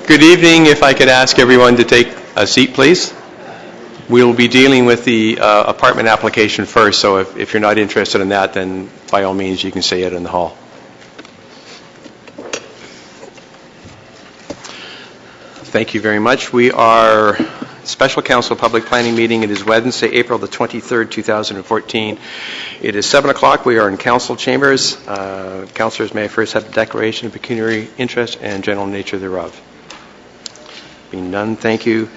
Good evening. If I could ask everyone to take a seat, please. We'll be dealing with the apartment application first, so if you're not interested in that, then by all means you can say it in the hall. Thank you very much. We are Special Council Public Planning Meeting. It is Wednesday, April the 23rd, 2014. It is 7 o'clock. We are in Council Chambers. Councillors, may I first have the declaration of pecuniary interest and general nature thereof? Being none, thank you.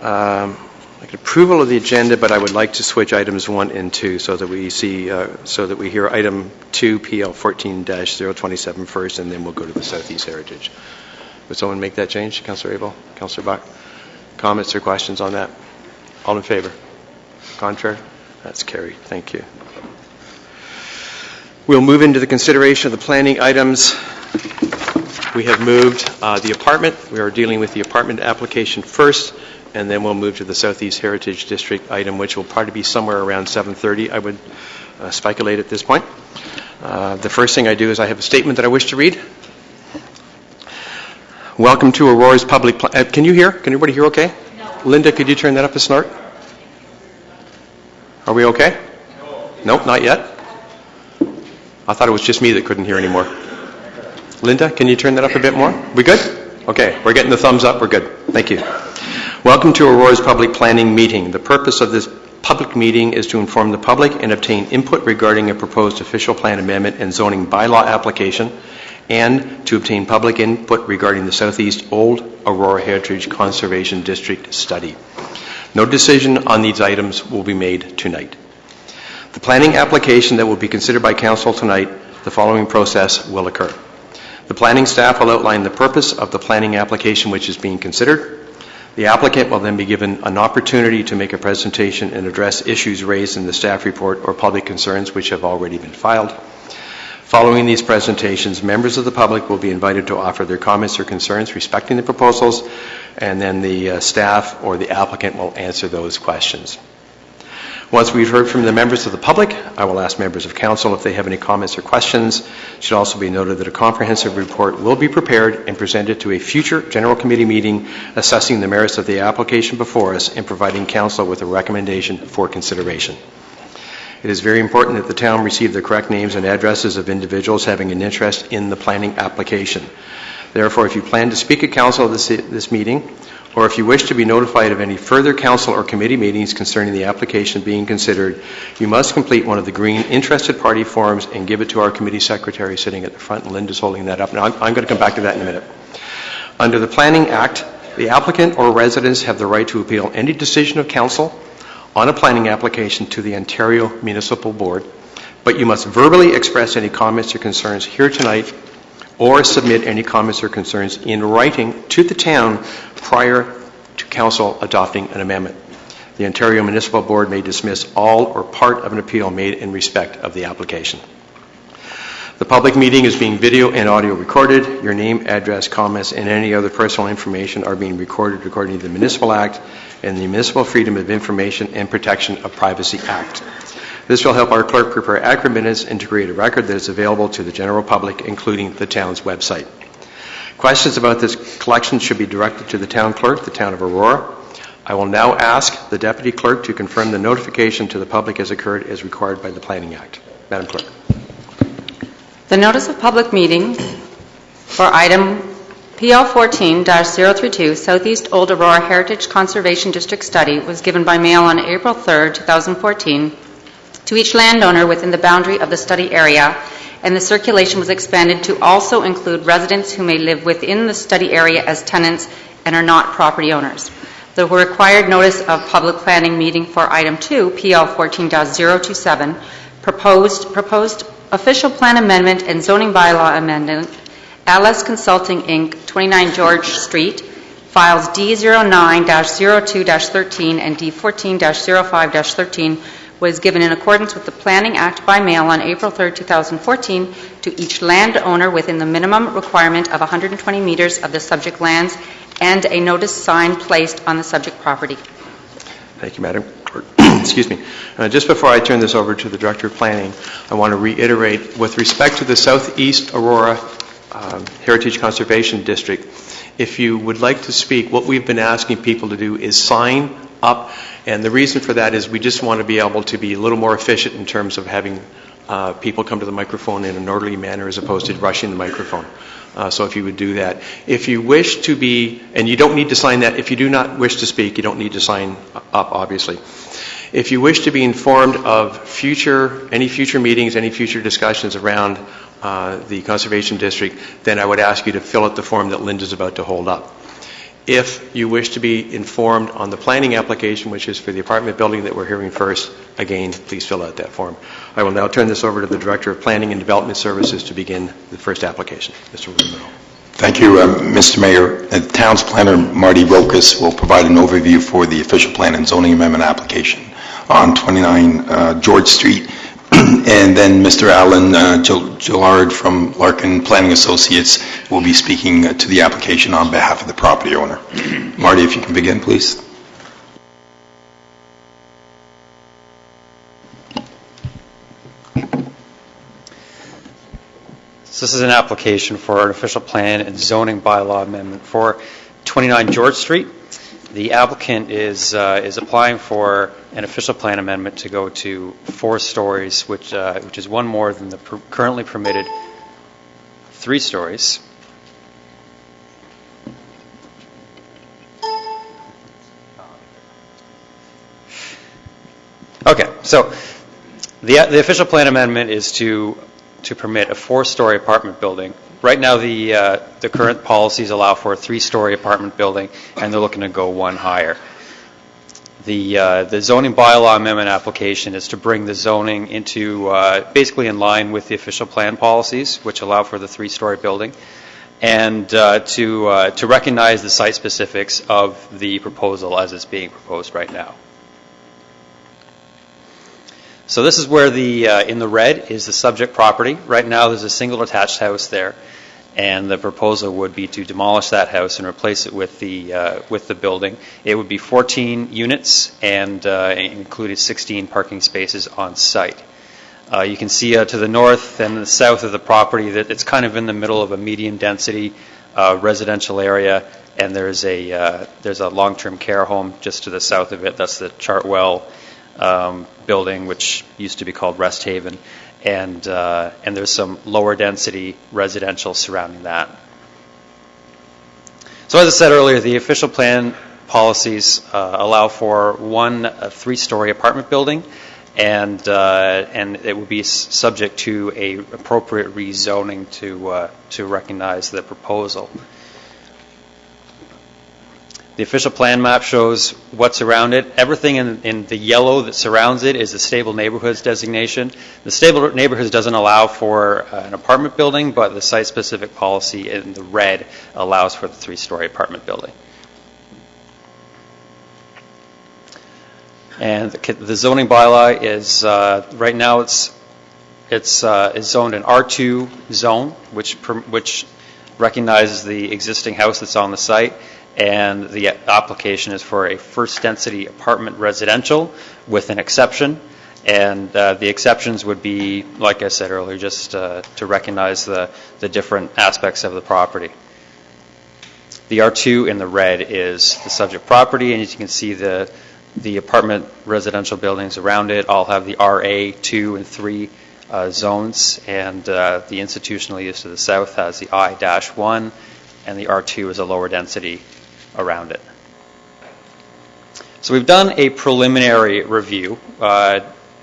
Approval of the agenda, but I would like to switch items 1 and 2 so that we see, so that we hear item 2, PL 14-027 first, and then we'll go to the Southeast Heritage. Would someone make that change? Councillor Abel? Councillor Buck? Comments or questions on that? All in favor? Contrary? That's carried. Thank you. We'll move into the consideration of the planning items. We have moved the apartment. We are dealing with the apartment application first, and then we'll move to the Southeast Heritage District item, which will probably be somewhere around 7:30, I would speculate at this point. The first thing I do is I have a statement that I wish to read. Welcome to Aurora's public... can you hear? Can everybody hear okay? No. Linda, could you turn that up a snort? Are we okay? No. Nope, not yet. I thought it was just me that couldn't hear anymore. Linda, can you turn that up a bit more? We good? Okay, we're getting the thumbs up. We're good. Thank you. Welcome to Aurora's public planning meeting. The purpose of this public meeting is to inform the public and obtain input regarding a proposed official plan amendment and zoning bylaw application, and to obtain public input regarding the Southeast Old Aurora Heritage Conservation District study. No decision on these items will be made tonight. The planning application that will be considered by Council tonight, the following process will occur. The planning staff will outline the purpose of the planning application which is being considered. The applicant will then be given an opportunity to make a presentation and address issues raised in the staff report or public concerns which have already been filed. Following these presentations, members of the public will be invited to offer their comments or concerns respecting the proposals, and then the staff or the applicant will answer those questions. Once we've heard from the members of the public, I will ask members of council if they have any comments or questions. It should also be noted that a comprehensive report will be prepared and presented to a future general committee meeting assessing the merits of the application before us and providing council with a recommendation for consideration. It is very important that the town receive the correct names and addresses of individuals having an interest in the planning application. Therefore, if you plan to speak at council at this meeting, or if you wish to be notified of any further council or committee meetings concerning the application being considered, you must complete one of the green interested party forms and give it to our committee secretary sitting at the front, and Linda's holding that up. Now, I'm going to come back to that in a minute. Under the Planning Act, the applicant or residents have the right to appeal any decision of council on a planning application to the Ontario Municipal Board, but you must verbally express any comments or concerns here tonight or submit any comments or concerns in writing to the town prior to council adopting an amendment. The Ontario Municipal Board may dismiss all or part of an appeal made in respect of the application. The public meeting is being video and audio recorded. Your name, address, comments, and any other personal information are being recorded according to the Municipal Act and the Municipal Freedom of Information and Protection of Privacy Act. This will help our clerk prepare accurate minutes and to create a record that is available to the general public, including the town's website. Questions about this collection should be directed to the town clerk, the town of Aurora. I will now ask the deputy clerk to confirm the notification to the public has occurred as required by the Planning Act. Madam Clerk. The notice of public meeting for item PL 14-032 Southeast Old Aurora Heritage Conservation District Study was given by mail on April 3rd, 2014 to each landowner within the boundary of the study area, and the circulation was expanded to also include residents who may live within the study area as tenants and are not property owners. The required notice of public planning meeting for item 2, PL 14-027, proposed official plan amendment and zoning bylaw amendment, LS Consulting Inc., 29 George Street, files D09-02-13 and D14-05-13, was given in accordance with the Planning Act by mail on April 3, 2014 to each landowner within the minimum requirement of 120 meters of the subject lands and a notice sign placed on the subject property. Thank you, Madam Clerk. Excuse me. Just before I turn this over to the Director of Planning, I want to reiterate with respect to the Southeast Aurora Heritage Conservation District, If you would like to speak, what we've been asking people to do is sign up, and the reason for that is we just want to be able to be a little more efficient in terms of having people come to the microphone in an orderly manner as opposed to rushing the microphone. So if you would do that. If you wish to be, and you don't need to sign that, if you do not wish to speak, you don't need to sign up, obviously. If you wish to be informed of any future meetings, any future discussions around the Conservation District, then I would ask you to fill out the form that Linda's about to hold up. If you wish to be informed on the planning application, which is for the apartment building that we're hearing first, again, please fill out that form. I will now turn this over to the Director of Planning and Development Services to begin the first application. Mr. Rubino. Thank you, Mr. Mayor. The town's planner, Marty Rokas, will provide an overview for the official plan and zoning amendment application on 29 George Street. And then Mr. Alan Gillard from Larkin Planning Associates will be speaking to the application on behalf of the property owner. Marty, if you can begin, please. So this is an application for an official plan and zoning bylaw amendment for 29 George Street. The applicant is applying for an official plan amendment to go to 4 stories, which is one more than the currently permitted 3 stories. Okay, so the official plan amendment is to permit a 4-story apartment building. Right now, the current policies allow for a 3-story apartment building, and they're looking to go one higher. The zoning bylaw amendment application is to bring the zoning into basically in line with the official plan policies, which allow for the 3-story building, and to recognize the site specifics of the proposal as it's being proposed right now. So this is where in the red is the subject property. Right now there's a single attached house there, and the proposal would be to demolish that house and replace it with the building. It would be 14 units and included 16 parking spaces on site. You can see to the north and the south of the property that it's kind of in the middle of a medium density residential area, and there's a long-term care home just to the south of it. That's the Chartwell building, which used to be called Rest Haven, and there's some lower density residential surrounding that. So as I said earlier, the official plan policies allow for one 3-story apartment building, and it would be subject to a appropriate rezoning to recognize the proposal. The official plan map shows what's around it. Everything in the yellow that surrounds it is the stable neighborhoods designation. The stable neighborhoods doesn't allow for an apartment building, but the site-specific policy in the red allows for the 3-story apartment building. And the zoning bylaw is right now it's zoned an R2 zone, which recognizes the existing house that's on the site. And the application is for a first density apartment residential with an exception. And the exceptions would be, like I said earlier, just to recognize the different aspects of the property. The R2 in the red is the subject property, and as you can see the apartment residential buildings around it all have the RA 2 and 3 zones, and the institutional use to the south has the I-1, and the R2 is a lower density around it. So we've done a preliminary review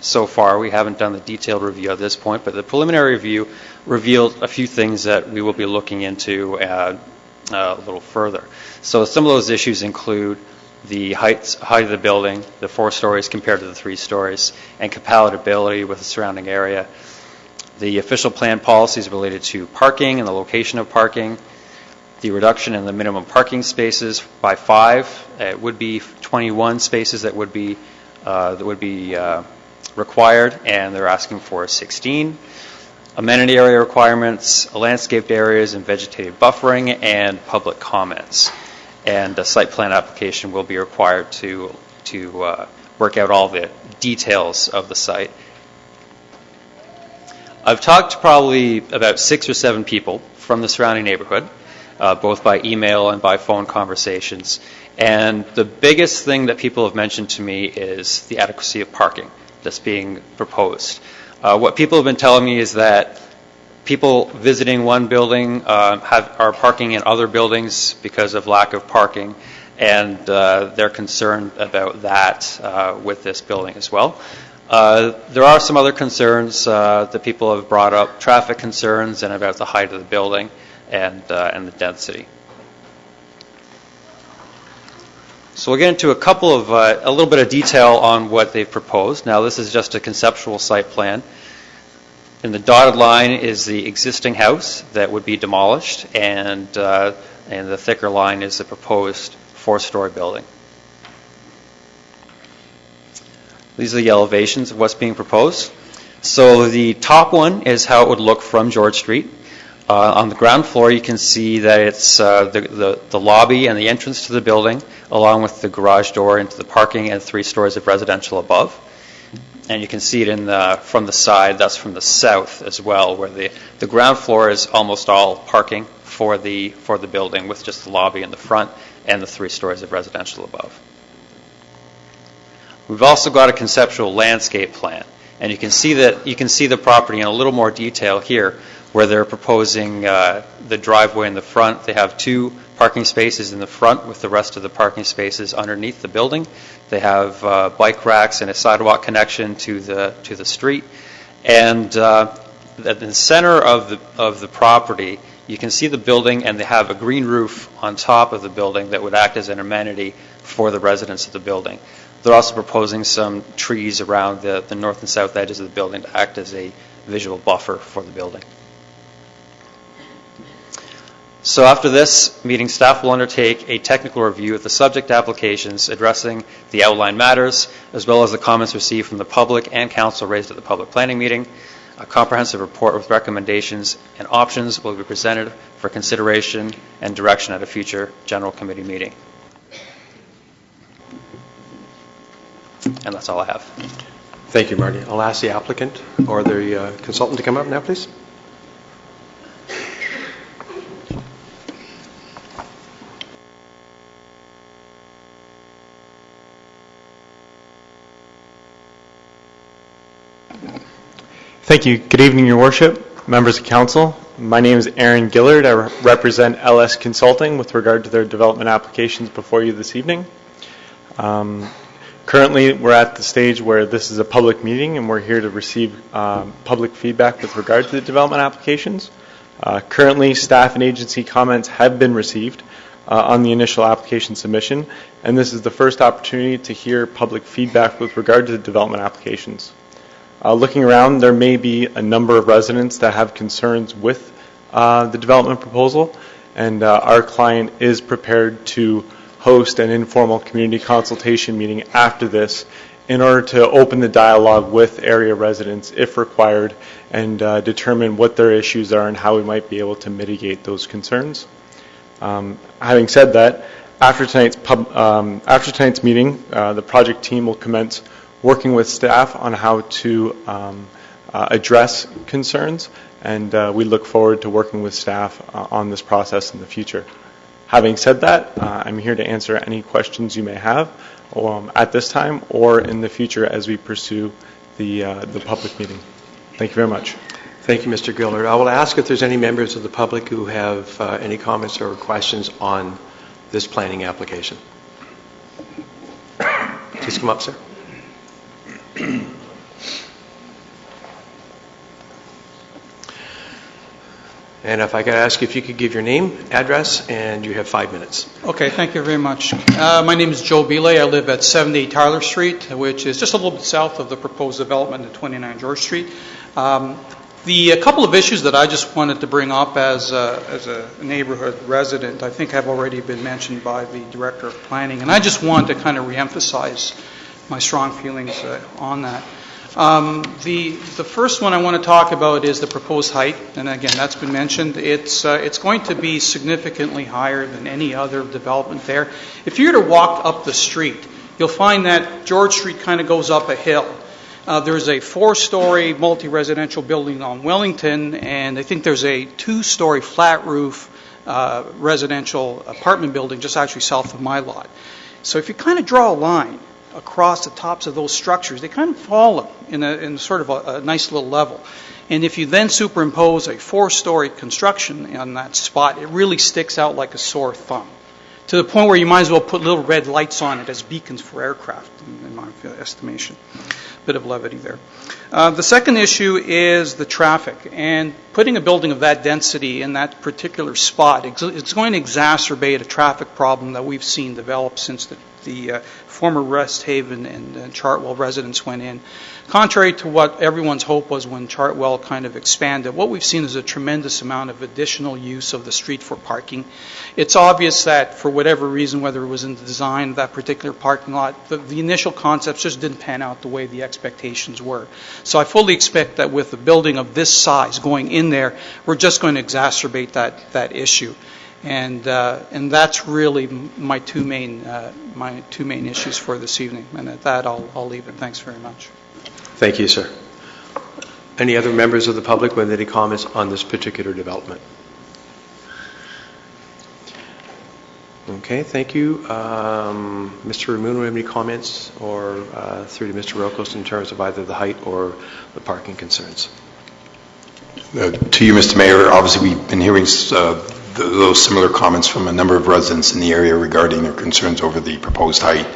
so far. We haven't done the detailed review at this point, but the preliminary review revealed a few things that we will be looking into a little further. So some of those issues include the height of the building, the 4 stories compared to the 3 stories, and compatibility with the surrounding area. The official plan policies related to parking and the location of parking, the reduction in the minimum parking spaces by 5. It would be 21 spaces that would be required, and they're asking for 16. Amenity area requirements, landscaped areas and vegetative buffering, and public comments. And a site plan application will be required to work out all the details of the site. I've talked to probably about 6 or 7 people from the surrounding neighborhood. both by email and by phone conversations. And the biggest thing that people have mentioned to me is the adequacy of parking that's being proposed. What people have been telling me is that people visiting one building are parking in other buildings because of lack of parking, and they're concerned about that with this building as well. There are some other concerns that people have brought up, traffic concerns and about the height of the building and the density. So we'll get into a little bit of detail on what they've proposed. Now, this is just a conceptual site plan. And the dotted line is the existing house that would be demolished, and the thicker line is the proposed 4-story building. These are the elevations of what's being proposed. So the top one is how it would look from George Street. On the ground floor, you can see that it's the lobby and the entrance to the building, along with the garage door into the parking and 3 stories of residential above. And you can see it from the side, that's from the south as well, where the ground floor is almost all parking for the building, with just the lobby in the front and the 3 stories of residential above. We've also got a conceptual landscape plan, and you can see the property in a little more detail here, where they're proposing the driveway in the front. They have 2 parking spaces in the front, with the rest of the parking spaces underneath the building. They have bike racks and a sidewalk connection to the street. And at the center of the property, you can see the building, and they have a green roof on top of the building that would act as an amenity for the residents of the building. They're also proposing some trees around the north and south edges of the building to act as a visual buffer for the building. So after this meeting, staff will undertake a technical review of the subject applications addressing the outlined matters, as well as the comments received from the public and council raised at the public planning meeting. A comprehensive report with recommendations and options will be presented for consideration and direction at a future general committee meeting. And that's all I have. Thank you, Marty. I'll ask the applicant or the consultant to come up now, please. Thank you. Good evening, Your Worship, members of council. My name is Aaron Gillard. I represent LS Consulting with regard to their development applications before you this evening. Currently, we're at the stage where this is a public meeting, and we're here to receive public feedback with regard to the development applications. Currently, staff and agency comments have been received on the initial application submission, and this is the first opportunity to hear public feedback with regard to the development applications. Looking around, there may be a number of residents that have concerns with the development proposal, and our client is prepared to host an informal community consultation meeting after this in order to open the dialogue with area residents if required and determine what their issues are and how we might be able to mitigate those concerns. Having said that, after tonight's meeting, the project team will commence working with staff on how to address concerns, and we look forward to working with staff on this process in the future. Having said that, I'm here to answer any questions you may have at this time or in the future as we pursue the public meeting. Thank you very much. Thank you, Mr. Gillard. I will ask if there's any members of the public who have any comments or questions on this planning application. Please come up, sir. And if I could ask if you could give your name, address, and you have 5 minutes. Okay, thank you very much. My name is Joe Belay. I live at 70 Tyler Street, which is just a little bit south of the proposed development at 29 George Street. A couple of issues that I just wanted to bring up as a neighborhood resident, I think have already been mentioned by the Director of Planning, and I just want to kind of reemphasize my strong feelings on that. The first one I want to talk about is the proposed height, and again, that's been mentioned. It's going to be significantly higher than any other development there. If you were to walk up the street, you'll find that George Street kind of goes up a hill. There's a 4-story multi-residential building on Wellington, and I think there's a 2-story flat roof residential apartment building just actually south of my lot. So if you kind of draw a line across the tops of those structures, they kind of follow in sort of a nice little level. And if you then superimpose a 4-story construction on that spot, it really sticks out like a sore thumb, to the point where you might as well put little red lights on it as beacons for aircraft, in my estimation. Bit of levity there. The second issue is the traffic. And putting a building of that density in that particular spot, it's going to exacerbate a traffic problem that we've seen develop since the former Rest Haven and Chartwell residents went in. Contrary to what everyone's hope was when Chartwell kind of expanded, what we've seen is a tremendous amount of additional use of the street for parking. It's obvious that for whatever reason, whether it was in the design of that particular parking lot, the initial concepts just didn't pan out the way the expectations were. So I fully expect that with a building of this size going in there, we're just going to exacerbate that issue. And that's really my two main issues for this evening. And at that, I'll leave it. Thanks very much. Thank you, sir. Any other members of the public with any comments on this particular development? Okay, thank you. Mr. Ramoon, do you have any comments or through to Mr. Rokos in terms of either the height or the parking concerns? To you, Mr. Mayor, obviously we've been hearing those similar comments from a number of residents in the area regarding their concerns over the proposed height,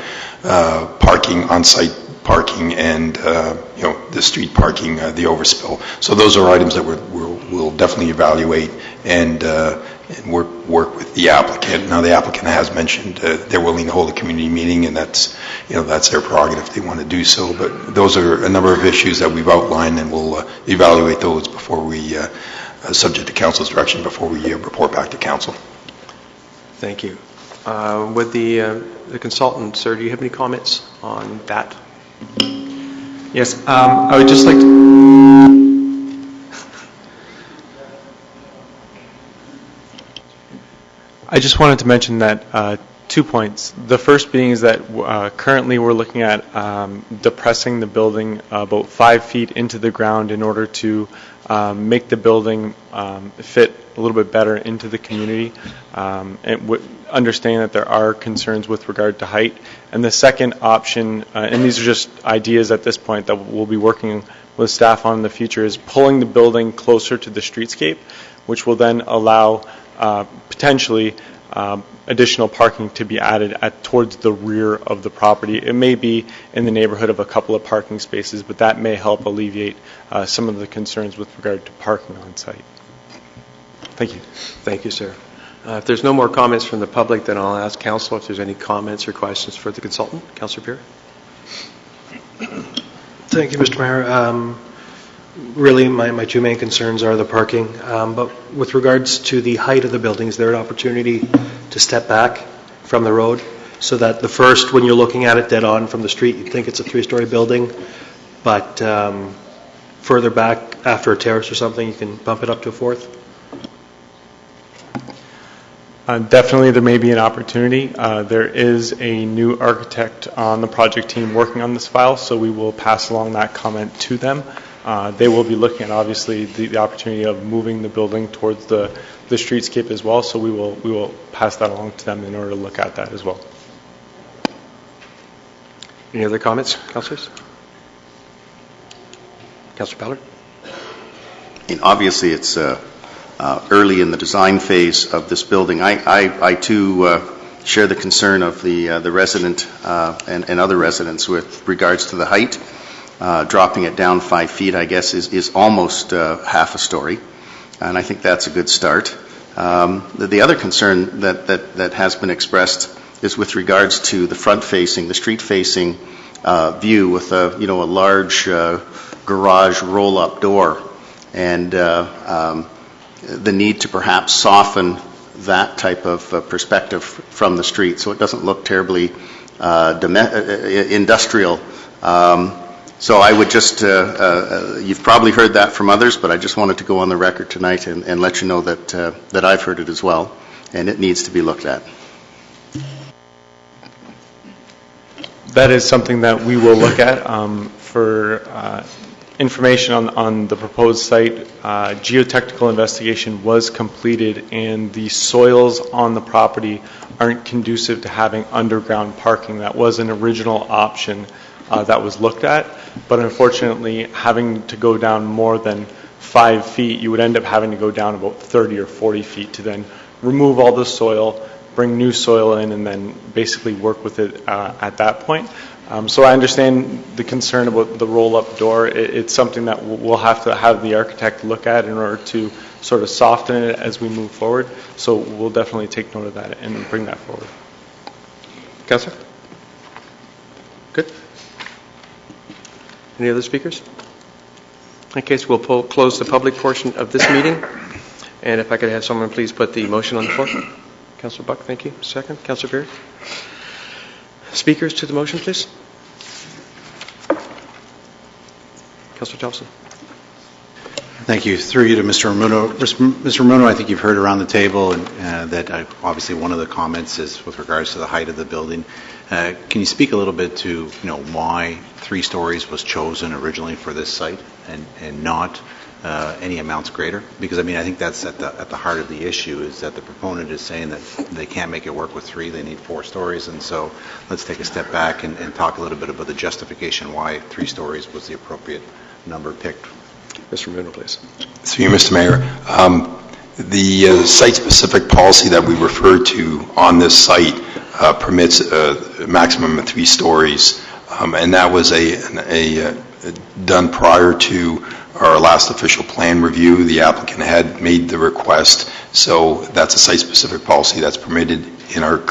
parking, on-site parking, and the street parking, the overspill. So those are items that we'll definitely evaluate and work with the applicant. Now the applicant has mentioned they're willing to hold a community meeting, and that's their prerogative if they want to do so. But those are a number of issues that we've outlined, and we'll evaluate those before we, subject to council's direction, before we report back to council. Thank you. Would the consultant, sir, do you have any comments on that? Yes, I would just like to... I just wanted to mention that 2 points. The first being is that currently we're looking at depressing the building about 5 feet into the ground in order to make the building fit a little bit better into the community, and understanding that there are concerns with regard to height. And the second option, and these are just ideas at this point that we'll be working with staff on in the future, is pulling the building closer to the streetscape, which will then allow potentially additional parking to be added towards the rear of the property. It may be in the neighborhood of a couple of parking spaces, but that may help alleviate some of the concerns with regard to parking on site. Thank you. Thank you, sir. If there's no more comments from the public, then I'll ask council if there's any comments or questions for the consultant. Councillor Pierre. Thank you, Mr. Mayor. Really, my two main concerns are the parking, but with regards to the height of the building, is there an opportunity to step back from the road so that the first, when you're looking at it dead on from the street, you think it's a 3-story building, but further back after a terrace or something, you can bump it up to a 4th? Definitely there may be an opportunity. There is a new architect on the project team working on this file, so we will pass along that comment to them. They will be looking at, obviously, the opportunity of moving the building towards the streetscape as well, so we will pass that along to them in order to look at that as well. Any other comments, councillors? Councillor Ballard? Obviously, it's early in the design phase of this building. I too share the concern of the resident and other residents with regards to the height. Dropping it down 5 feet, I guess, is almost half a story, and I think that's a good start. The other concern that has been expressed is with regards to the front-facing, the street-facing view with a large garage roll-up door, and the need to perhaps soften that type of perspective from the street so it doesn't look terribly industrial. So I would just, you've probably heard that from others, but I just wanted to go on the record tonight and let you know that I've heard it as well, and it needs to be looked at. That is something that we will look at. For information on the proposed site. Geotechnical investigation was completed, and the soils on the property aren't conducive to having underground parking. That was an original option that was looked at, but unfortunately, having to go down more than 5 feet, you would end up having to go down about 30 or 40 feet to then remove all the soil, bring new soil in, and then basically work with it at that point. So I understand the concern about the roll-up door. It's something that we'll have to have the architect look at in order to sort of soften it as we move forward. So we'll definitely take note of that and bring that forward. Councillor? Good. Any other speakers? In that case, we'll close the public portion of this meeting. And if I could have someone please put the motion on the floor. Councillor Buck, thank you. Second. Councillor Beard. Speakers to the motion, please. Councillor Thompson. Thank you. Through you to Mr. Ramuno. Mr. Ramuno, I think you've heard around the table and that obviously one of the comments is with regards to the height of the building. Can you speak a little bit to why 3 stories was chosen originally for this site and not any amounts greater? Because I think that's at the heart of the issue, is that the proponent is saying that they can't make it work with 3, they need 4 stories, and so let's take a step back and talk a little bit about the justification why 3 stories was the appropriate number picked. Mr. Ramuno, please. Through you, Mr. Mayor. The site-specific policy that we refer to on this site permits a maximum of 3 stories, and that was done prior to our last official plan review. The applicant had made the request, so that's a site-specific policy that's permitted in our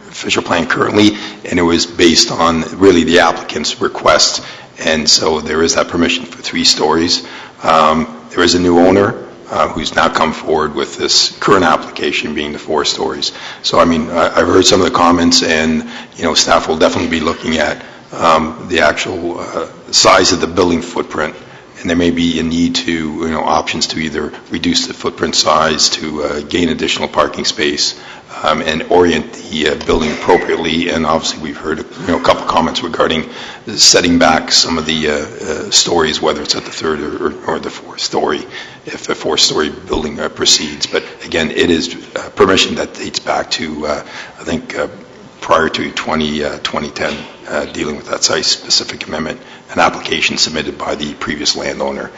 official plan currently, and it was based on really the applicant's request, and so there is that permission for 3 stories. There is a new owner who's now come forward with this current application being the 4 stories. So I've heard some of the comments, and staff will definitely be looking at the actual size of the building footprint, and there may be a need to, options to either reduce the footprint size to gain additional parking space and orient the building appropriately. And obviously we've heard a couple comments regarding setting back some of the stories, whether it's at the 3rd or the 4th story, if a 4-story building proceeds. But again, it is permission that dates back to, I think, prior to 2010, dealing with that site-specific amendment, an application submitted by the previous landowner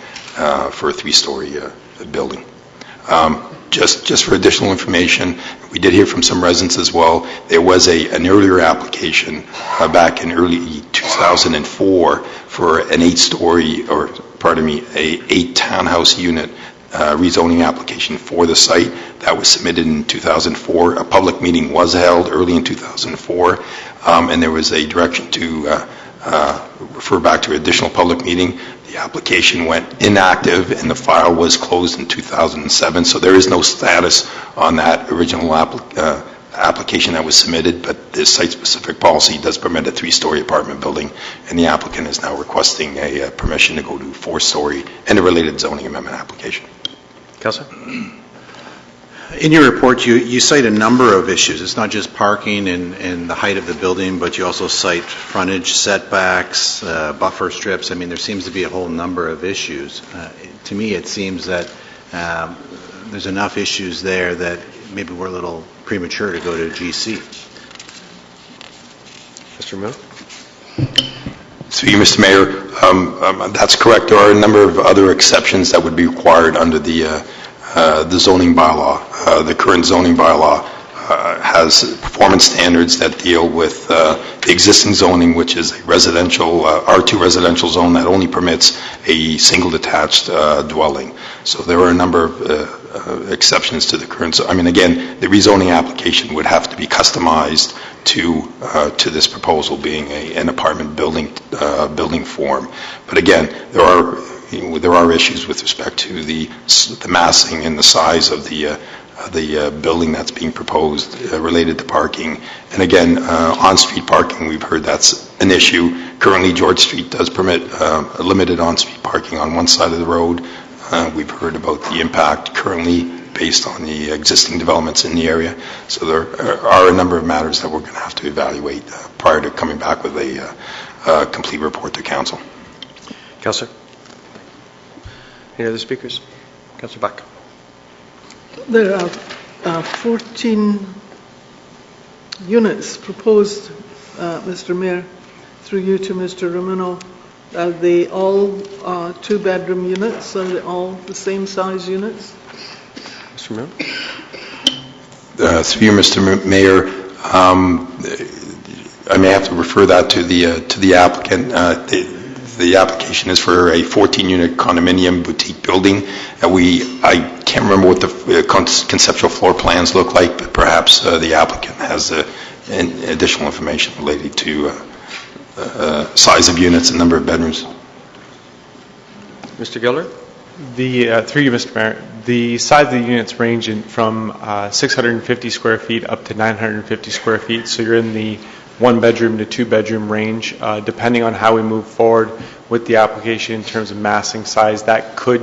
for a 3-story building. Just for additional information, we did hear from some residents as well. There was an earlier application back in early 2004 for an 8-story, or pardon me, a 8 townhouse unit rezoning application for the site. That was submitted in 2004. A public meeting was held early in 2004, and there was a direction to refer back to an additional public meeting. The application went inactive, and the file was closed in 2007, so there is no status on that original application that was submitted, but this site-specific policy does permit a 3-story apartment building, and the applicant is now requesting a permission to go to 4-story and a related zoning amendment application. Councillor? In your report, you cite a number of issues. It's not just parking and the height of the building, but you also cite frontage, setbacks, buffer strips. There seems to be a whole number of issues. To me, it seems that there's enough issues there that maybe we're a little premature to go to GC. Mr. Mill? Through you, Mr. Mayor, that's correct. There are a number of other exceptions that would be required under the zoning bylaw. The current zoning bylaw has performance standards that deal with the existing zoning, which is a residential, R2 residential zone that only permits a single detached dwelling. So there are a number of exceptions to the current. Again, the rezoning application would have to be customized to this proposal being an apartment building form. But again, there are issues with respect to the massing and the size of the building that's being proposed related to parking. And again, on-street parking, we've heard that's an issue. Currently, George Street does permit limited on-street parking on one side of the road. We've heard about the impact currently based on the existing developments in the area. So there are a number of matters that we're going to have to evaluate prior to coming back with a complete report to council. Councillor? Any other speakers? Councillor Buck. There are 14 units proposed, Mr. Mayor, through you to Mr. Romano. Are they all two-bedroom units? Are they all the same size units? Mr. Moon? Through you, Mr. Mayor, I may have to refer that to the applicant. The application is for a 14-unit condominium boutique building. I can't remember what the conceptual floor plans look like, but perhaps the applicant has additional information related to size of units and number of bedrooms. Mr. Gilder? Through you, Mr. Mayor, the size of the units range from 650 square feet up to 950 square feet, so you're in the one-bedroom to two-bedroom range. Depending on how we move forward with the application in terms of massing size, that could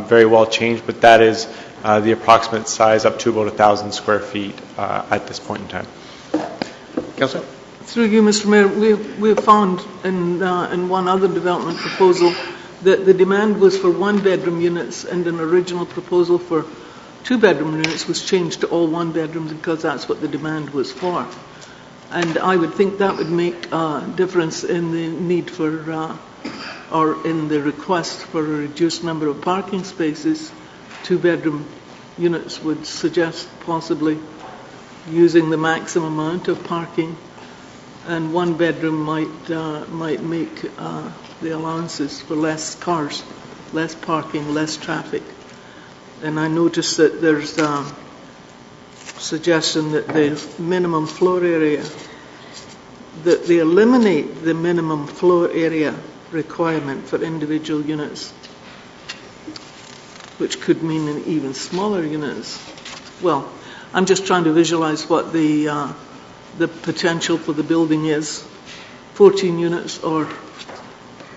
very well change, but that is the approximate size up to about 1,000 square feet at this point in time. Councillor? Through you, Mr. Mayor, we found in one other development proposal that the demand was for one-bedroom units, and an original proposal for two-bedroom units was changed to all one-bedrooms because that's what the demand was for. And I would think that would make a difference in the need for, or in the request for a reduced number of parking spaces. Two-bedroom units would suggest possibly using the maximum amount of parking, and one-bedroom might make the allowances for less cars, less parking, less traffic. And I noticed that there's suggestion that the minimum floor area, that they eliminate the minimum floor area requirement for individual units, which could mean in even smaller units. Well, I'm just trying to visualize what the potential for the building is. 14 units, or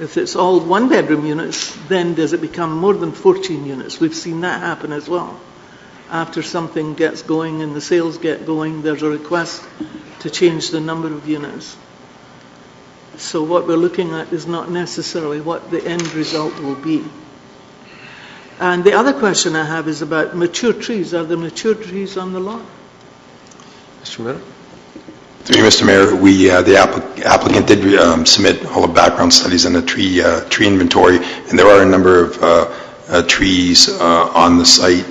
if it's all one-bedroom units, then does it become more than 14 units? We've seen that happen as well. After something gets going and the sales get going, there's a request to change the number of units. So what we're looking at is not necessarily what the end result will be. And the other question I have is about mature trees. Are there mature trees on the lot? Mr. Miller? Through you, Mr. Mayor, the applicant did submit all the background studies and the tree inventory, and there are a number of trees on the site,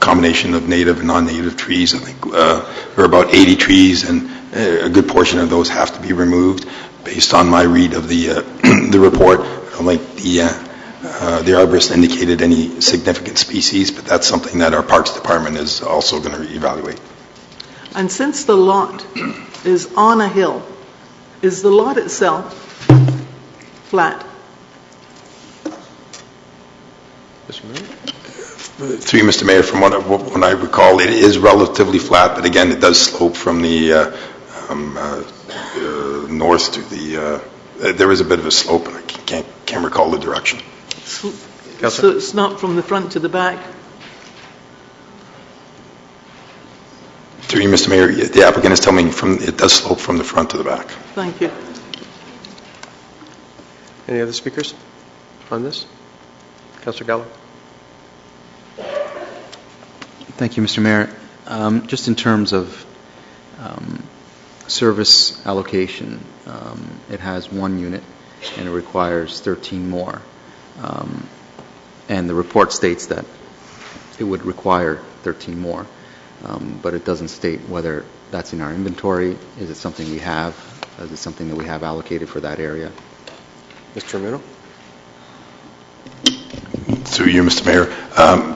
combination of native and non-native trees. I think there are about 80 trees, and a good portion of those have to be removed. Based on my read of the the report, I don't think the arborist indicated any significant species, but that's something that our Parks Department is also going to evaluate. And since the lot is on a hill, is the lot itself flat? Mr. Miller? Through you, Mr. Mayor, from what I recall, it is relatively flat, but again, it does slope from the north to the. There is a bit of a slope, and I can't recall the direction. So it's not from the front to the back? Through you, Mr. Mayor, the applicant is telling me it does slope from the front to the back. Thank you. Any other speakers on this? Councillor Gallo? Thank you, Mr. Mayor. Just in terms of service allocation, it has one unit and it requires 13 more. And the report states that it would require 13 more, but it doesn't state whether that's in our inventory. Is it something we have? Is it something that we have allocated for that area? Mr. Romero? Through you, Mr. Mayor.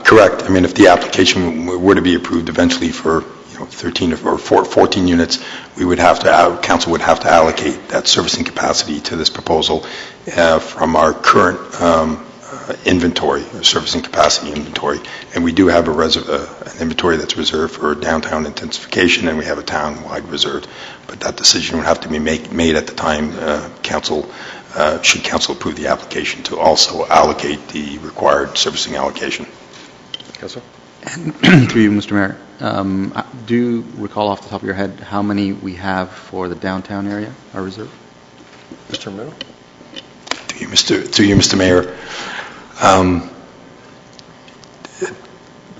Correct. I mean, if the application were to be approved eventually for 13 or 14 units, we would have to, council would have to allocate that servicing capacity to this proposal from our current inventory, servicing capacity inventory. And we do have an inventory that's reserved for downtown intensification, and we have a town-wide reserve. But that decision would have to be made at the time should council approve the application to also allocate the required servicing allocation. Councillor? Through you, Mr. Mayor, do you recall off the top of your head how many we have for the downtown area, our reserve? Mr. Romero? Through you, Mr. Mayor.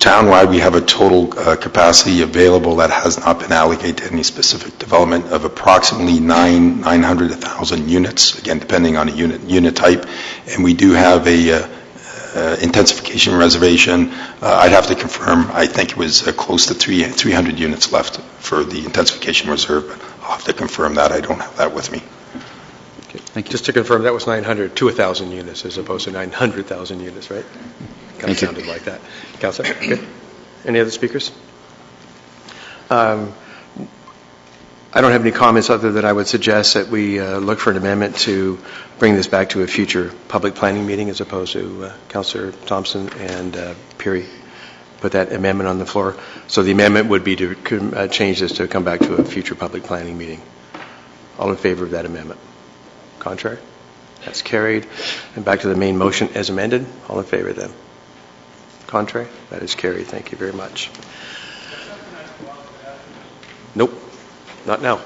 townwide, we have a total capacity available that has not been allocated to any specific development of approximately 900 to 1,000 units, again, depending on a unit type. And we do have a intensification reservation. I'd have to confirm. I think it was close to 300 units left for the intensification reserve, but I'll have to confirm that. I don't have that with me. Okay, thank you. Just to confirm, that was 900 to 1,000 units as opposed to 900,000 units, right? Kind of Thank you. sounded like that. Councillor, good. Any other speakers? I don't have any comments other than I would suggest that we look for an amendment to bring this back to a future public planning meeting as opposed to Councillor Thompson and Peary put that amendment on the floor. So the amendment would be to change this to come back to a future public planning meeting. All in favor of that amendment? Contrary? That's carried. And back to the main motion as amended. All in favor then? Contrary? That is carried. Thank you very much. Nope. Not now.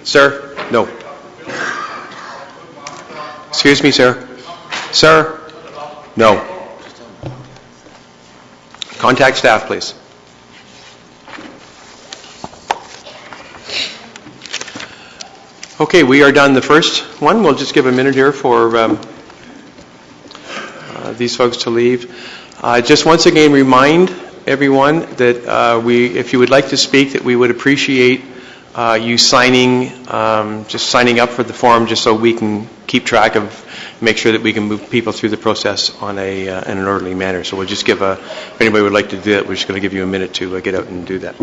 Sir? No. Excuse me, sir. Sir? No. Contact staff, please. Okay, we are done the first one. We'll just give a minute here for these folks to leave. Just once again remind everyone that if you would like to speak, that we would appreciate you signing up for the form, just so we can keep track of, make sure that we can move people through the process in an orderly manner. So we'll just give if anybody would like to do that, we're just going to give you a minute to get out and do that.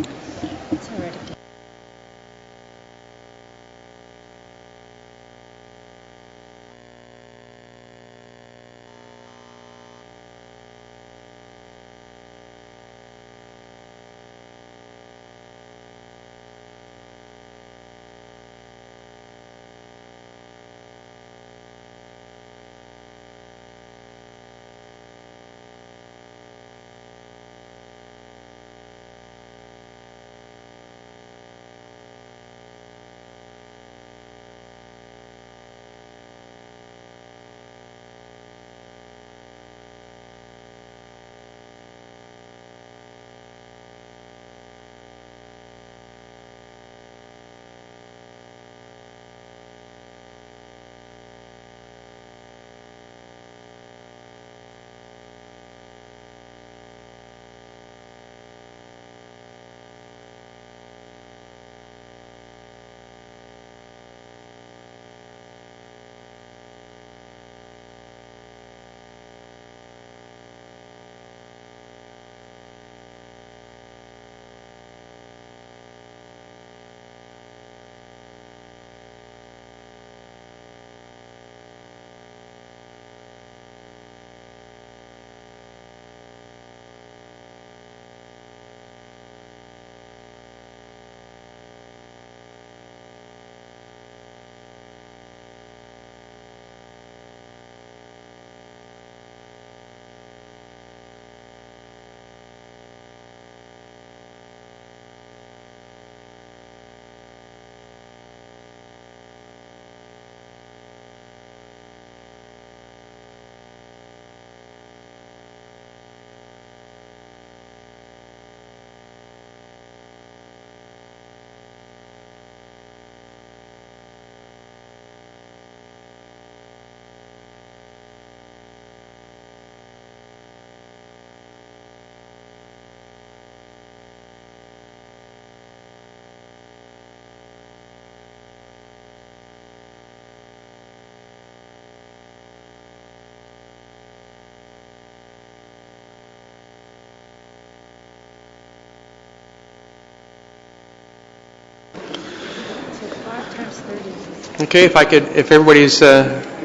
Okay, if everybody's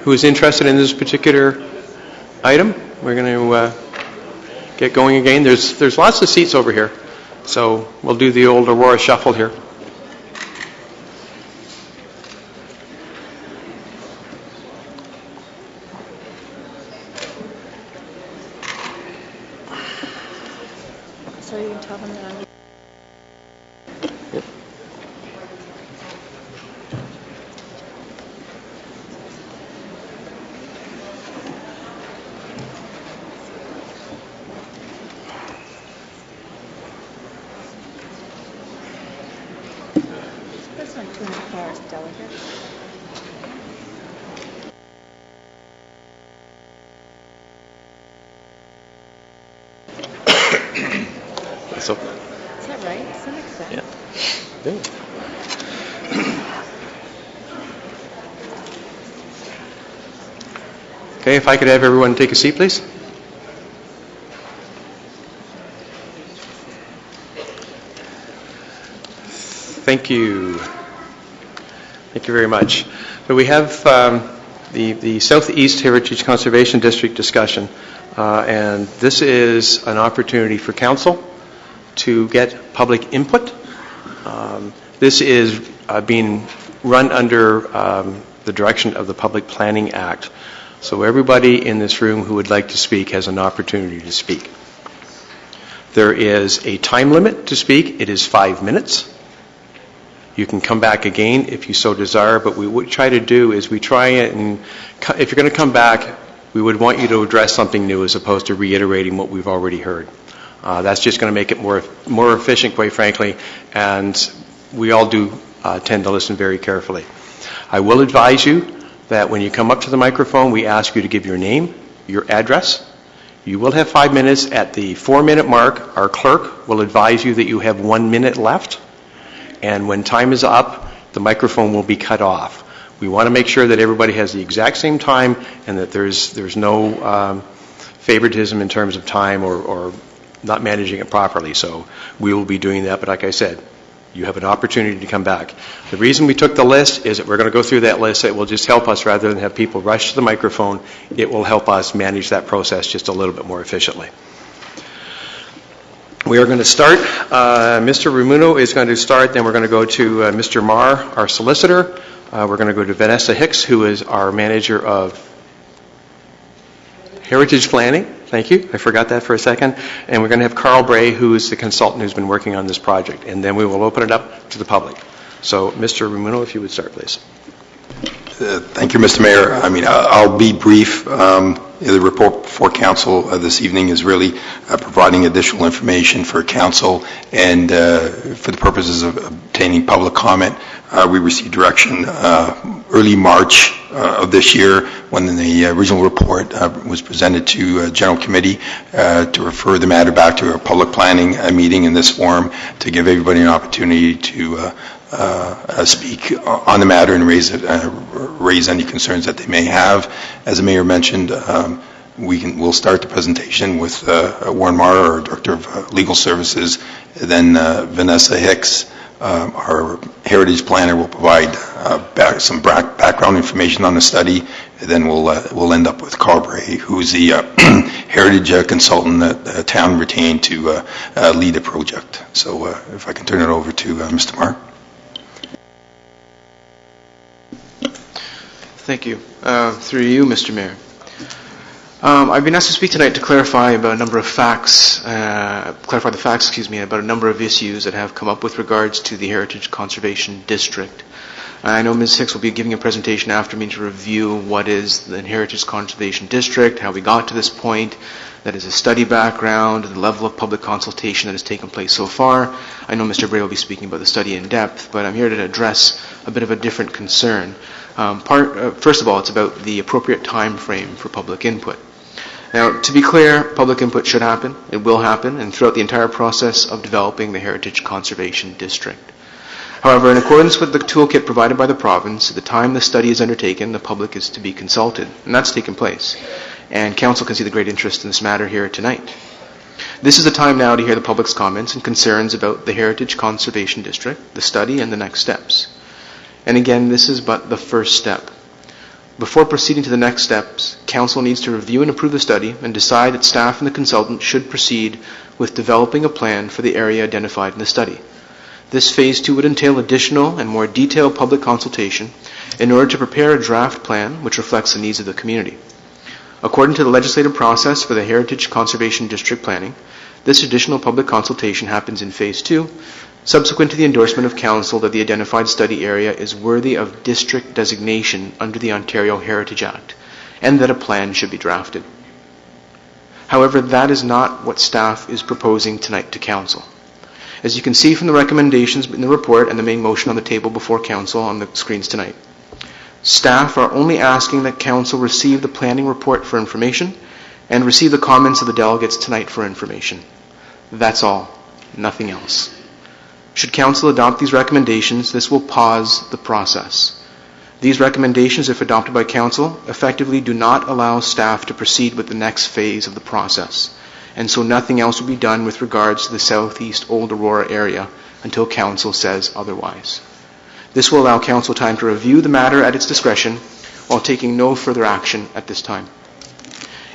who's interested in this particular item, we're going to get going again. There's lots of seats over here, so we'll do the old Aurora shuffle here. So you can tell them that I'm... this one 2.5 hours delegate? So, Is that right? To some extent. yeah. Okay, if I could have everyone take a seat, please. Thank you. Thank you very much. So we have the Southeast Heritage Conservation District discussion, and this is an opportunity for council to get public input. This is being run under the direction of the Public Planning Act. So everybody in this room who would like to speak has an opportunity to speak. There is a time limit to speak. It is 5 minutes. You can come back again if you so desire, but what we try to do is we try and, if you're going to come back, we would want you to address something new as opposed to reiterating what we've already heard. That's just going to make it more efficient, quite frankly, and we all do tend to listen very carefully. I will advise you that when you come up to the microphone, we ask you to give your name, your address. You will have 5 minutes. At the 4-minute mark, our clerk will advise you that you have 1 minute left. And when time is up, the microphone will be cut off. We want to make sure that everybody has the exact same time and that there's no favoritism in terms of time or not managing it properly. So we will be doing that. But like I said, you have an opportunity to come back. The reason we took the list is that we're going to go through that list. It will just help us rather than have people rush to the microphone. It will help us manage that process just a little bit more efficiently. We are going to start. Mr. Rumuno is going to start. Then we're going to go to Mr. Marr, our solicitor. We're going to go to Vanessa Hicks, who is our manager of Heritage Planning. Thank you. I forgot that for a second. And we're going to have Carl Bray, who is the consultant who's been working on this project. And then we will open it up to the public. So, Mr. Rumuno, if you would start, please. Thank you, Mr. Mayor. I mean, I'll be brief. The report before council this evening is really providing additional information for council and for the purposes of obtaining public comment. We received direction early March of this year when the original report was presented to General Committee to refer the matter back to a public planning meeting in this forum to give everybody an opportunity to speak on the matter and raise any concerns that they may have. As the Mayor mentioned, we'll start the presentation with Warren Marr, our Director of Legal Services, then Vanessa Hicks, our Heritage Planner, will provide some background information on the study, and then we'll end up with Carl Bray, who's the Heritage consultant that the town retained to lead the project. So if I can turn it over to Mr. Marr. Thank you. Through you, Mr. Mayor. I've been asked to speak tonight to clarify about a number of facts, about a number of issues that have come up with regards to the Heritage Conservation District. I know Ms. Hicks will be giving a presentation after me to review what is the Heritage Conservation District, how we got to this point, that is a study background, the level of public consultation that has taken place so far. I know Mr. Bray will be speaking about the study in depth, but I'm here to address a bit of a different concern. First of all, it's about the appropriate time frame for public input. Now, to be clear, public input should happen, it will happen, and throughout the entire process of developing the Heritage Conservation District. However, in accordance with the toolkit provided by the province, at the time the study is undertaken, the public is to be consulted, and that's taken place. And Council can see the great interest in this matter here tonight. This is the time now to hear the public's comments and concerns about the Heritage Conservation District, the study, and the next steps. And again, this is but the first step. Before proceeding to the next steps, Council needs to review and approve the study and decide that staff and the consultant should proceed with developing a plan for the area identified in the study. This Phase 2 would entail additional and more detailed public consultation in order to prepare a draft plan which reflects the needs of the community. According to the legislative process for the Heritage Conservation District planning, this additional public consultation happens in Phase 2, subsequent to the endorsement of Council that the identified study area is worthy of district designation under the Ontario Heritage Act, and that a plan should be drafted. However, that is not what staff is proposing tonight to Council. As you can see from the recommendations in the report and the main motion on the table before Council on the screens tonight, staff are only asking that Council receive the planning report for information and receive the comments of the delegates tonight for information. That's all. Nothing else. Should Council adopt these recommendations, this will pause the process. These recommendations, if adopted by Council, effectively do not allow staff to proceed with the next phase of the process, and so nothing else will be done with regards to the southeast Old Aurora area until Council says otherwise. This will allow Council time to review the matter at its discretion while taking no further action at this time.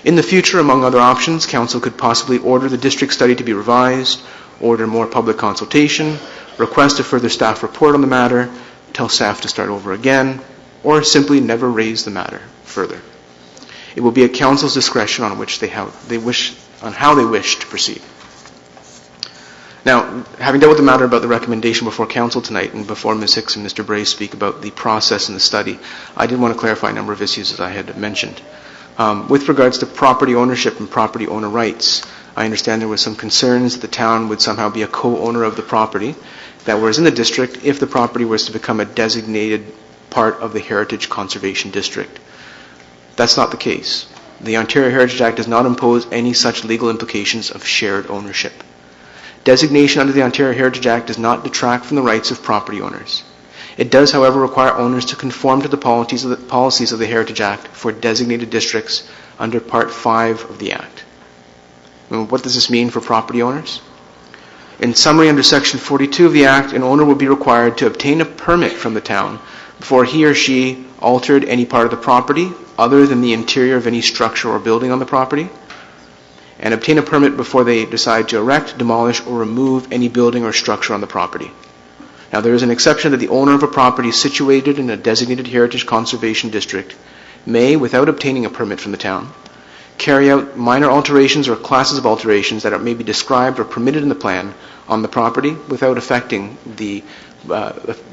In the future, among other options, Council could possibly order the district study to be revised, order more public consultation, request a further staff report on the matter, tell staff to start over again, or simply never raise the matter further. It will be at Council's discretion on how they wish to proceed. Now, having dealt with the matter about the recommendation before Council tonight, and before Ms. Hicks and Mr. Bray speak about the process and the study, I did want to clarify a number of issues as I had mentioned. With regards to property ownership and property owner rights, I understand there was some concerns that the town would somehow be a co-owner of the property that was in the district if the property was to become a designated part of the Heritage Conservation District. That's not the case. The Ontario Heritage Act does not impose any such legal implications of shared ownership. Designation under the Ontario Heritage Act does not detract from the rights of property owners. It does, however, require owners to conform to the policies of the Heritage Act for designated districts under Part 5 of the Act. And what does this mean for property owners? In summary, under Section 42 of the Act, an owner will be required to obtain a permit from the town before he or she altered any part of the property other than the interior of any structure or building on the property, and obtain a permit before they decide to erect, demolish, or remove any building or structure on the property. Now, there is an exception that the owner of a property situated in a designated Heritage Conservation District may, without obtaining a permit from the town, carry out minor alterations or classes of alterations that may be described or permitted in the plan on the property without affecting the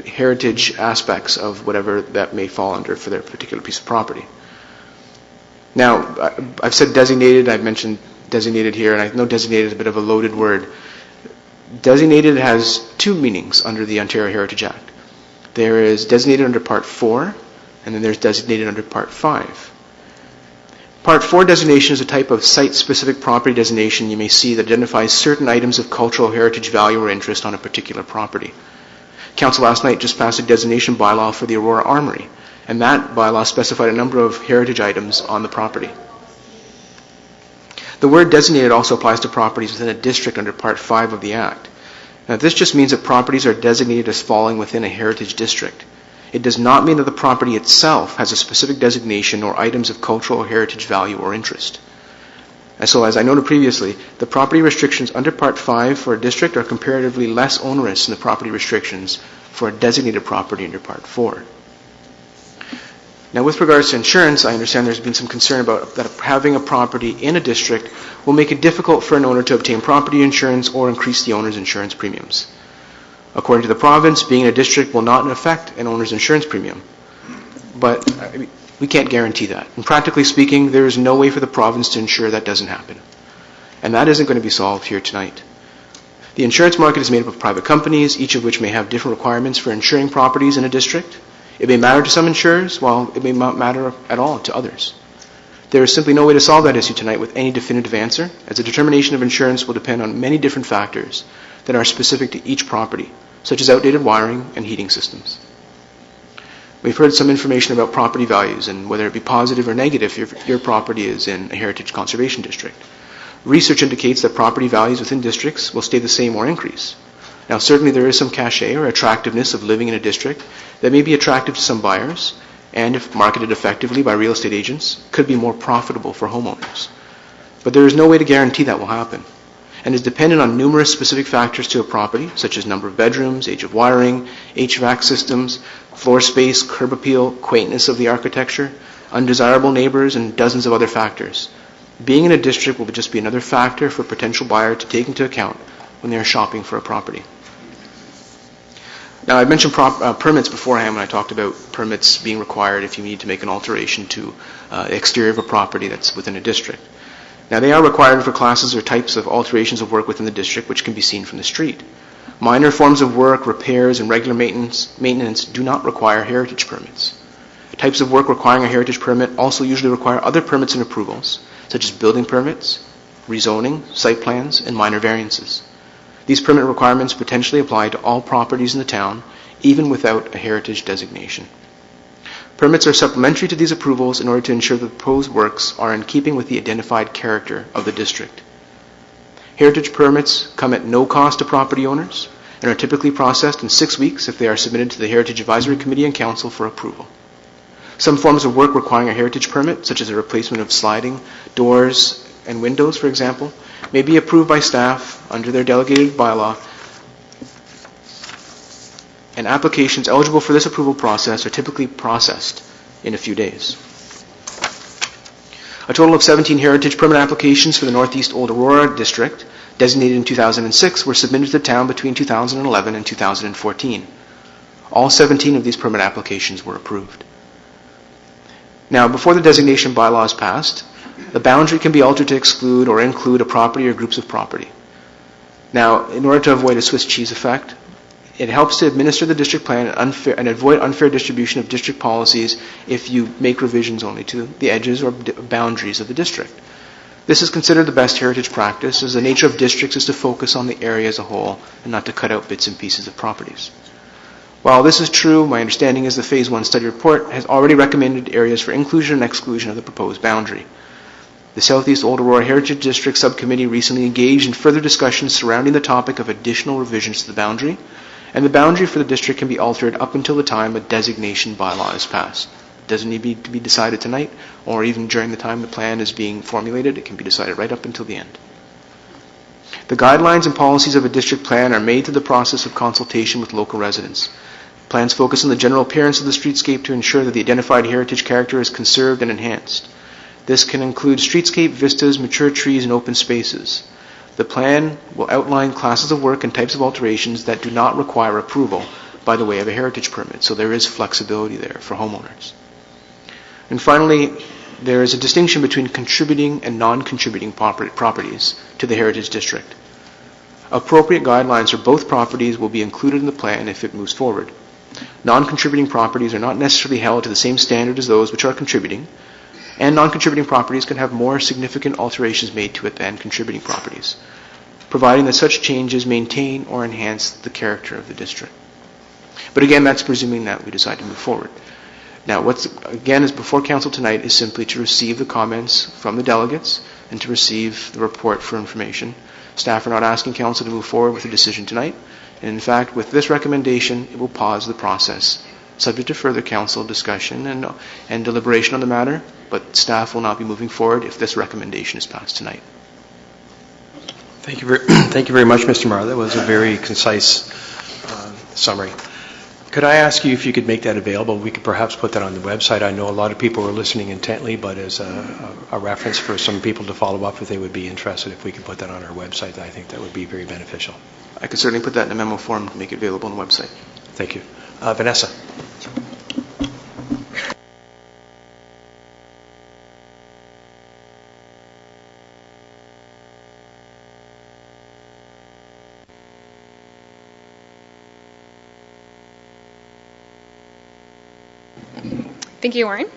heritage aspects of whatever that may fall under for their particular piece of property. Now, I've said designated, I've mentioned designated here, and I know designated is a bit of a loaded word. Designated has two meanings under the Ontario Heritage Act. There is designated under Part 4, and then there's designated under Part 5. Part 4 designation is a type of site-specific property designation you may see that identifies certain items of cultural heritage value or interest on a particular property. Council last night just passed a designation bylaw for the Aurora Armory, and that bylaw specified a number of heritage items on the property. The word designated also applies to properties within a district under Part 5 of the Act. Now, this just means that properties are designated as falling within a heritage district. It does not mean that the property itself has a specific designation or items of cultural heritage value or interest. And so, as I noted previously, the property restrictions under Part 5 for a district are comparatively less onerous than the property restrictions for a designated property under Part 4. Now, with regards to insurance, I understand there's been some concern about that having a property in a district will make it difficult for an owner to obtain property insurance or increase the owner's insurance premiums. According to the province, being in a district will not affect an owner's insurance premium. But we can't guarantee that. And practically speaking, there is no way for the province to ensure that doesn't happen. And that isn't going to be solved here tonight. The insurance market is made up of private companies, each of which may have different requirements for insuring properties in a district. It may matter to some insurers, while it may not matter at all to others. There is simply no way to solve that issue tonight with any definitive answer, as the determination of insurance will depend on many different factors that are specific to each property, such as outdated wiring and heating systems. We've heard some information about property values and whether it be positive or negative if your property is in a Heritage Conservation District. Research indicates that property values within districts will stay the same or increase. Now, certainly there is some cachet or attractiveness of living in a district that may be attractive to some buyers, and if marketed effectively by real estate agents, could be more profitable for homeowners. But there is no way to guarantee that will happen, and is dependent on numerous specific factors to a property, such as number of bedrooms, age of wiring, HVAC systems, floor space, curb appeal, quaintness of the architecture, undesirable neighbors, and dozens of other factors. Being in a district will just be another factor for a potential buyer to take into account when they are shopping for a property. Now, I mentioned permits beforehand when I talked about permits being required if you need to make an alteration to the exterior of a property that's within a district. Now, they are required for classes or types of alterations of work within the district, which can be seen from the street. Minor forms of work, repairs, and regular maintenance do not require heritage permits. Types of work requiring a heritage permit also usually require other permits and approvals, such as building permits, rezoning, site plans, and minor variances. These permit requirements potentially apply to all properties in the town, even without a heritage designation. Permits are supplementary to these approvals in order to ensure that the proposed works are in keeping with the identified character of the district. Heritage permits come at no cost to property owners and are typically processed in 6 weeks if they are submitted to the Heritage Advisory Committee and Council for approval. Some forms of work requiring a heritage permit, such as a replacement of sliding doors and windows, for example, may be approved by staff under their delegated bylaw, and applications eligible for this approval process are typically processed in a few days. A total of 17 heritage permit applications for the Northeast Old Aurora District, designated in 2006, were submitted to the town between 2011 and 2014. All 17 of these permit applications were approved. Now, before the designation bylaw is passed, the boundary can be altered to exclude or include a property or groups of property. Now, in order to avoid a Swiss cheese effect, it helps to administer the district plan and avoid unfair distribution of district policies if you make revisions only to the edges or boundaries of the district. This is considered the best heritage practice, as the nature of districts is to focus on the area as a whole and not to cut out bits and pieces of properties. While this is true, my understanding is the Phase 1 study report has already recommended areas for inclusion and exclusion of the proposed boundary. The Southeast Old Aurora Heritage District Subcommittee recently engaged in further discussions surrounding the topic of additional revisions to the boundary, and the boundary for the district can be altered up until the time a designation bylaw is passed. It doesn't need to be decided tonight, or even during the time the plan is being formulated. It can be decided right up until the end. The guidelines and policies of a district plan are made through the process of consultation with local residents. Plans focus on the general appearance of the streetscape to ensure that the identified heritage character is conserved and enhanced. This can include streetscape vistas, mature trees, and open spaces. The plan will outline classes of work and types of alterations that do not require approval by the way of a heritage permit, so there is flexibility there for homeowners. And finally, there is a distinction between contributing and non-contributing properties to the heritage district. Appropriate guidelines for both properties will be included in the plan if it moves forward. Non-contributing properties are not necessarily held to the same standard as those which are contributing, and non-contributing properties can have more significant alterations made to it than contributing properties, providing that such changes maintain or enhance the character of the district. But again, that's presuming that we decide to move forward. Now, what's again is before council tonight is simply to receive the comments from the delegates and to receive the report for information. Staff are not asking council to move forward with a decision tonight, and in fact, with this recommendation, it will pause the process, subject to further council discussion and deliberation on the matter, but staff will not be moving forward if this recommendation is passed tonight. Thank you very much, Mr. Marr. That was a very concise summary. Could I ask you if you could make that available? We could perhaps put that on the website. I know a lot of people are listening intently, but as a reference for some people to follow up if they would be interested, if we could put that on our website, I think that would be very beneficial. I could certainly put that in a memo form to make it available on the website. Thank you. Vanessa. Thank you, Warren.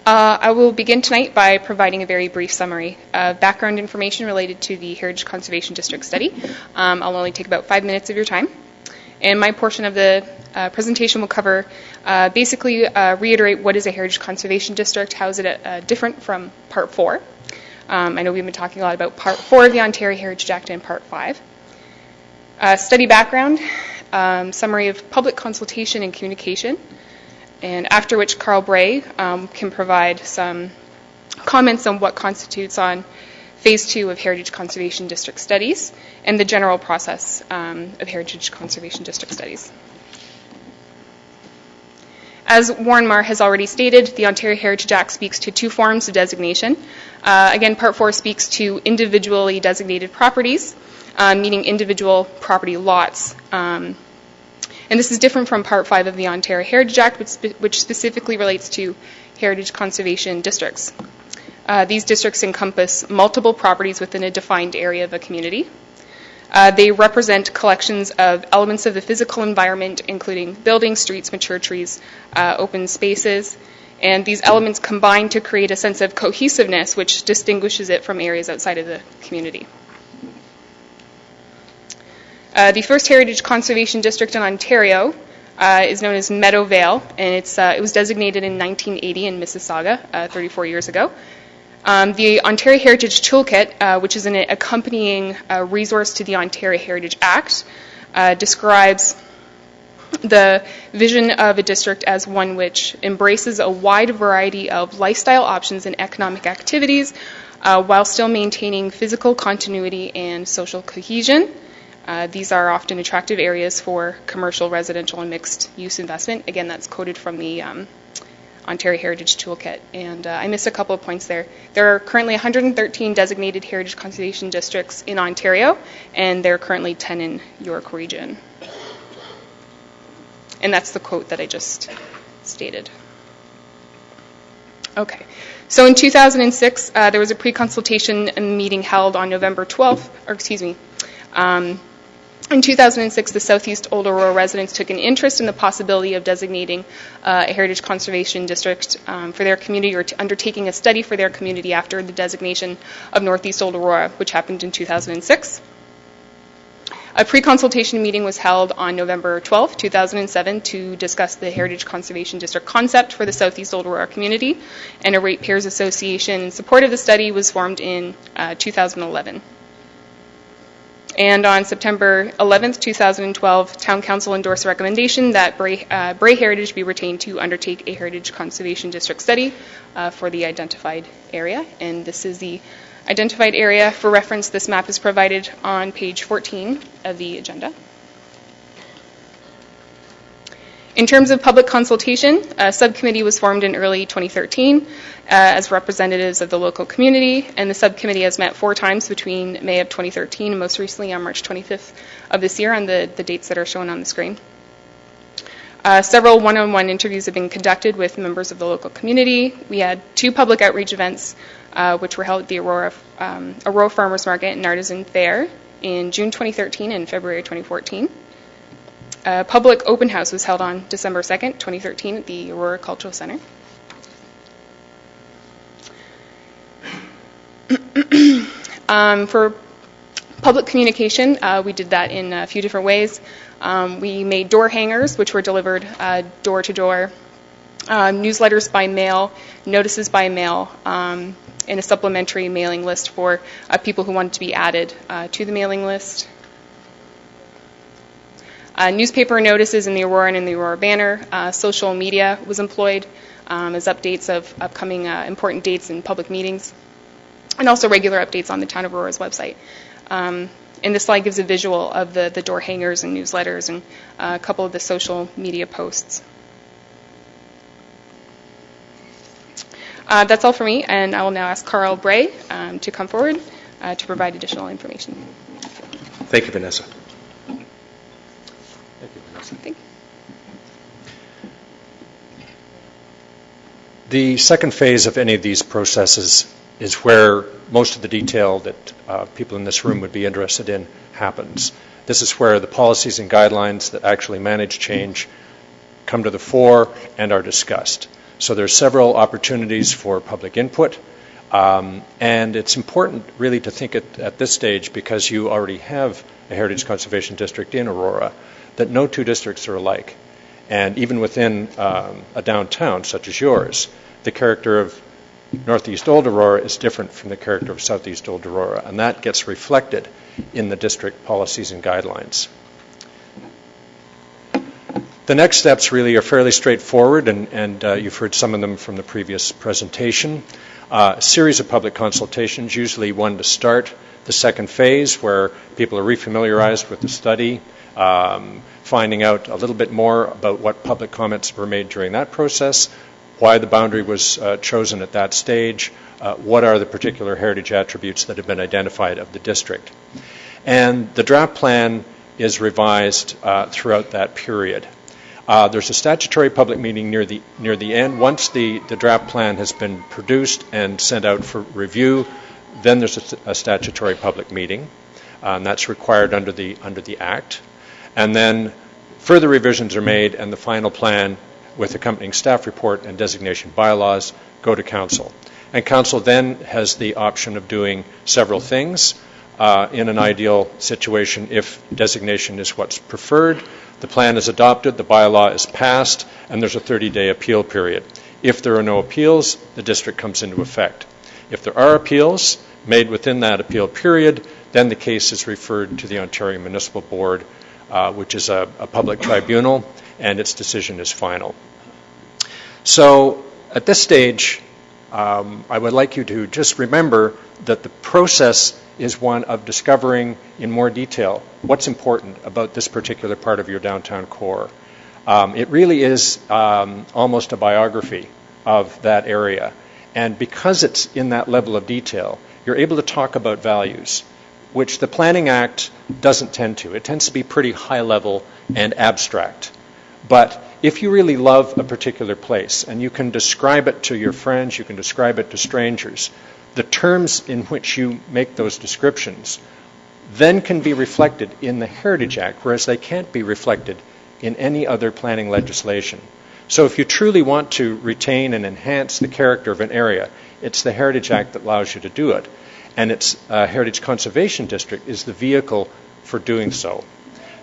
I will begin tonight by providing a very brief summary of background information related to the Heritage Conservation District study. I'll only take about 5 minutes of your time. And my portion of the presentation will cover, basically reiterate what is a Heritage Conservation District, how is it different from Part 4. I know we've been talking a lot about Part 4 of the Ontario Heritage Act and Part 5. Study background, summary of public consultation and communication, and after which Carl Bray can provide some comments on what constitutes on Phase 2 of Heritage Conservation District Studies and the general process of Heritage Conservation District Studies. As Warren Marr has already stated, the Ontario Heritage Act speaks to 2 forms of designation. Again, Part 4 speaks to individually designated properties, meaning individual property lots. And this is different from Part 5 of the Ontario Heritage Act, which specifically relates to heritage conservation districts. These districts encompass multiple properties within a defined area of a community. They represent collections of elements of the physical environment, including buildings, streets, mature trees, open spaces. And these elements combine to create a sense of cohesiveness, which distinguishes it from areas outside of the community. The first Heritage Conservation District in Ontario is known as Meadow Vale, and it was designated in 1980 in Mississauga, 34 years ago. The Ontario Heritage Toolkit, which is an accompanying resource to the Ontario Heritage Act, describes the vision of a district as one which embraces a wide variety of lifestyle options and economic activities while still maintaining physical continuity and social cohesion. These are often attractive areas for commercial, residential, and mixed-use investment. Again, that's quoted from the Ontario Heritage Toolkit. And I missed a couple of points there. There are currently 113 designated Heritage Conservation Districts in Ontario, and there are currently 10 in York Region. And that's the quote that I just stated. Okay. So in 2006, there was a pre-consultation meeting held on November 12th, in 2006, the Southeast Old Aurora residents took an interest in the possibility of designating a Heritage Conservation District for their community, or undertaking a study for their community after the designation of Northeast Old Aurora, which happened in 2006. A pre-consultation meeting was held on November 12, 2007 to discuss the Heritage Conservation District concept for the Southeast Old Aurora community, and a ratepayers association in support of the study was formed in 2011. And on September 11th, 2012, Town Council endorsed a recommendation that Bray Heritage be retained to undertake a Heritage Conservation District study for the identified area. And this is the identified area. For reference, this map is provided on page 14 of the agenda. In terms of public consultation, a subcommittee was formed in early 2013 as representatives of the local community, and the subcommittee has met 4 times between May of 2013 and most recently on March 25th of this year on the dates that are shown on the screen. Several one-on-one interviews have been conducted with members of the local community. We had 2 public outreach events, which were held at the Aurora Farmers Market and Artisan Fair in June 2013 and February 2014. A public open house was held on December 2nd, 2013 at the Aurora Cultural Center. For public communication, we did that in a few different ways. We made door hangers, which were delivered door to door, newsletters by mail, notices by mail, and a supplementary mailing list for people who wanted to be added to the mailing list. Newspaper notices in the Aurora and in the Aurora Banner. Social media was employed as updates of upcoming important dates and public meetings, and also regular updates on the Town of Aurora's website. And this slide gives a visual of the door hangers and newsletters and a couple of the social media posts. That's all for me, and I will now ask Carl Bray to come forward to provide additional information. Thank you, Vanessa. Thank you. The second phase of any of these processes is where most of the detail that people in this room would be interested in happens. This is where the policies and guidelines that actually manage change come to the fore and are discussed. So there's several opportunities for public input, and it's important really to think at this stage, because you already have a Heritage Conservation District in Aurora, that no 2 districts are alike. And even within a downtown such as yours, the character of Northeast Old Aurora is different from the character of Southeast Old Aurora, and that gets reflected in the district policies and guidelines. The next steps really are fairly straightforward, and you've heard some of them from the previous presentation. A series of public consultations, usually one to start the second phase, where people are refamiliarized with the study, finding out a little bit more about what public comments were made during that process, why the boundary was chosen at that stage, what are the particular heritage attributes that have been identified of the district. And the draft plan is revised throughout that period. There's a statutory public meeting near the end. Once the draft plan has been produced and sent out for review, then there's a statutory public meeting. That's required under the Act. And then further revisions are made, and the final plan with accompanying staff report and designation bylaws go to Council. And Council then has the option of doing several things. In an ideal situation, if designation is what's preferred, the plan is adopted, the bylaw is passed, and there's a 30-day appeal period. If there are no appeals, the district comes into effect. If there are appeals made within that appeal period, then the case is referred to the Ontario Municipal Board, which is a public tribunal, and its decision is final. So at this stage, I would like you to just remember that the process is one of discovering in more detail what's important about this particular part of your downtown core. It really is almost a biography of that area. And because it's in that level of detail, you're able to talk about values, which the Planning Act doesn't tend to. It tends to be pretty high level and abstract. But if you really love a particular place and you can describe it to your friends, you can describe it to strangers, the terms in which you make those descriptions then can be reflected in the Heritage Act, whereas they can't be reflected in any other planning legislation. So if you truly want to retain and enhance the character of an area, it's the Heritage Act that allows you to do it. And its Heritage Conservation District is the vehicle for doing so.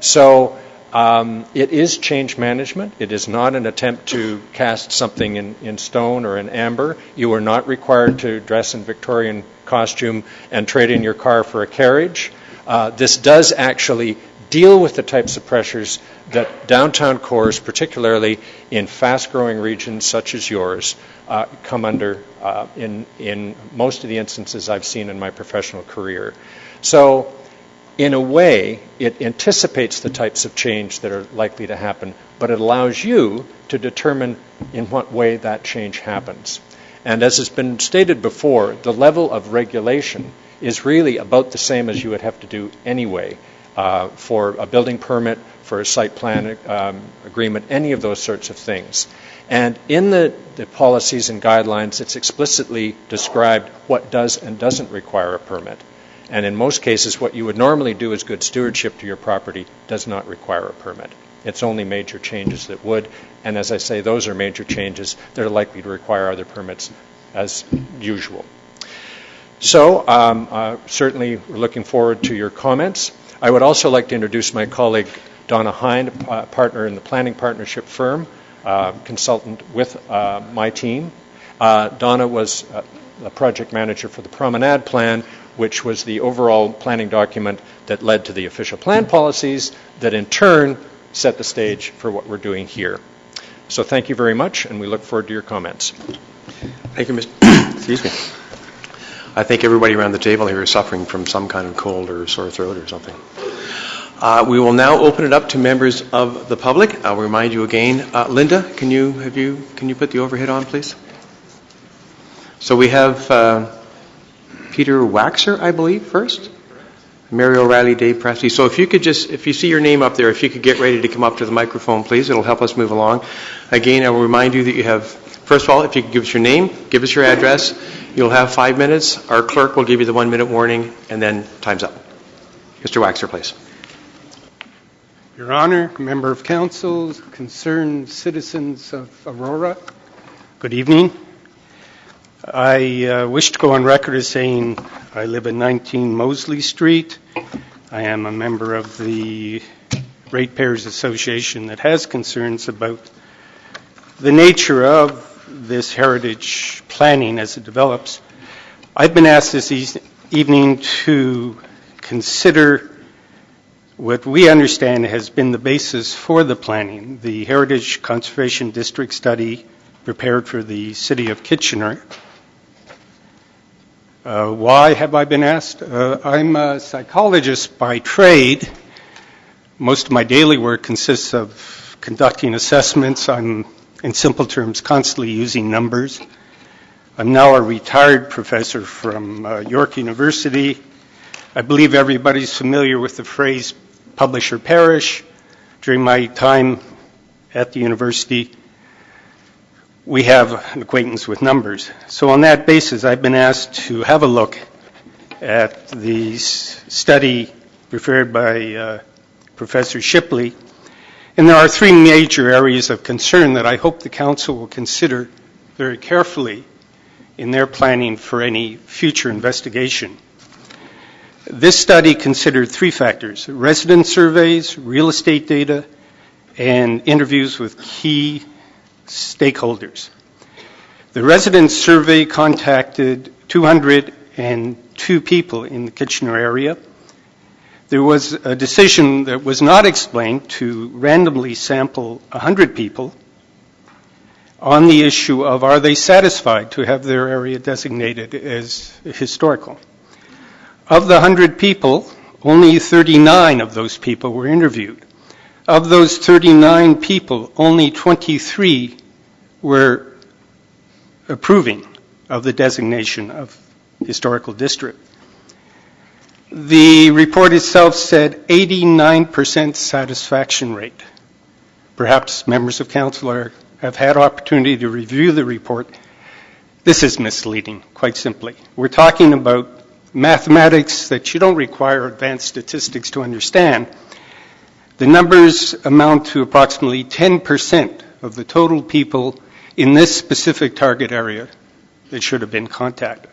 So it is change management. It is not an attempt to cast something in stone or in amber. You are not required to dress in Victorian costume and trade in your car for a carriage. This does actually deal with the types of pressures that downtown cores, particularly in fast-growing regions such as yours, come under in most of the instances I've seen in my professional career. So in a way, it anticipates the types of change that are likely to happen, but it allows you to determine in what way that change happens. And as has been stated before, the level of regulation is really about the same as you would have to do anyway for a building permit, for a site plan agreement, any of those sorts of things. And in the policies and guidelines, it's explicitly described what does and doesn't require a permit. And in most cases, what you would normally do as good stewardship to your property does not require a permit. It's only major changes that would. And as I say, those are major changes that are likely to require other permits as usual. So certainly we're looking forward to your comments. I would also like to introduce my colleague Donna Hind, a partner in the planning partnership firm, consultant with my team. Donna was a project manager for the Promenade Plan, which was the overall planning document that led to the official plan policies that in turn set the stage for what we're doing here. So thank you very much, and we look forward to your comments. Thank you, Mr. Excuse me. I think everybody around the table here is suffering from some kind of cold or sore throat or something. We will now open it up to members of the public. I'll remind you again. Linda, can you put the overhead on, please? So we have Peter Waxer, I believe, first. Mary O'Reilly, Dave Presley. So if you could just, if you see your name up there, if you could get ready to come up to the microphone, please. It'll help us move along. Again, I will remind you that you have, first of all, if you could give us your name, give us your address. You'll have 5 minutes. Our clerk will give you the 1-minute warning, and then time's up. Mr. Waxer, please. Your Honor, member of council, concerned citizens of Aurora, good evening. I wish to go on record as saying I live at 19 Mosley Street. I am a member of the Ratepayers Association that has concerns about the nature of this heritage planning as it develops. I've been asked this evening to consider what we understand has been the basis for the planning, the Heritage Conservation District study prepared for the City of Kitchener. Why have I been asked? I'm a psychologist by trade. Most of my daily work consists of conducting assessments. I'm, in simple terms, constantly using numbers. I'm now a retired professor from York University. I believe everybody's familiar with the phrase publish or perish. During my time at the university, we have an acquaintance with numbers. So on that basis, I've been asked to have a look at the study referred by Professor Shipley. And there are three major areas of concern that I hope the Council will consider very carefully in their planning for any future investigation. This study considered three factors: resident surveys, real estate data, and interviews with key stakeholders. The resident survey contacted 202 people in the Kitchener area. There was a decision that was not explained to randomly sample 100 people on the issue of are they satisfied to have their area designated as historical. Of the 100 people, only 39 of those people were interviewed. Of those 39 people, only 23 were approving of the designation of historical district. The report itself said 89% satisfaction rate. Perhaps members of council have had opportunity to review the report. This is misleading, quite simply. We're talking about mathematics that you don't require advanced statistics to understand. The numbers amount to approximately 10% of the total people in this specific target area that should have been contacted.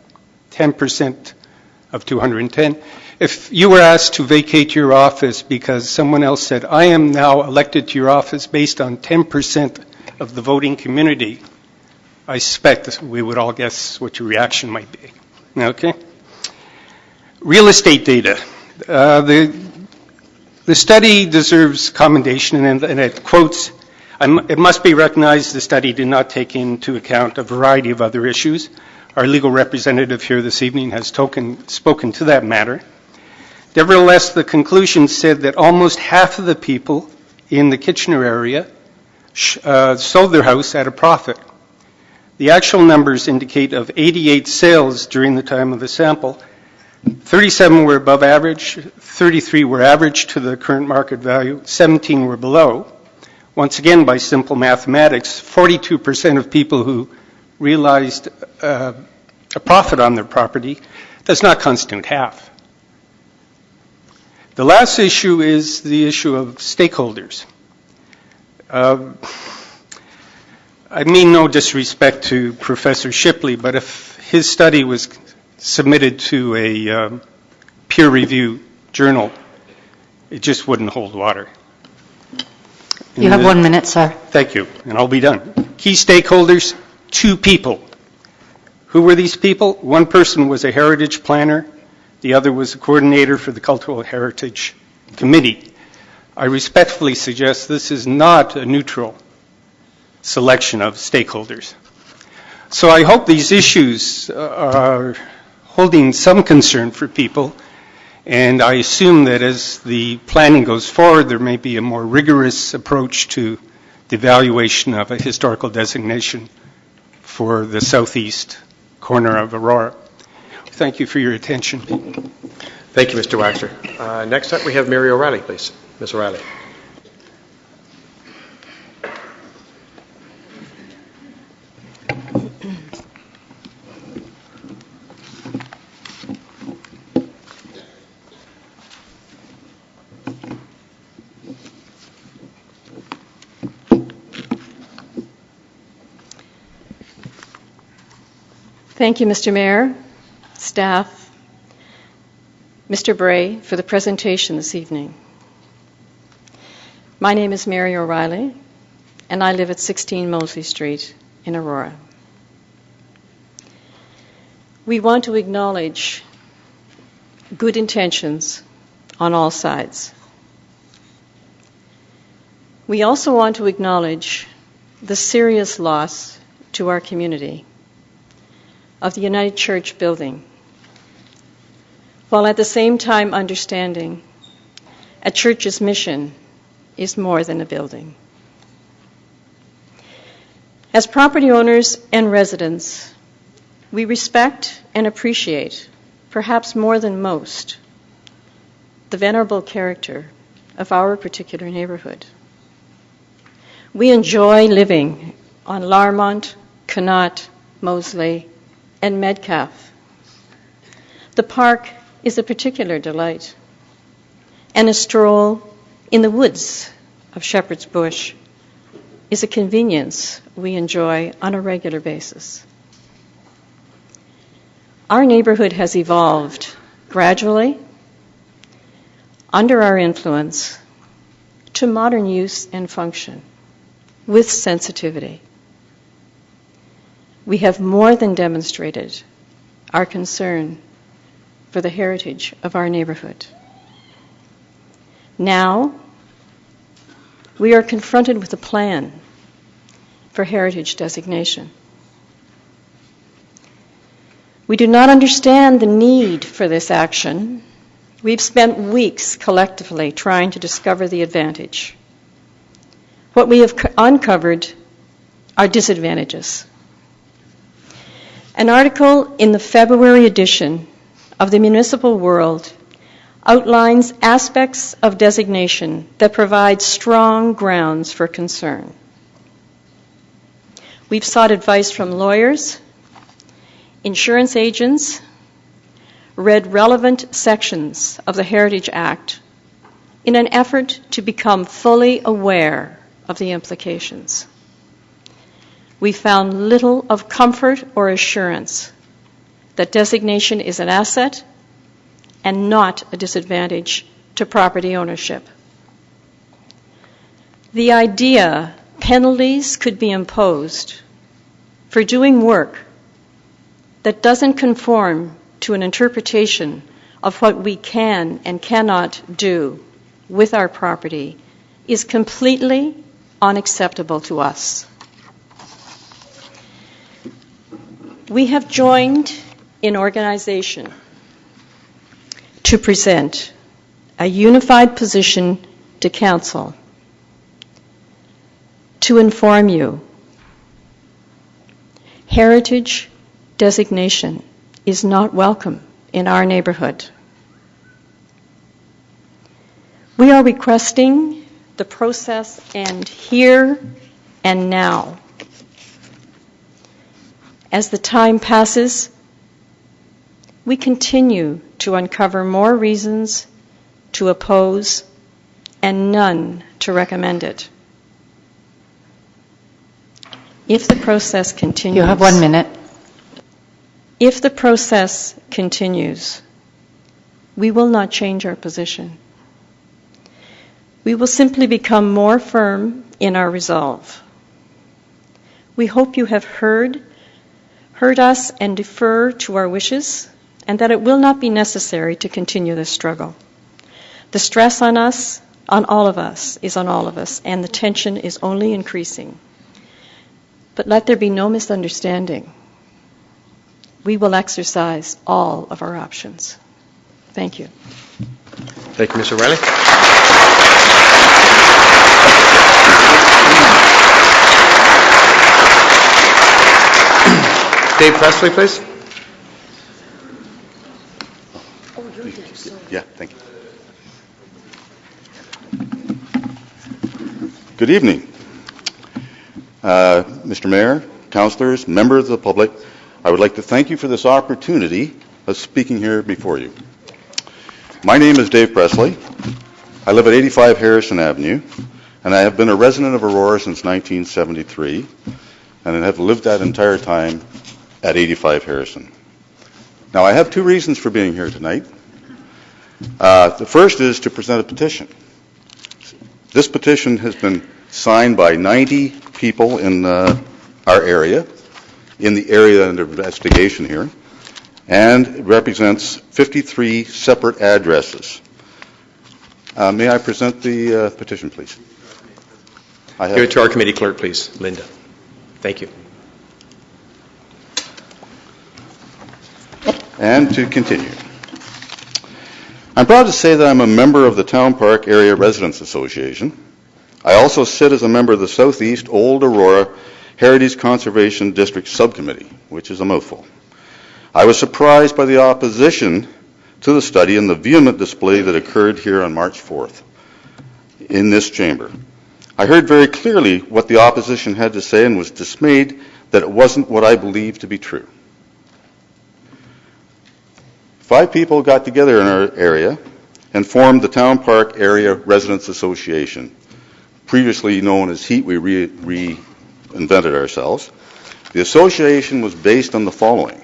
10% of 210. If you were asked to vacate your office because someone else said, I am now elected to your office based on 10% of the voting community, I suspect we would all guess what your reaction might be. Okay? Real estate data. The study deserves commendation, and it quotes, it must be recognized the study did not take into account a variety of other issues. Our legal representative here this evening has spoken to that matter. Nevertheless, the conclusion said that almost half of the people in the Kitchener area sold their house at a profit. The actual numbers indicate of 88 sales during the time of the sample, 37 were above average, 33 were average to the current market value, 17 were below. Once again, by simple mathematics, 42% of people who realized a profit on their property does not constitute half. The last issue is the issue of stakeholders. I mean no disrespect to Professor Shipley, but if his study was submitted to a peer review journal, it just wouldn't hold water. You have 1 minute, sir. Thank you, and I'll be done. Key stakeholders, 2 people. Who were these people? One person was a heritage planner. The other was a coordinator for the Cultural Heritage Committee. I respectfully suggest this is not a neutral selection of stakeholders. So I hope these issues are holding some concern for people, and I assume that as the planning goes forward, there may be a more rigorous approach to the evaluation of a historical designation for the southeast corner of Aurora. Thank you for your attention. Thank you, Mr. Waxer. Next up, we have Mary O'Reilly, please. Ms. O'Reilly. Thank you, Mr. Mayor, staff, Mr. Bray, for the presentation this evening. My name is Mary O'Reilly, and I live at 16 Moseley Street in Aurora. We want to acknowledge good intentions on all sides. We also want to acknowledge the serious loss to our community of the United Church building, while at the same time understanding a church's mission is more than a building. As property owners and residents, we respect and appreciate, perhaps more than most, the venerable character of our particular neighborhood. We enjoy living on Larmont, Connaught, Moseley, and Metcalfe. The park is a particular delight. and a stroll in the woods of Shepherd's Bush is a convenience we enjoy on a regular basis. Our neighborhood has evolved gradually, under our influence, to modern use and function, with sensitivity. We have more than demonstrated our concern for the heritage of our neighborhood. Now, we are confronted with a plan for heritage designation. We do not understand the need for this action. We've spent weeks collectively trying to discover the advantage. What we have uncovered are disadvantages. An article in the February edition of the Municipal World outlines aspects of designation that provide strong grounds for concern. We've sought advice from lawyers, insurance agents, read relevant sections of the Heritage Act in an effort to become fully aware of the implications. We found little of comfort or assurance that designation is an asset and not a disadvantage to property ownership. The idea penalties could be imposed for doing work that doesn't conform to an interpretation of what we can and cannot do with our property is completely unacceptable to us. We have joined in organization to present a unified position to Council to inform you. Heritage designation is not welcome in our neighborhood. We are requesting the process end here and now. As the time passes, we continue to uncover more reasons to oppose and none to recommend it. If the process continues... You have 1 minute. If the process continues, we will not change our position. We will simply become more firm in our resolve. We hope you have heard us and defer to our wishes, and that it will not be necessary to continue this struggle. The stress on us, on all of us, is on all of us, and the tension is only increasing. But let there be no misunderstanding. We will exercise all of our options. Thank you. Thank you, Ms. O'Reilly. Dave Presley, please. Yeah, thank you. Good evening. Mr. Mayor, councillors, members of the public, I would like to thank you for this opportunity of speaking here before you. My name is Dave Presley. I live at 85 Harrison Avenue, and I have been a resident of Aurora since 1973, and have lived that entire time at 85 Harrison. Now, I have two reasons for being here tonight. The first is to present a petition. This petition has been signed by 90 people in our area, in the area under investigation here, and it represents 53 separate addresses. May I present the petition, please? Give it to our committee clerk, please, Linda. Thank you. And to continue. I'm proud to say that I'm a member of the Town Park Area Residents Association. I also sit as a member of the Southeast Old Aurora Heritage Conservation District Subcommittee, which is a mouthful. I was surprised by the opposition to the study and the vehement display that occurred here on March 4th in this chamber. I heard very clearly what the opposition had to say and was dismayed that it wasn't what I believed to be true. 5 people got together in our area and formed the Town Park Area Residents Association. Previously known as HEAT, we reinvented ourselves. The association was based on the following.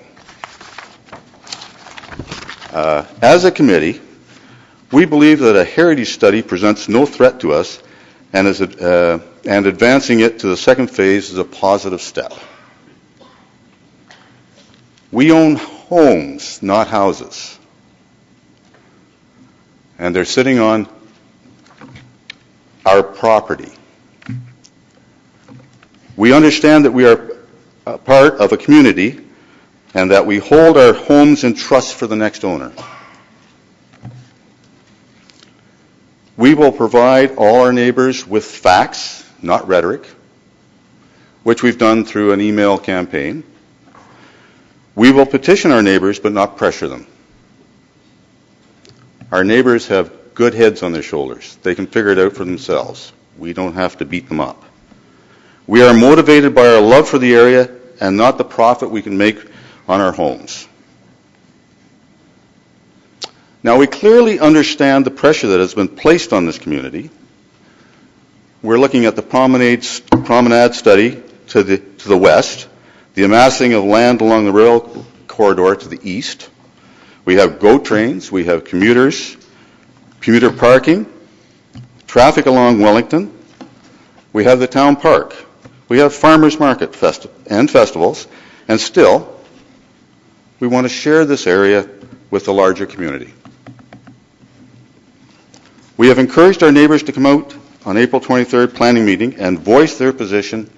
As a committee, we believe that a heritage study presents no threat to us, and advancing it to the second phase is a positive step. We own homes, not houses, and they're sitting on our property. We understand that we are a part of a community and that we hold our homes in trust for the next owner. We will provide all our neighbors with facts, not rhetoric, which we've done through an email campaign. We will petition our neighbors but not pressure them. Our neighbors have good heads on their shoulders. They can figure it out for themselves. We don't have to beat them up. We are motivated by our love for the area and not the profit we can make on our homes. Now, we clearly understand the pressure that has been placed on this community. We're looking at the promenade study to the west, the amassing of land along the rail corridor to the east. We have GO trains, we have commuters, commuter parking, traffic along Wellington. We have the town park. We have farmers market and festivals, and still, we want to share this area with the larger community. We have encouraged our neighbors to come out on April 23rd planning meeting and voice their position,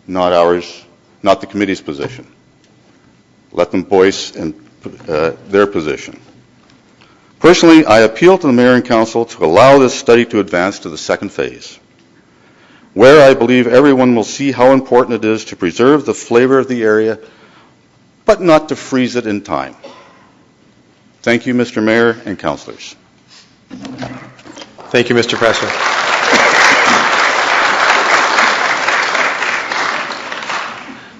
not ours, not the committee's position. Let them voice their position. Personally, I appeal to the Mayor and Council to allow this study to advance to the second phase, where I believe everyone will see how important it is to preserve the flavor of the area, but not to freeze it in time. Thank you, Mr. Mayor and Councillors. Thank you, Mr. Presley.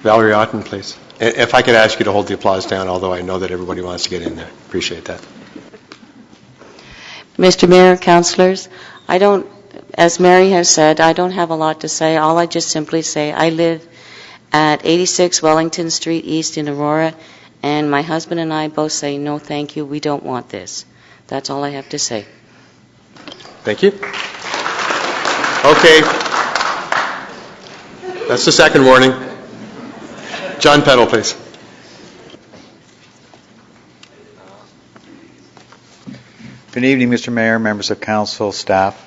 Valerie Otten, please. If I could ask you to hold the applause down, although I know that everybody wants to get in there. Appreciate that. Mr. Mayor, councillors, as Mary has said, I don't have a lot to say. All I just simply say, I live at 86 Wellington Street East in Aurora, and my husband and I both say, no, thank you, we don't want this. That's all I have to say. Thank you. Okay. That's the second warning. John Peddle, please. Good evening, Mr. Mayor, members of council, staff.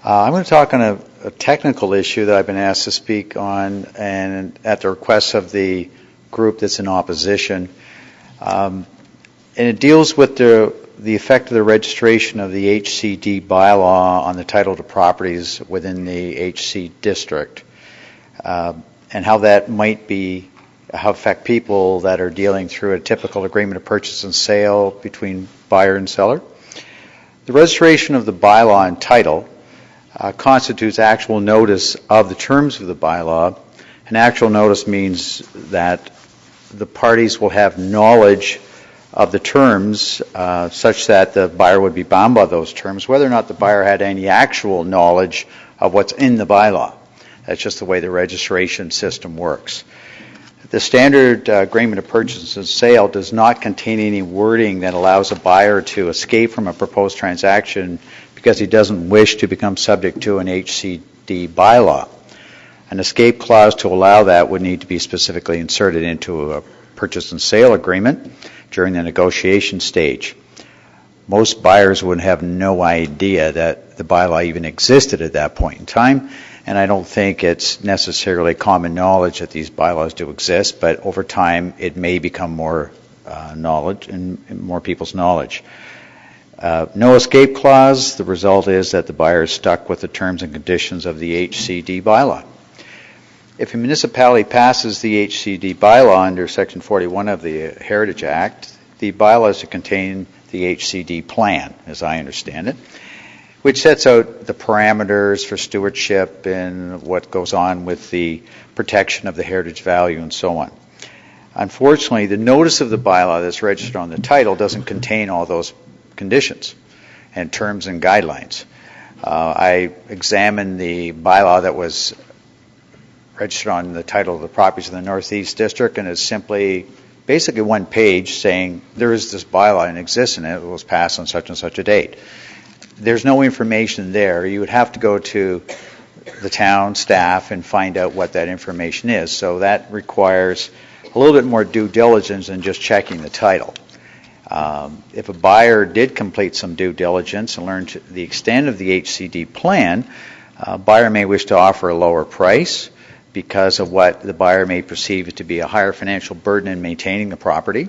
I'm going to talk on a technical issue that I've been asked to speak on, and at the request of the group that's in opposition. And it deals with the effect of the registration of the HCD bylaw on the title to properties within the HC district, and how that might affect people that are dealing through a typical agreement of purchase and sale between buyer and seller. The registration of the bylaw and title constitutes actual notice of the terms of the bylaw, and actual notice means that the parties will have knowledge of the terms such that the buyer would be bound by those terms, whether or not the buyer had any actual knowledge of what's in the bylaw. That's just the way the registration system works. The standard agreement of purchase and sale does not contain any wording that allows a buyer to escape from a proposed transaction because he doesn't wish to become subject to an HCD bylaw. An escape clause to allow that would need to be specifically inserted into a purchase and sale agreement during the negotiation stage. Most buyers would have no idea that the bylaw even existed at that point in time, and I don't think it's necessarily common knowledge that these bylaws do exist, but over time it may become more knowledge and more people's knowledge. No escape clause, the result is that the buyer is stuck with the terms and conditions of the HCD bylaw. If a municipality passes the HCD bylaw under Section 41 of the Heritage Act, the bylaw is to contain the HCD plan, as I understand it, which sets out the parameters for stewardship and what goes on with the protection of the heritage value and so on. Unfortunately, the notice of the bylaw that's registered on the title doesn't contain all those conditions. and terms and guidelines. I examined the bylaw that was registered on the title of the properties in the Northeast District, and it's simply basically one page saying there is this bylaw and exists and it was passed on such and such a date. There's no information there. You would have to go to the town staff and find out what that information is. So that requires a little bit more due diligence than just checking the title. If a buyer did complete some due diligence and learn the extent of the HCD plan, a buyer may wish to offer a lower price because of what the buyer may perceive to be a higher financial burden in maintaining the property.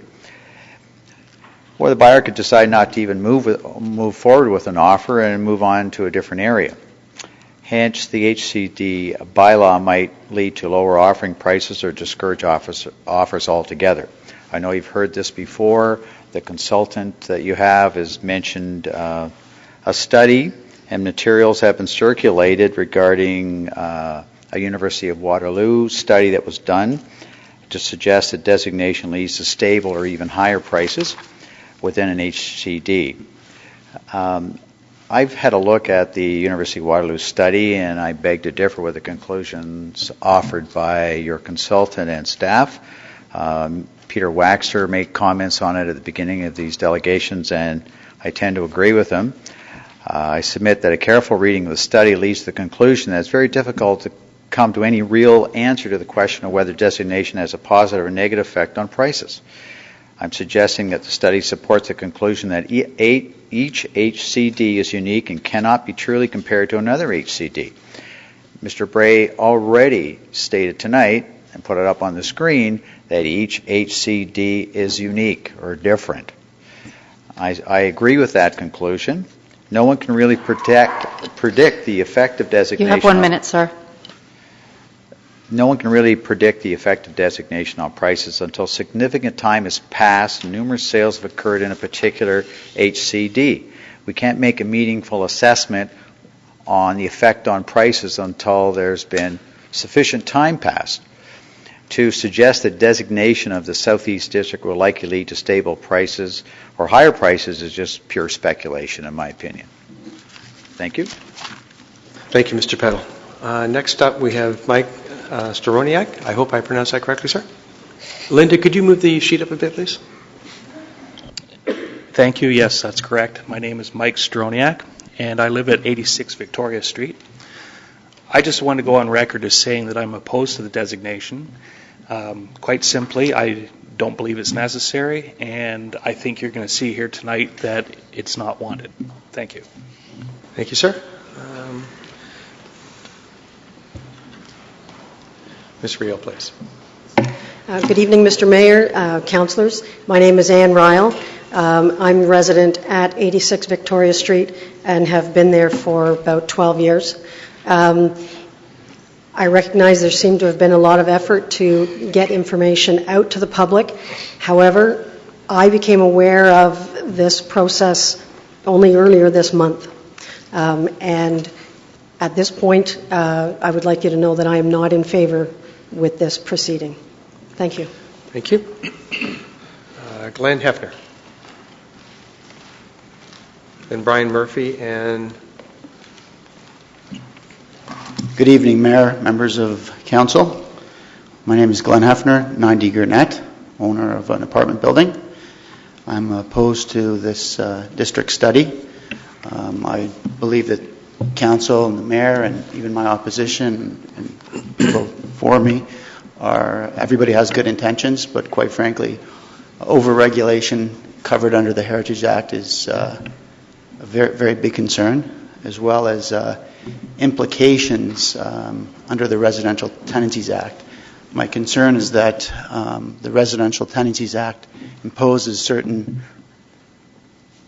Or the buyer could decide not to even move forward with an offer and move on to a different area. Hence, the HCD bylaw might lead to lower offering prices or discourage offers altogether. I know you've heard this before. The consultant that you have has mentioned a study, and materials have been circulated regarding a University of Waterloo study that was done to suggest that designation leads to stable or even higher prices within an HCD. I've had a look at the University of Waterloo study, and I beg to differ with the conclusions offered by your consultant and staff. Peter Waxer made comments on it at the beginning of these delegations, and I tend to agree with him. I submit that a careful reading of the study leads to the conclusion that it's very difficult to come to any real answer to the question of whether designation has a positive or negative effect on prices. I'm suggesting that the study supports the conclusion that each HCD is unique and cannot be truly compared to another HCD. Mr. Bray already stated tonight, and put it up on the screen, that each HCD is unique or different. I agree with that conclusion. No one can really predict the effect of designation. You have 1 minute, sir. No one can really predict the effect of designation on prices until significant time has passed and numerous sales have occurred in a particular HCD. We can't make a meaningful assessment on the effect on prices until there's been sufficient time passed. To suggest that designation of the Southeast District will likely lead to stable prices or higher prices is just pure speculation, in my opinion. Thank you. Thank you, Mr. Peddle. Next up, we have Mike Stroniak. I hope I pronounced that correctly, sir. Linda, could you move the sheet up a bit, please? Thank you. Yes, that's correct. My name is Mike Stroniak, and I live at 86 Victoria Street. I just want to go on record as saying that I'm opposed to the designation. Quite simply, I don't believe it's necessary, and I think you're going to see here tonight that it's not wanted. Thank you. Thank you, sir. Ms. Rio, please. Good evening, Mr. Mayor, councillors. My name is Ann Ryle. I'm a resident at 86 Victoria Street and have been there for about 12 years. I recognize there seemed to have been a lot of effort to get information out to the public. However, I became aware of this process only earlier this month. And at this point, I would like you to know that I am not in favor with this proceeding. Thank you. Thank you. Glenn Hefner. Then Brian Murphy and... Good evening, Mayor, members of Council. My name is Glenn Hefner, 90 Gurnett, owner of an apartment building. I'm opposed to this district study. I believe that Council and the Mayor and even my opposition and people for me everybody has good intentions, but quite frankly, over-regulation covered under the Heritage Act is a very, very big concern, as well as implications under the Residential Tenancies Act. My concern is that the Residential Tenancies Act imposes certain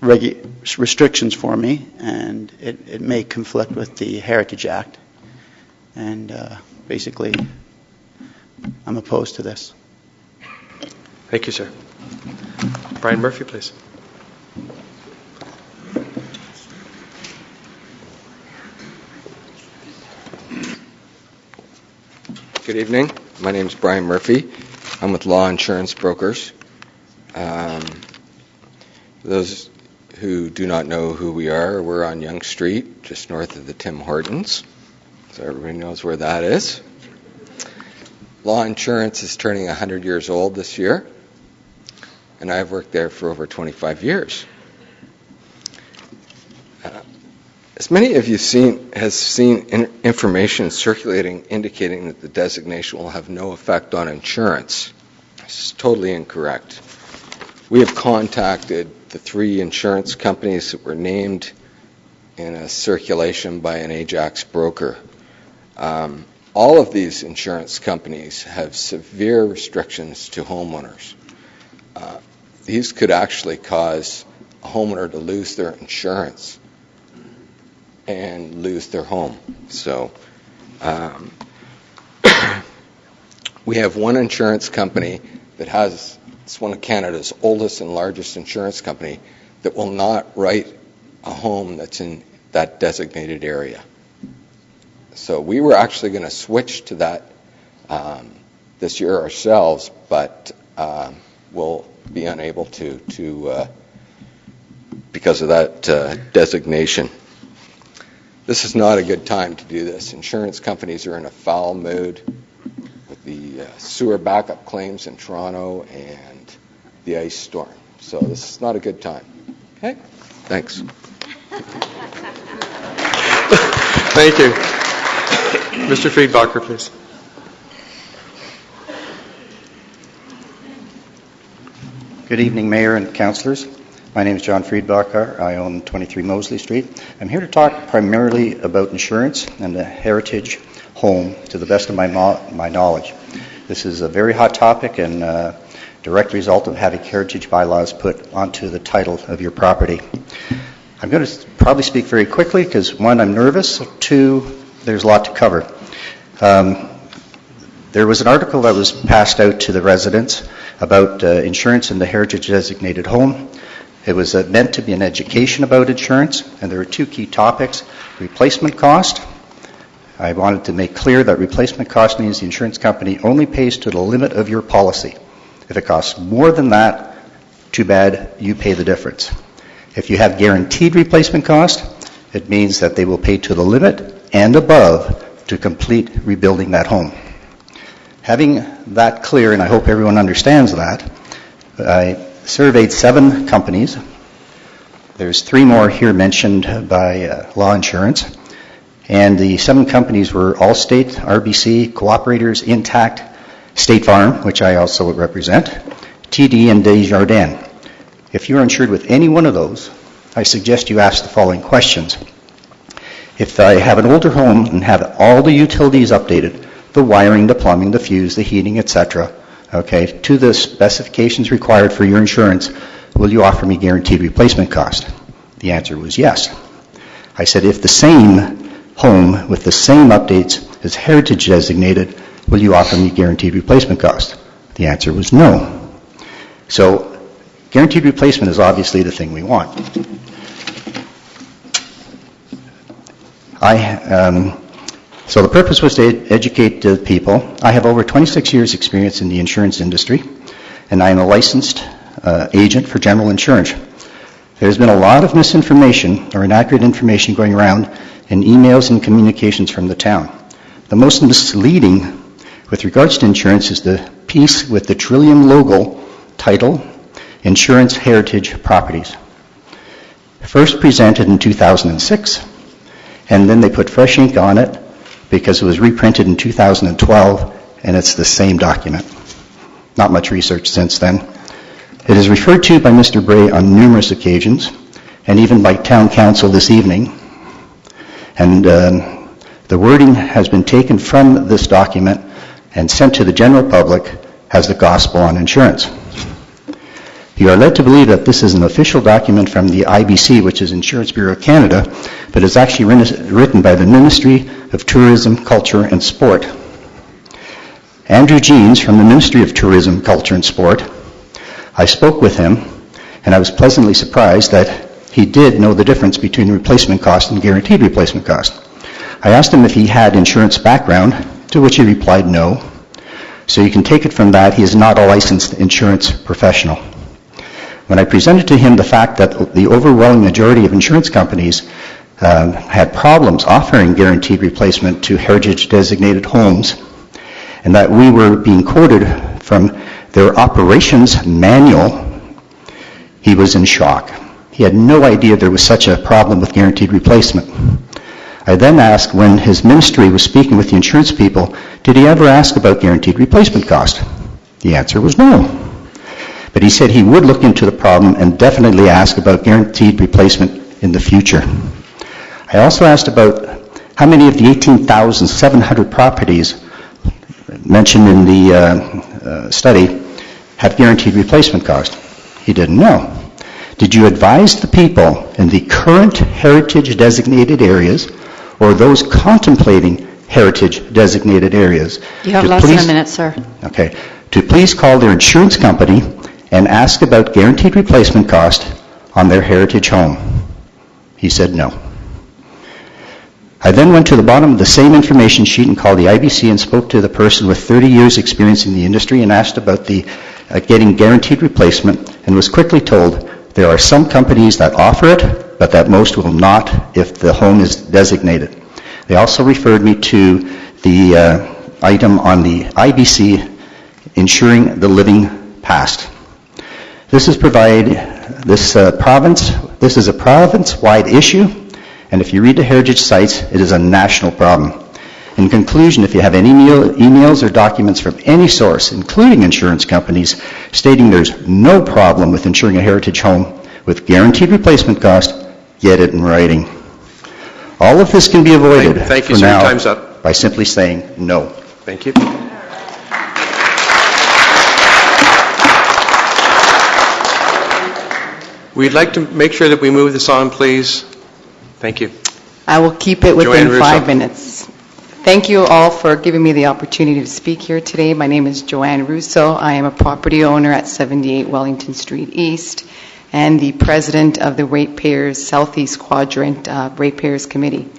restrictions for me, and it may conflict with the Heritage Act. And basically, I'm opposed to this. Thank you, sir. Brian Murphy, please. Good evening. My name is Brian Murphy. I'm with Law Insurance Brokers. Those who do not know who we are, we're on Yonge Street, just north of the Tim Hortons. So everybody knows where that is. Law Insurance is turning 100 years old this year, and I've worked there for over 25 years. As many of you has seen information circulating indicating that the designation will have no effect on insurance. This is totally incorrect. We have contacted the 3 insurance companies that were named in a circulation by an Ajax broker. All of these insurance companies have severe restrictions to homeowners. These could actually cause a homeowner to lose their insurance and lose their home. So we have one insurance company that it's one of Canada's oldest and largest insurance company that will not write a home that's in that designated area. So we were actually going to switch to that this year ourselves, but we'll be unable to because of that designation. This is not a good time to do this. Insurance companies are in a foul mood with the sewer backup claims in Toronto and the ice storm. So this is not a good time. Okay? Thanks. Thank you. Mr. Friedbacher, please. Good evening, Mayor and Councillors. My name is John Friedbacher. I own 23 Mosley Street. I'm here to talk primarily about insurance and the heritage home to the best of my knowledge. This is a very hot topic and a direct result of having heritage bylaws put onto the title of your property. I'm going to probably speak very quickly because, 1, I'm nervous, 2, there's a lot to cover. There was an article that was passed out to the residents about insurance in the heritage designated home. It was meant to be an education about insurance, and there were 2 key topics: replacement cost. I wanted to make clear that replacement cost means the insurance company only pays to the limit of your policy. If it costs more than that, too bad, you pay the difference. If you have guaranteed replacement cost, it means that they will pay to the limit and above to complete rebuilding that home. Having that clear, and I hope everyone understands that, I surveyed 7 companies. There's 3 more here mentioned by Law Insurance. And the 7 companies were Allstate, RBC, Cooperators, Intact, State Farm, which I also represent, TD, and Desjardins. If you're insured with any one of those, I suggest you ask the following questions. If I have an older home and have all the utilities updated, the wiring, the plumbing, the fuse, the heating, etc., okay, to the specifications required for your insurance, will you offer me guaranteed replacement cost? The answer was yes. I said, if the same home with the same updates is heritage designated, will you offer me guaranteed replacement cost? The answer was no. So guaranteed replacement is obviously the thing we want. So the purpose was to educate the people. I have over 26 years experience in the insurance industry, and I am a licensed agent for general insurance. There's been a lot of misinformation or inaccurate information going around in emails and communications from the town. The most misleading with regards to insurance is the piece with the Trillium logo title, Insurance Heritage Properties. First presented in 2006, and then they put fresh ink on it because it was reprinted in 2012, and it's the same document. Not much research since then. It is referred to by Mr. Bray on numerous occasions, and even by town council this evening. And the wording has been taken from this document and sent to the general public as the gospel on insurance. You are led to believe that this is an official document from the IBC, which is Insurance Bureau of Canada, but it's actually written by the Ministry of Tourism, Culture and Sport. Andrew Jeans from the Ministry of Tourism, Culture and Sport, I spoke with him, and I was pleasantly surprised that he did know the difference between replacement cost and guaranteed replacement cost. I asked him if he had insurance background, to which he replied no. So you can take it from that he is not a licensed insurance professional. When I presented to him the fact that the overwhelming majority of insurance companies had problems offering guaranteed replacement to heritage-designated homes, and that we were being quoted from their operations manual, he was in shock. He had no idea there was such a problem with guaranteed replacement. I then asked, when his ministry was speaking with the insurance people, did he ever ask about guaranteed replacement cost? The answer was no. But he said he would look into the problem and definitely ask about guaranteed replacement in the future. I also asked about how many of the 18,700 properties mentioned in the study have guaranteed replacement cost. He didn't know. Did you advise the people in the current heritage-designated areas or those contemplating heritage-designated areas? You have less than a minute, sir. Okay. To please call their insurance company and ask about guaranteed replacement cost on their heritage home? He said no. I then went to the bottom of the same information sheet and called the IBC and spoke to the person with 30 years experience in the industry and asked about the getting guaranteed replacement, and was quickly told there are some companies that offer it, but that most will not if the home is designated. They also referred me to the item on the IBC insuring the living past. This is a province-wide issue, and if you read the heritage sites, it is a national problem. In conclusion, if you have any emails or documents from any source, including insurance companies, stating there's no problem with insuring a heritage home with guaranteed replacement cost, get it in writing. All of this can be avoided Thank you, for sir. now Time's up. by simply saying no. Thank you. We'd like to make sure that we move this on, please. Thank you. I will keep it within Joanne Russo. 5 minutes. Thank you all for giving me the opportunity to speak here today. My name is Joanne Russo. I am a property owner at 78 Wellington Street East and the president of the Ratepayers Southeast Quadrant Ratepayers Committee.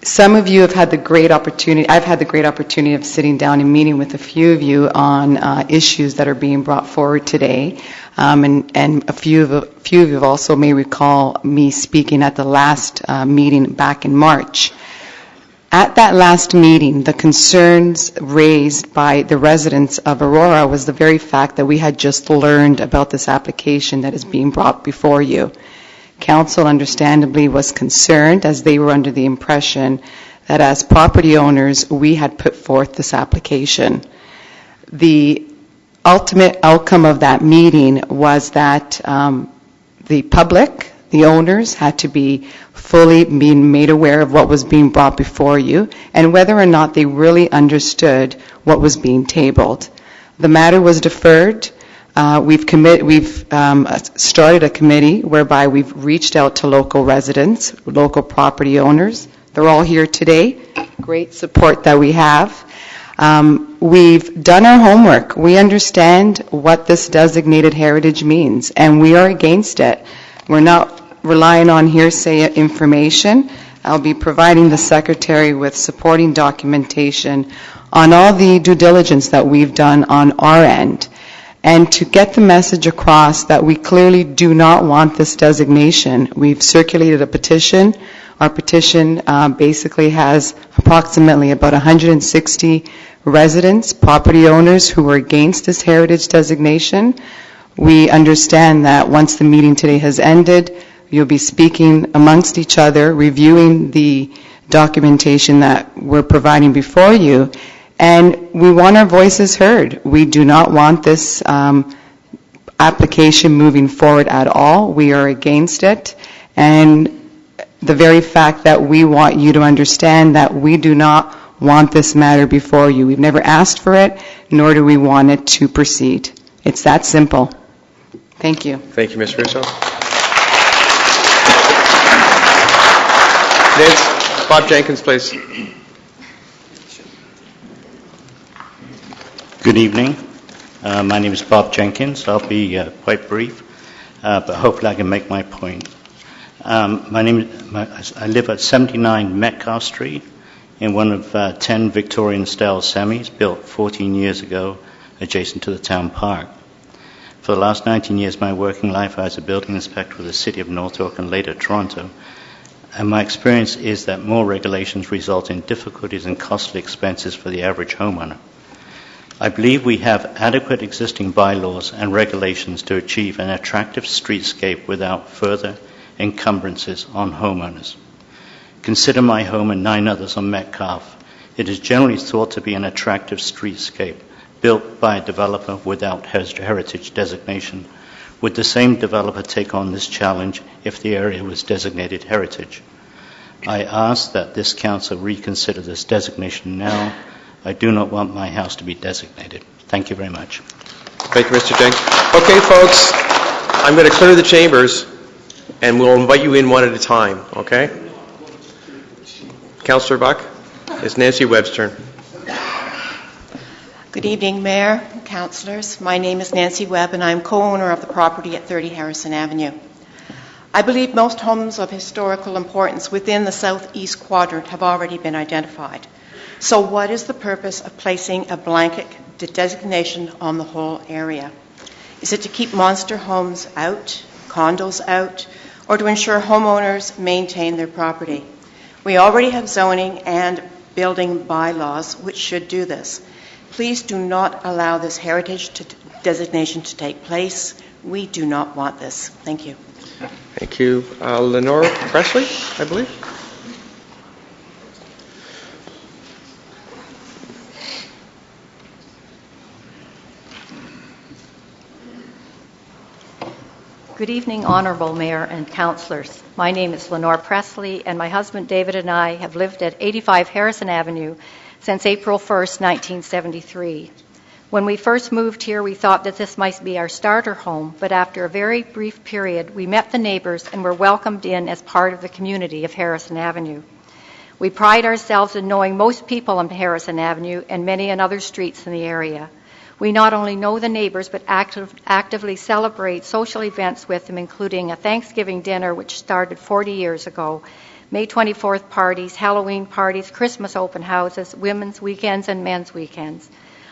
Some of you have had the great opportunity, I've had the great opportunity of sitting down and meeting with a few of you on issues that are being brought forward today. And a few of you also may recall me speaking at the last meeting back in March. At that last meeting, the concerns raised by the residents of Aurora was the very fact that we had just learned about this application that is being brought before you. Council understandably was concerned, as they were under the impression that as property owners we had put forth this application. The ultimate outcome of that meeting was that the public, the owners, had to be fully being made aware of what was being brought before you and whether or not they really understood what was being tabled. The matter was deferred. We've started a committee whereby we've reached out to local residents, local property owners. They're all here today. Great support that we have. We've done our homework. We understand what this designated heritage means, and we are against it. We're not relying on hearsay information. I'll be providing the Secretary with supporting documentation on all the due diligence that we've done on our end. And to get the message across that we clearly do not want this designation, we've circulated a petition. Our petition basically has approximately about 160 residents, property owners who are against this heritage designation. We understand that once the meeting today has ended, you'll be speaking amongst each other, reviewing the documentation that we're providing before you, and we want our voices heard. We do not want this application moving forward at all. We are against it, and the very fact that we want you to understand that we do not want this matter before you. We've never asked for it, nor do we want it to proceed. It's that simple. Thank you. Thank you, Ms. Russo. Next, Bob Jenkins, please. Good evening. My name is Bob Jenkins. I'll be quite brief, but hopefully I can make my point. I live at 79 Metcalfe Street in one of 10 Victorian-style semis built 14 years ago adjacent to the town park. For the last 19 years of my working life, I was a building inspector with the City of North and later Toronto. And my experience is that more regulations result in difficulties and costly expenses for the average homeowner. I believe we have adequate existing bylaws and regulations to achieve an attractive streetscape without further encumbrances on homeowners. Consider my home and 9 others on Metcalfe. It is generally thought to be an attractive streetscape built by a developer without heritage designation. Would the same developer take on this challenge if the area was designated heritage? I ask that this council reconsider this designation now. I do not want my house to be designated. Thank you very much. Thank you, Mr. Jeng. Okay, folks, I'm going to clear the chambers, and we'll invite you in one at a time, okay? Councillor Buck, it's Nancy Webb's turn. Good evening, Mayor, councillors. My name is Nancy Webb, and I'm co-owner of the property at 30 Harrison Avenue. I believe most homes of historical importance within the southeast quadrant have already been identified. So what is the purpose of placing a blanket designation on the whole area? Is it to keep monster homes out, condos out, or to ensure homeowners maintain their property? We already have zoning and building bylaws which should do this. Please do not allow this heritage designation to take place. We do not want this. Thank you. Thank you. Lenore Presley, I believe. Good evening, Honourable Mayor and Councillors. My name is Lenore Presley, and my husband David and I have lived at 85 Harrison Avenue since April 1st, 1973. When we first moved here, we thought that this might be our starter home, but after a very brief period, we met the neighbors and were welcomed in as part of the community of Harrison Avenue. We pride ourselves in knowing most people on Harrison Avenue and many on other streets in the area. We not only know the neighbors, but actively celebrate social events with them, including a Thanksgiving dinner, which started 40 years ago, May 24th parties, Halloween parties, Christmas open houses, women's weekends, and men's weekends.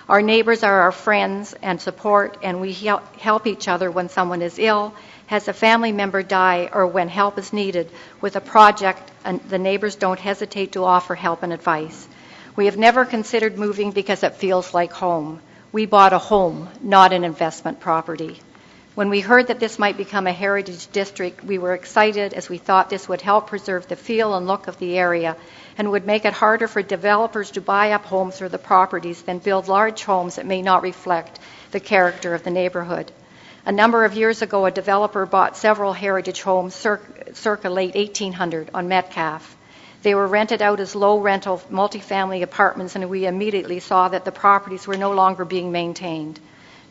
Our neighbors are our friends and support, and we help each other when someone is ill, has a family member die, or when help is needed with a project, and the neighbors don't hesitate to offer help and advice. We have never considered moving because it feels like home. We bought a home, not an investment property. When we heard that this might become a heritage district, we were excited as we thought this would help preserve the feel and look of the area and would make it harder for developers to buy up homes or the properties than build large homes that may not reflect the character of the neighborhood. A number of years ago, a developer bought several heritage homes circa late 1800 on Metcalfe. They were rented out as low-rental multifamily apartments, and we immediately saw that the properties were no longer being maintained.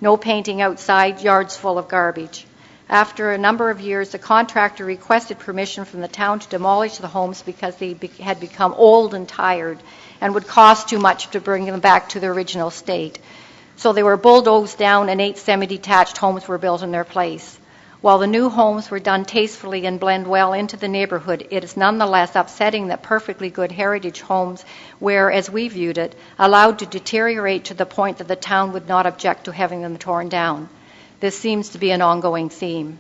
No painting outside, yards full of garbage. After a number of years, the contractor requested permission from the town to demolish the homes because they had become old and tired and would cost too much to bring them back to their original state. So they were bulldozed down and 8 semi-detached homes were built in their place. While the new homes were done tastefully and blend well into the neighborhood, it is nonetheless upsetting that perfectly good heritage homes were, as we viewed it, allowed to deteriorate to the point that the town would not object to having them torn down. This seems to be an ongoing theme.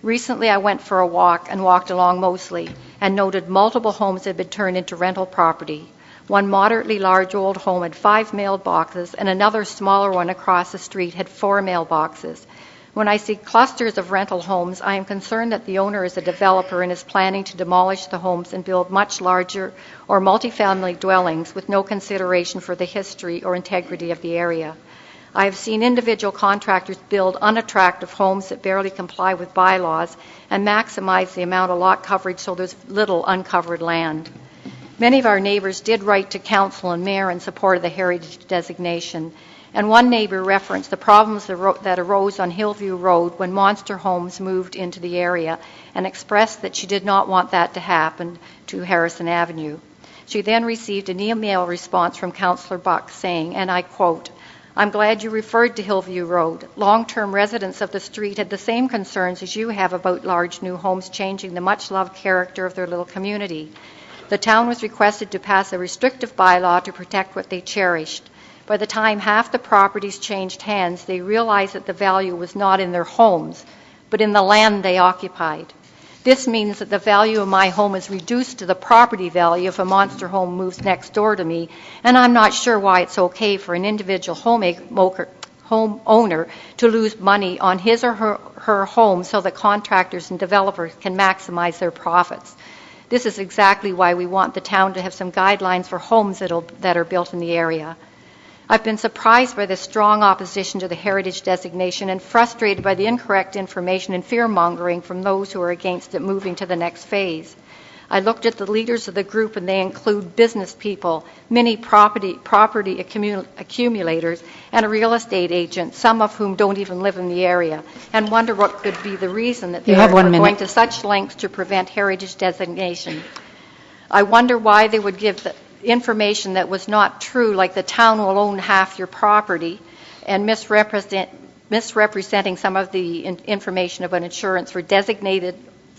Recently, I went for a walk and walked along Moseley and noted multiple homes had been turned into rental property. One moderately large old home had 5 mailboxes, and another smaller one across the street had 4 mailboxes. When I see clusters of rental homes, I am concerned that the owner is a developer and is planning to demolish the homes and build much larger or multifamily dwellings with no consideration for the history or integrity of the area. I have seen individual contractors build unattractive homes that barely comply with bylaws and maximize the amount of lot coverage so there's little uncovered land. Many of our neighbors did write to council and mayor in support of the heritage designation, and one neighbor referenced the problems that arose on Hillview Road when monster homes moved into the area and expressed that she did not want that to happen to Harrison Avenue. She then received an email response from Councillor Buck saying, and I quote, "I'm glad you referred to Hillview Road. Long-term residents of the street had the same concerns as you have about large new homes changing the much-loved character of their little community. The town was requested to pass a restrictive bylaw to protect what they cherished. By the time half the properties changed hands, they realized that the value was not in their homes, but in the land they occupied. This means that the value of my home is reduced to the property value if a monster home moves next door to me, and I'm not sure why it's okay for an individual homeowner to lose money on his or her home so that contractors and developers can maximize their profits. This is exactly why we want the town to have some guidelines for homes that are built in the area. I've been surprised by the strong opposition to the heritage designation and frustrated by the incorrect information and fear-mongering from those who are against it moving to the next phase. I looked at the leaders of the group, and they include business people, many property accumulators, and a real estate agent, some of whom don't even live in the area, and wonder what could be the reason that they are going to such lengths to prevent heritage designation. I wonder why they would give the information that was not true, like the town will own half your property, and misrepresenting some of the information about insurance for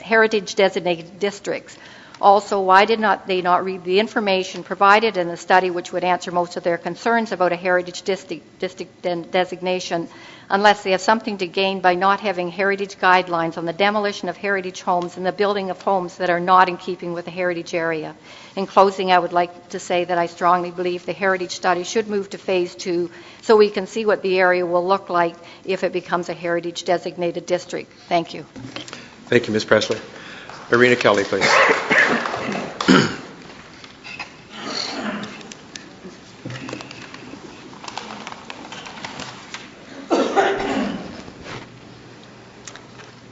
heritage designated districts. Also, why did they not read the information provided in the study, which would answer most of their concerns about a heritage district designation, unless they have something to gain by not having heritage guidelines on the demolition of heritage homes and the building of homes that are not in keeping with the heritage area? In closing, I would like to say that I strongly believe the heritage study should move to phase 2 so we can see what the area will look like if it becomes a heritage designated district. Thank you. Thank you, Ms. Presley. Irina Kelly, please.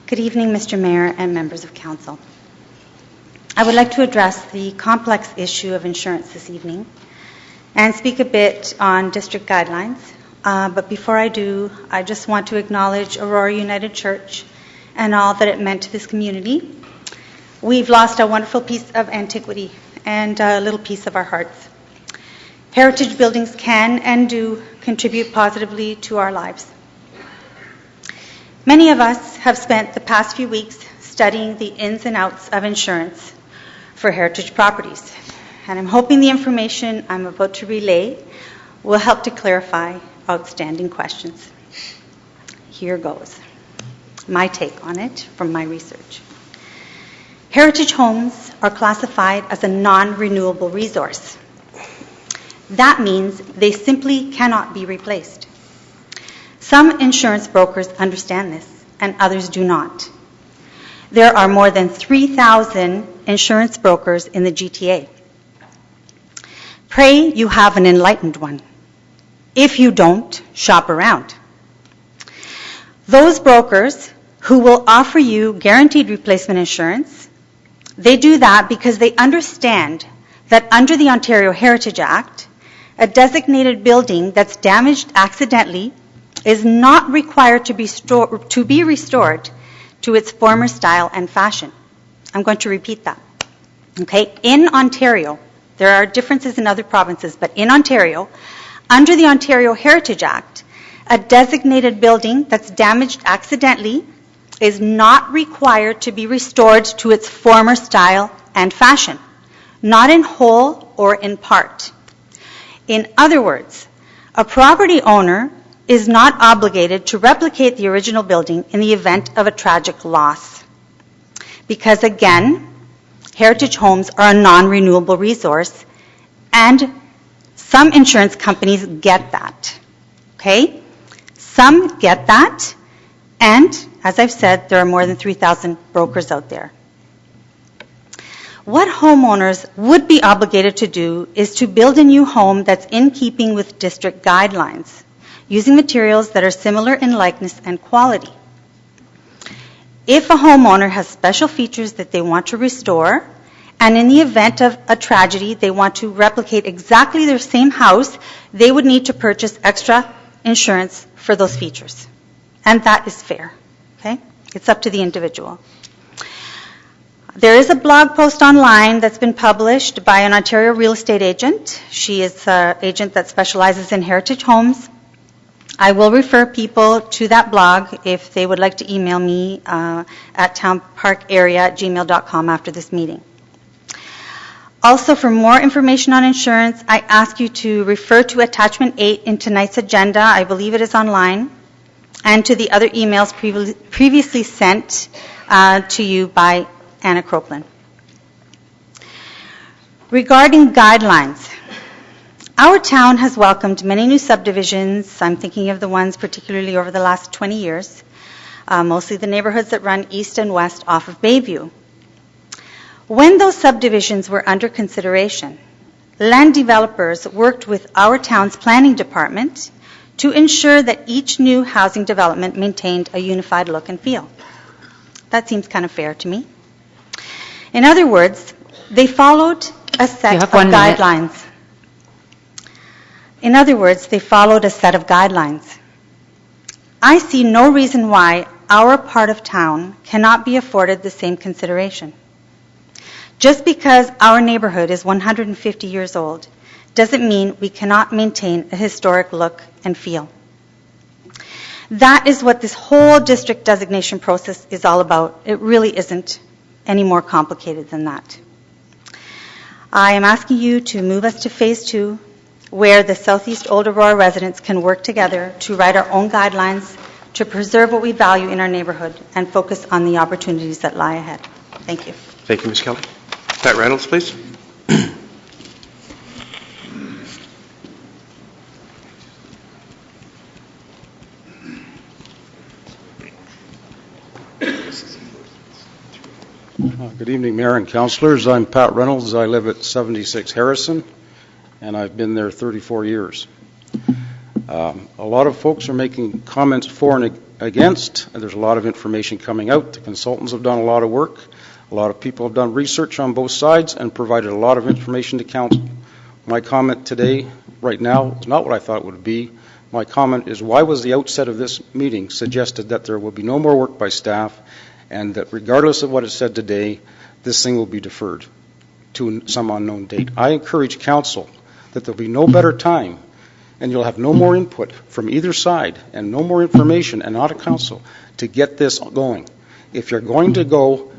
Good evening, Mr. Mayor and members of council. I would like to address the complex issue of insurance this evening and speak a bit on district guidelines. But before I do, I just want to acknowledge Aurora United Church and all that it meant to this community. We've lost a wonderful piece of antiquity and a little piece of our hearts. Heritage buildings can and do contribute positively to our lives. Many of us have spent the past few weeks studying the ins and outs of insurance for heritage properties, and I'm hoping the information I'm about to relay will help to clarify outstanding questions. Here goes. My take on it from my research. Heritage homes are classified as a non-renewable resource. That means they simply cannot be replaced. Some insurance brokers understand this, and others do not. There are more than 3,000 insurance brokers in the GTA. Pray you have an enlightened one. If you don't, shop around. Those brokers who will offer you guaranteed replacement insurance, they do that because they understand that under the Ontario Heritage Act, a designated building that's damaged accidentally is not required to be restored to its former style and fashion. I'm going to repeat that. Okay? In Ontario, there are differences in other provinces, but in Ontario, under the Ontario Heritage Act, a designated building that's damaged accidentally is not required to be restored to its former style and fashion, not in whole or in part. In other words, a property owner is not obligated to replicate the original building in the event of a tragic loss. Because again, heritage homes are a non-renewable resource, and some insurance companies get that. Okay? Some get that, and as I've said, there are more than 3,000 brokers out there. What homeowners would be obligated to do is to build a new home that's in keeping with district guidelines, using materials that are similar in likeness and quality. If a homeowner has special features that they want to restore, and in the event of a tragedy they want to replicate exactly their same house, they would need to purchase extra insurance for those features. And that is fair. Okay? It's up to the individual. There is a blog post online that's been published by an Ontario real estate agent. She is an agent that specializes in heritage homes. I will refer people to that blog if they would like to email me at townparkarea@gmail.com after this meeting. Also, for more information on insurance, I ask you to refer to Attachment 8 in tonight's agenda. I believe it is online, and to the other emails previously sent to you by Anna Croplin. Regarding guidelines, our town has welcomed many new subdivisions. I'm thinking of the ones particularly over the last 20 years, mostly the neighborhoods that run east and west off of Bayview. When those subdivisions were under consideration, land developers worked with our town's planning department to ensure that each new housing development maintained a unified look and feel. That seems kind of fair to me. In other words, they followed a set of guidelines. In other words, they followed a set of guidelines. I see no reason why our part of town cannot be afforded the same consideration. Just because our neighborhood is 150 years old doesn't mean we cannot maintain a historic look and feel. That is what this whole district designation process is all about. It really isn't any more complicated than that. I am asking you to move us to Phase 2, where the Southeast Old Aurora residents can work together to write our own guidelines to preserve what we value in our neighborhood and focus on the opportunities that lie ahead. Thank you. Thank you, Ms. Kelly. Pat Reynolds, please. Good evening, Mayor and Councillors. I'm Pat Reynolds. I live at 76 Harrison, and I've been there 34 years. A lot of folks are making comments for and against, and there's a lot of information coming out. The consultants have done a lot of work. A lot of people have done research on both sides and provided a lot of information to council. My comment today, right now, is not what I thought it would be. My comment is, why was the outset of this meeting suggested that there will be no more work by staff, and that regardless of what is said today, this thing will be deferred to some unknown date? I encourage council that there will be no better time, and you'll have no more input from either side and no more information and not a council to get this going. If you're going to go,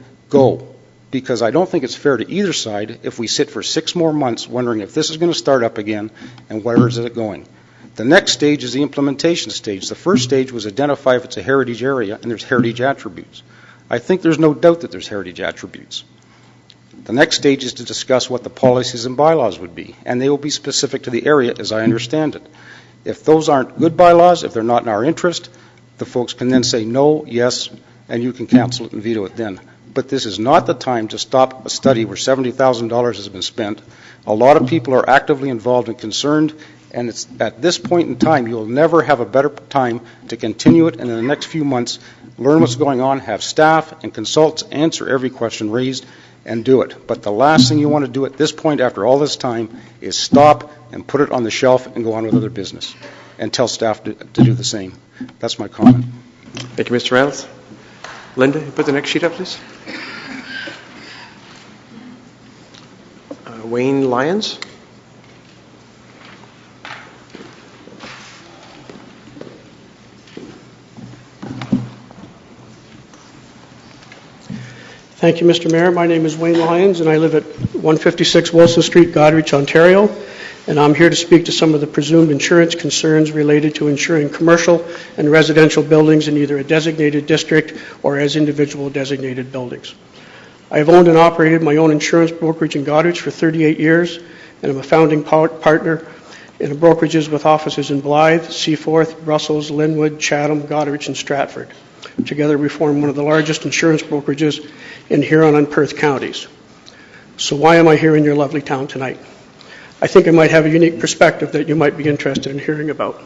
because I don't think it's fair to either side if we sit for 6 more months wondering if this is going to start up again and where is it going. The next stage is the implementation stage. The first stage was identify if it's a heritage area and there's heritage attributes. I think there's no doubt that there's heritage attributes. The next stage is to discuss what the policies and bylaws would be, and they will be specific to the area as I understand it. If those aren't good bylaws, if they're not in our interest, the folks can then say no, yes, and you can cancel it and veto it then. But this is not the time to stop a study where $70,000 has been spent. A lot of people are actively involved and concerned, and it's at this point in time, you'll never have a better time to continue it, and in the next few months, learn what's going on, have staff and consultants answer every question raised, and do it. But the last thing you want to do at this point after all this time is stop and put it on the shelf and go on with other business, and tell staff to do the same. That's my comment. Thank you, Mr. Reynolds. Linda, put the next sheet up, please. Wayne Lyons. Thank you, Mr. Mayor. My name is Wayne Lyons, and I live at 156 Wilson Street, Goderich, Ontario. And I'm here to speak to some of the presumed insurance concerns related to insuring commercial and residential buildings in either a designated district or as individual designated buildings. I have owned and operated my own insurance brokerage in Goderich for 38 years, and I'm a founding partner in brokerages with offices in Blythe, Seaforth, Brussels, Linwood, Chatham, Goderich, and Stratford. Together we form one of the largest insurance brokerages in Huron and Perth counties. So why am I here in your lovely town tonight? I think I might have a unique perspective that you might be interested in hearing about.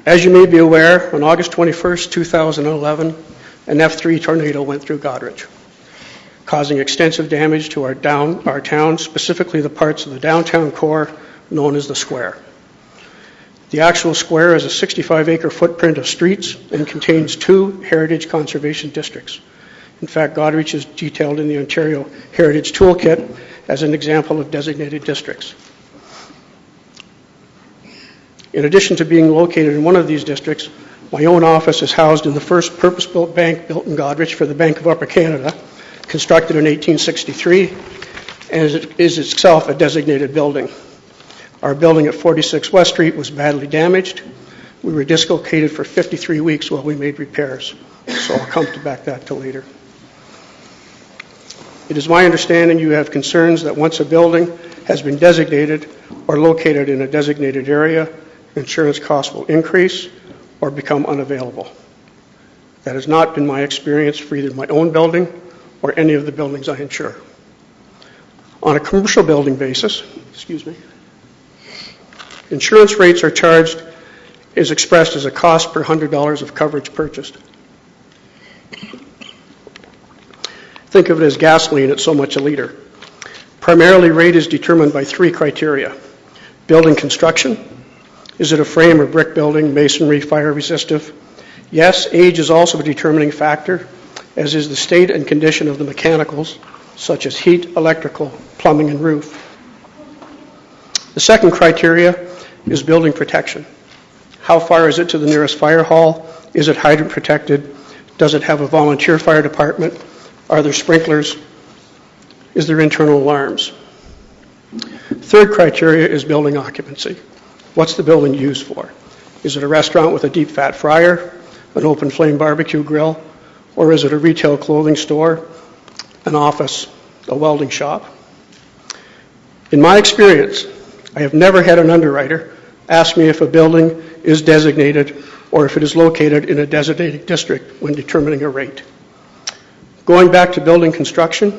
As you may be aware, on August 21st, 2011, an F3 tornado went through Goderich, causing extensive damage to our town, specifically the parts of the downtown core known as the square. The actual square is a 65-acre footprint of streets and contains 2 heritage conservation districts. In fact, Goderich is detailed in the Ontario Heritage Toolkit as an example of designated districts. In addition to being located in one of these districts, my own office is housed in the first purpose-built bank built in Goderich for the Bank of Upper Canada, constructed in 1863, and is itself a designated building. Our building at 46 West Street was badly damaged. We were dislocated for 53 weeks while we made repairs, so I'll come back to later. It is my understanding you have concerns that once a building has been designated or located in a designated area, insurance costs will increase or become unavailable. That has not been my experience for either my own building or any of the buildings I insure. On a commercial building basis, insurance rates are charged is expressed as a cost per $100 of coverage purchased. Think of it as gasoline at so much a liter. Primarily, rate is determined by 3 criteria. Building construction. Is it a frame or brick building, masonry, fire resistive? Yes, age is also a determining factor, as is the state and condition of the mechanicals, such as heat, electrical, plumbing, and roof. The second criteria is building protection. How far is it to the nearest fire hall? Is it hydrant protected? Does it have a volunteer fire department? Are there sprinklers? Is there internal alarms? Third criteria is building occupancy. What's the building used for? Is it a restaurant with a deep fat fryer, an open flame barbecue grill, or is it a retail clothing store, an office, a welding shop? In my experience, I have never had an underwriter ask me if a building is designated or if it is located in a designated district when determining a rate. Going back to building construction,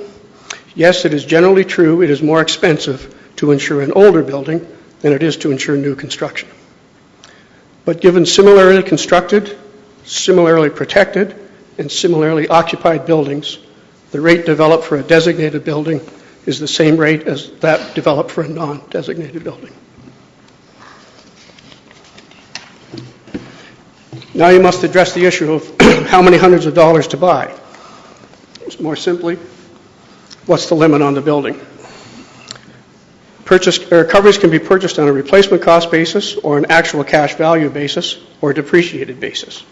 yes, it is generally true it is more expensive to insure an older building than it is to insure new construction. But given similarly constructed, similarly protected, and similarly occupied buildings, the rate developed for a designated building is the same rate as that developed for a non-designated building. Now you must address the issue of how many hundreds of dollars to buy. More simply, what's the limit on the building? Coverage can be purchased on a replacement cost basis or an actual cash value basis or depreciated basis.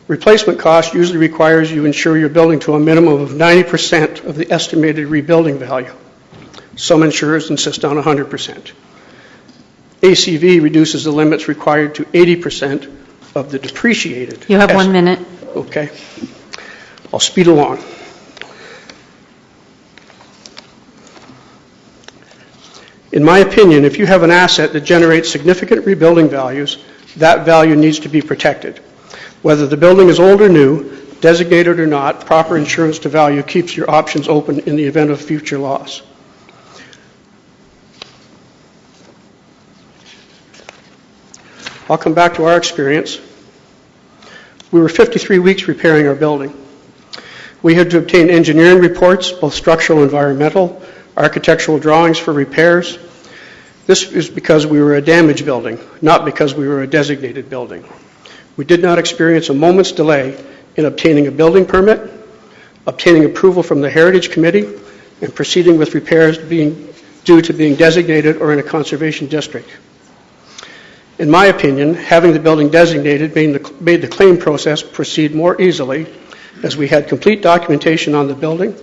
Replacement cost usually requires you insure your building to a minimum of 90% of the estimated rebuilding value. Some insurers insist on 100%. ACV reduces the limits required to 80% of the depreciated. You have 1 minute. Okay. I'll speed along. In my opinion, if you have an asset that generates significant rebuilding values, that value needs to be protected. Whether the building is old or new, designated or not, proper insurance to value keeps your options open in the event of future loss. I'll come back to our experience. We were 53 weeks repairing our building. We had to obtain engineering reports, both structural and environmental, architectural drawings for repairs. This is because we were a damaged building, not because we were a designated building. We did not experience a moment's delay in obtaining a building permit, obtaining approval from the Heritage Committee, and proceeding with repairs due to being designated or in a conservation district. In my opinion, having the building designated made the claim process proceed more easily, as we had complete documentation on the building,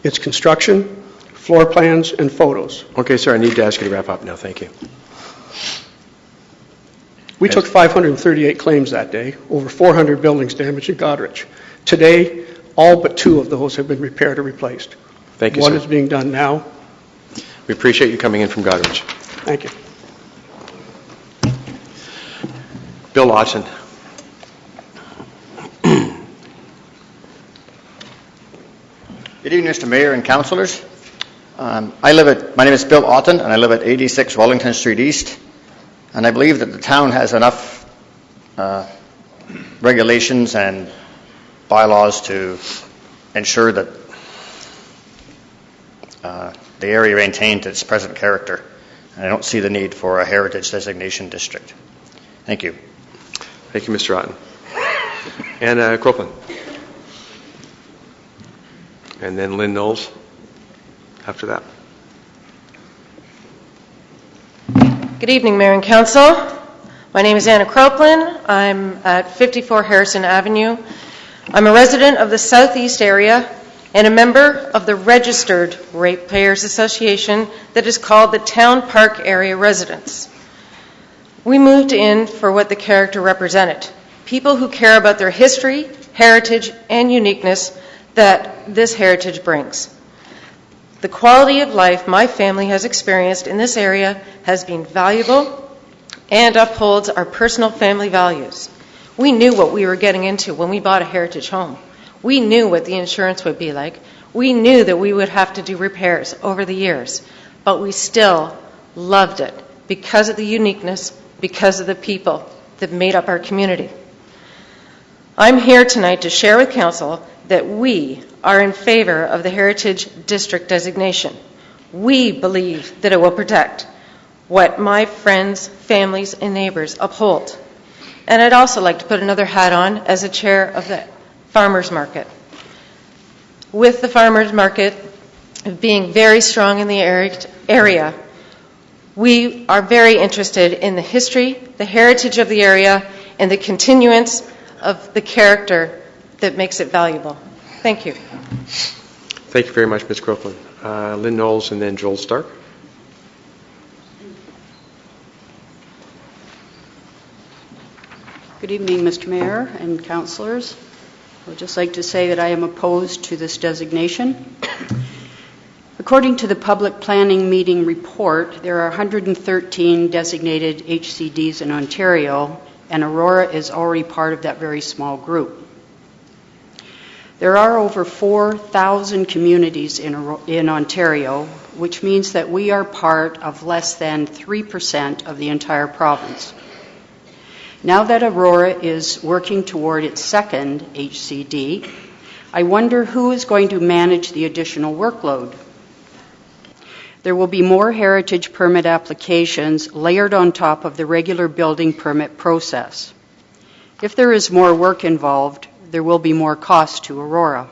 its construction, floor plans, and photos. Okay, sir, I need to ask you to wrap up now. Thank you. We took 538 claims that day, over 400 buildings damaged in Goderich. Today, all but 2 of those have been repaired or replaced. Thank you, One sir. is being done now. We appreciate you coming in from Goderich. Thank you. Bill Lawson. Good evening, Mr. Mayor and councillors. My name is Bill Otten, and I live at 86 Wellington Street East. And I believe that the town has enough regulations and bylaws to ensure that the area maintains its present character. And I don't see the need for a heritage designation district. Thank you. Thank you, Mr. Otten. And Copeland. And then Lynn Knowles after that. Good evening, Mayor and Council. My name is Anna Croplin. I'm at 54 Harrison Avenue. I'm a resident of the southeast area, and a member of the registered ratepayers association that is called the Town Park Area Residents. We moved in for what the character represented, people who care about their history, heritage, and uniqueness that this heritage brings. The quality of life my family has experienced in this area has been valuable and upholds our personal family values. We knew what we were getting into when we bought a heritage home. We knew what the insurance would be like. We knew that we would have to do repairs over the years, but we still loved it because of the uniqueness, because of the people that made up our community. I'm here tonight to share with Council that we are in favor of the Heritage District designation. We believe that it will protect what my friends, families, and neighbors uphold. And I'd also like to put another hat on as a chair of the farmers market. With the farmers market being very strong in the area, we are very interested in the history, the heritage of the area, and the continuance of the character that makes it valuable. Thank you. Thank you very much, Ms. Croflin. Lynn Knowles and then Joel Stark. Good evening, Mr. Mayor and councillors. I would just like to say that I am opposed to this designation. According to the Public Planning Meeting Report, there are 113 designated HCDs in Ontario, and Aurora is already part of that very small group. There are over 4,000 communities in Ontario, which means that we are part of less than 3% of the entire province. Now that Aurora is working toward its second HCD, I wonder who is going to manage the additional workload. There will be more heritage permit applications layered on top of the regular building permit process. If there is more work involved, there will be more cost to Aurora.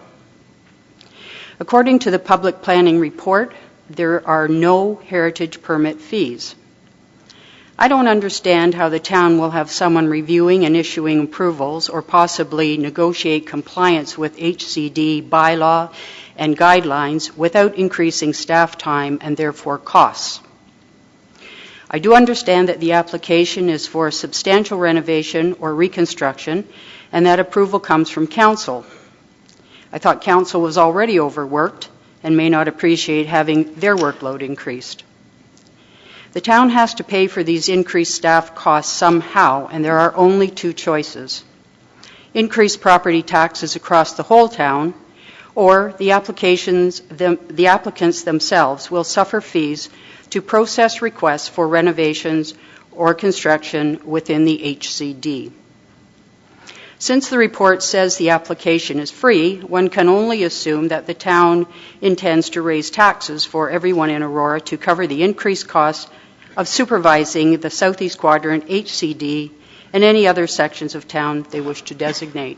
According to the Public Planning Report, there are no heritage permit fees. I don't understand how the town will have someone reviewing and issuing approvals or possibly negotiate compliance with HCD bylaw and guidelines without increasing staff time and therefore costs. I do understand that the application is for a substantial renovation or reconstruction and that approval comes from council. I thought council was already overworked and may not appreciate having their workload increased. The town has to pay for these increased staff costs somehow, and there are only two choices. Increase property taxes across the whole town, or the applicants themselves will suffer fees to process requests for renovations or construction within the HCD. Since the report says the application is free, one can only assume that the town intends to raise taxes for everyone in Aurora to cover the increased costs of supervising the Southeast Quadrant HCD and any other sections of town they wish to designate.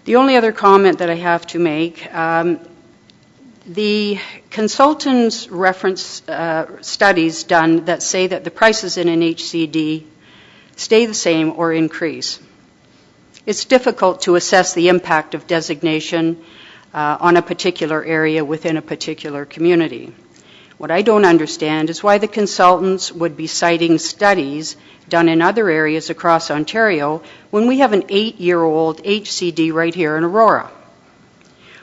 The only other comment that I have to make, the consultants reference studies done that say that the prices in an HCD stay the same or increase. It's difficult to assess the impact of designation on a particular area within a particular community. What I don't understand is why the consultants would be citing studies done in other areas across Ontario when we have an 8-year-old HCD right here in Aurora.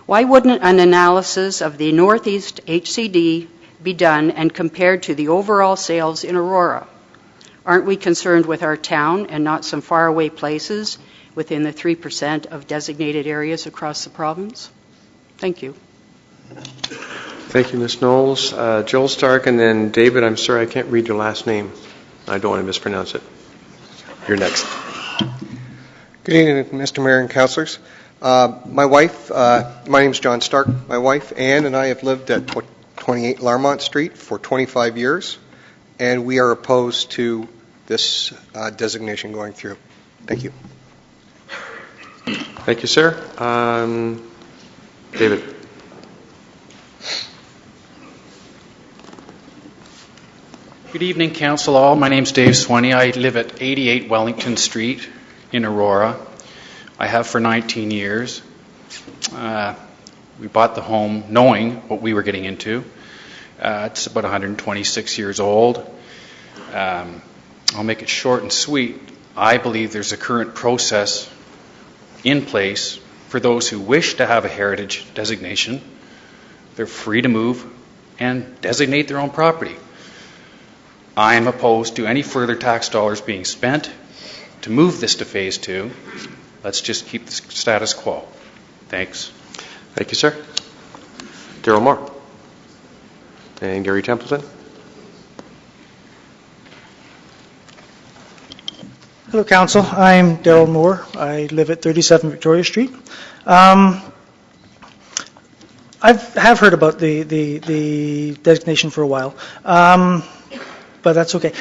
Why wouldn't an analysis of the Northeast HCD be done and compared to the overall sales in Aurora? Aren't we concerned with our town and not some faraway places within the 3% of designated areas across the province? Thank you. Thank you, Ms. Knowles. Joel Stark, and then David, I'm sorry, I can't read your last name. I don't want to mispronounce it. You're next. Good evening, Mr. Mayor and councillors. My wife, my name is John Stark. My wife, Ann, and I have lived at 28 Larmont Street for 25 years, and we are opposed to this designation going through. Thank you. Thank you, sir. David. Good evening, Council all. My name is Dave Swaney. I live at 88 Wellington Street in Aurora. I have for 19 years. We bought the home knowing what we were getting into. It's about 126 years old. I'll make it short and sweet. I believe there's a current process in place for those who wish to have a heritage designation. They're free to move and designate their own property. I am opposed to any further tax dollars being spent to move this to Phase 2. Let's just keep the status quo. Thanks. Thank you, sir. Daryl Moore. And Gary Templeton. Hello, Council. I'm Daryl Moore. I live at 37 Victoria Street. I have heard about the designation for a while, but that's okay.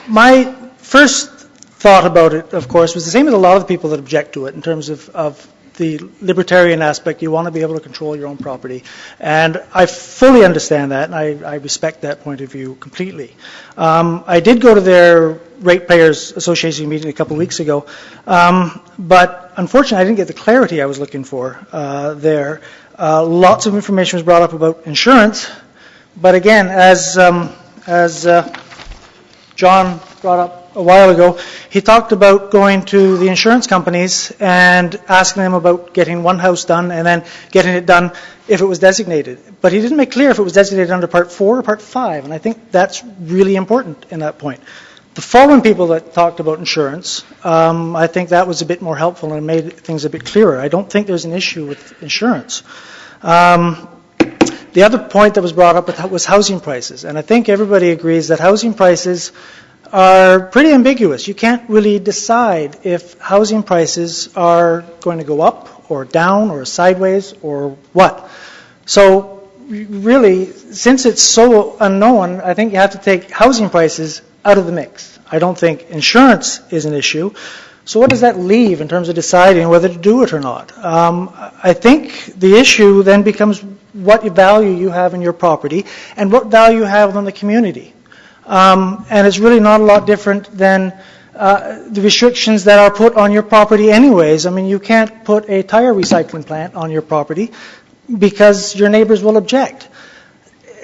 My first thought about it, of course, was the same as a lot of the people that object to it in terms of the libertarian aspect. You want to be able to control your own property. And I fully understand that, and I respect that point of view completely. I did go to their Ratepayers Association meeting a couple of weeks ago, but unfortunately I didn't get the clarity I was looking for there. Lots of information was brought up about insurance, but again, as John brought up a while ago, he talked about going to the insurance companies and asking them about getting one house done and then getting it done if it was designated. But he didn't make clear if it was designated under Part 4 or Part 5, and I think that's really important in that point. The following people that talked about insurance, I think that was a bit more helpful and made things a bit clearer. I don't think there's an issue with insurance. The other point that was brought up was housing prices, and I think everybody agrees that housing prices are pretty ambiguous. You can't really decide if housing prices are going to go up or down or sideways or what. So really, since it's so unknown, I think you have to take housing prices out of the mix. I don't think insurance is an issue. So what does that leave in terms of deciding whether to do it or not? I think the issue then becomes what value you have in your property and what value you have on the community. And it's really not a lot different than the restrictions that are put on your property anyways. I mean, you can't put a tire recycling plant on your property because your neighbors will object.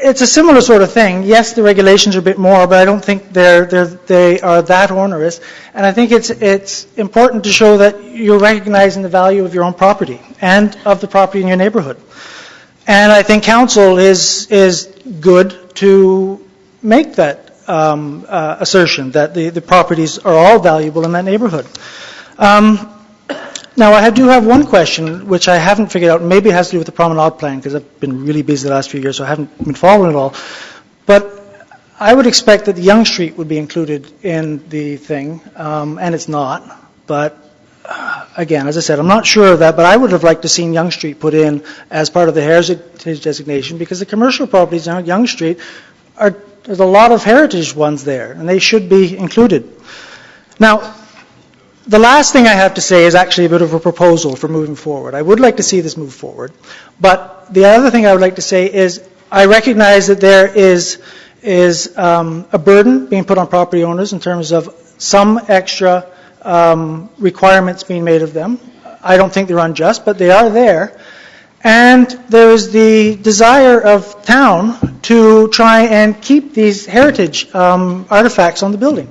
It's a similar sort of thing. Yes, the regulations are a bit more, but I don't think they are that onerous. And I think it's important to show that you're recognizing the value of your own property and of the property in your neighborhood. And I think council is good to make that assertion that the properties are all valuable in that neighborhood. Now, I do have one question, which I haven't figured out. Maybe it has to do with the promenade plan, because I've been really busy the last few years, so I haven't been following it all. But I would expect that the Yonge Street would be included in the thing, and it's not. But again, as I said, I'm not sure of that, but I would have liked to seen Yonge Street put in as part of the heritage designation, because the commercial properties on Yonge Street there's a lot of heritage ones there, and they should be included. Now, the last thing I have to say is actually a bit of a proposal for moving forward. I would like to see this move forward, but the other thing I would like to say is I recognize that there is a burden being put on property owners in terms of some extra requirements being made of them. I don't think they're unjust, but they are there. And there is the desire of town to try and keep these heritage artifacts on the building.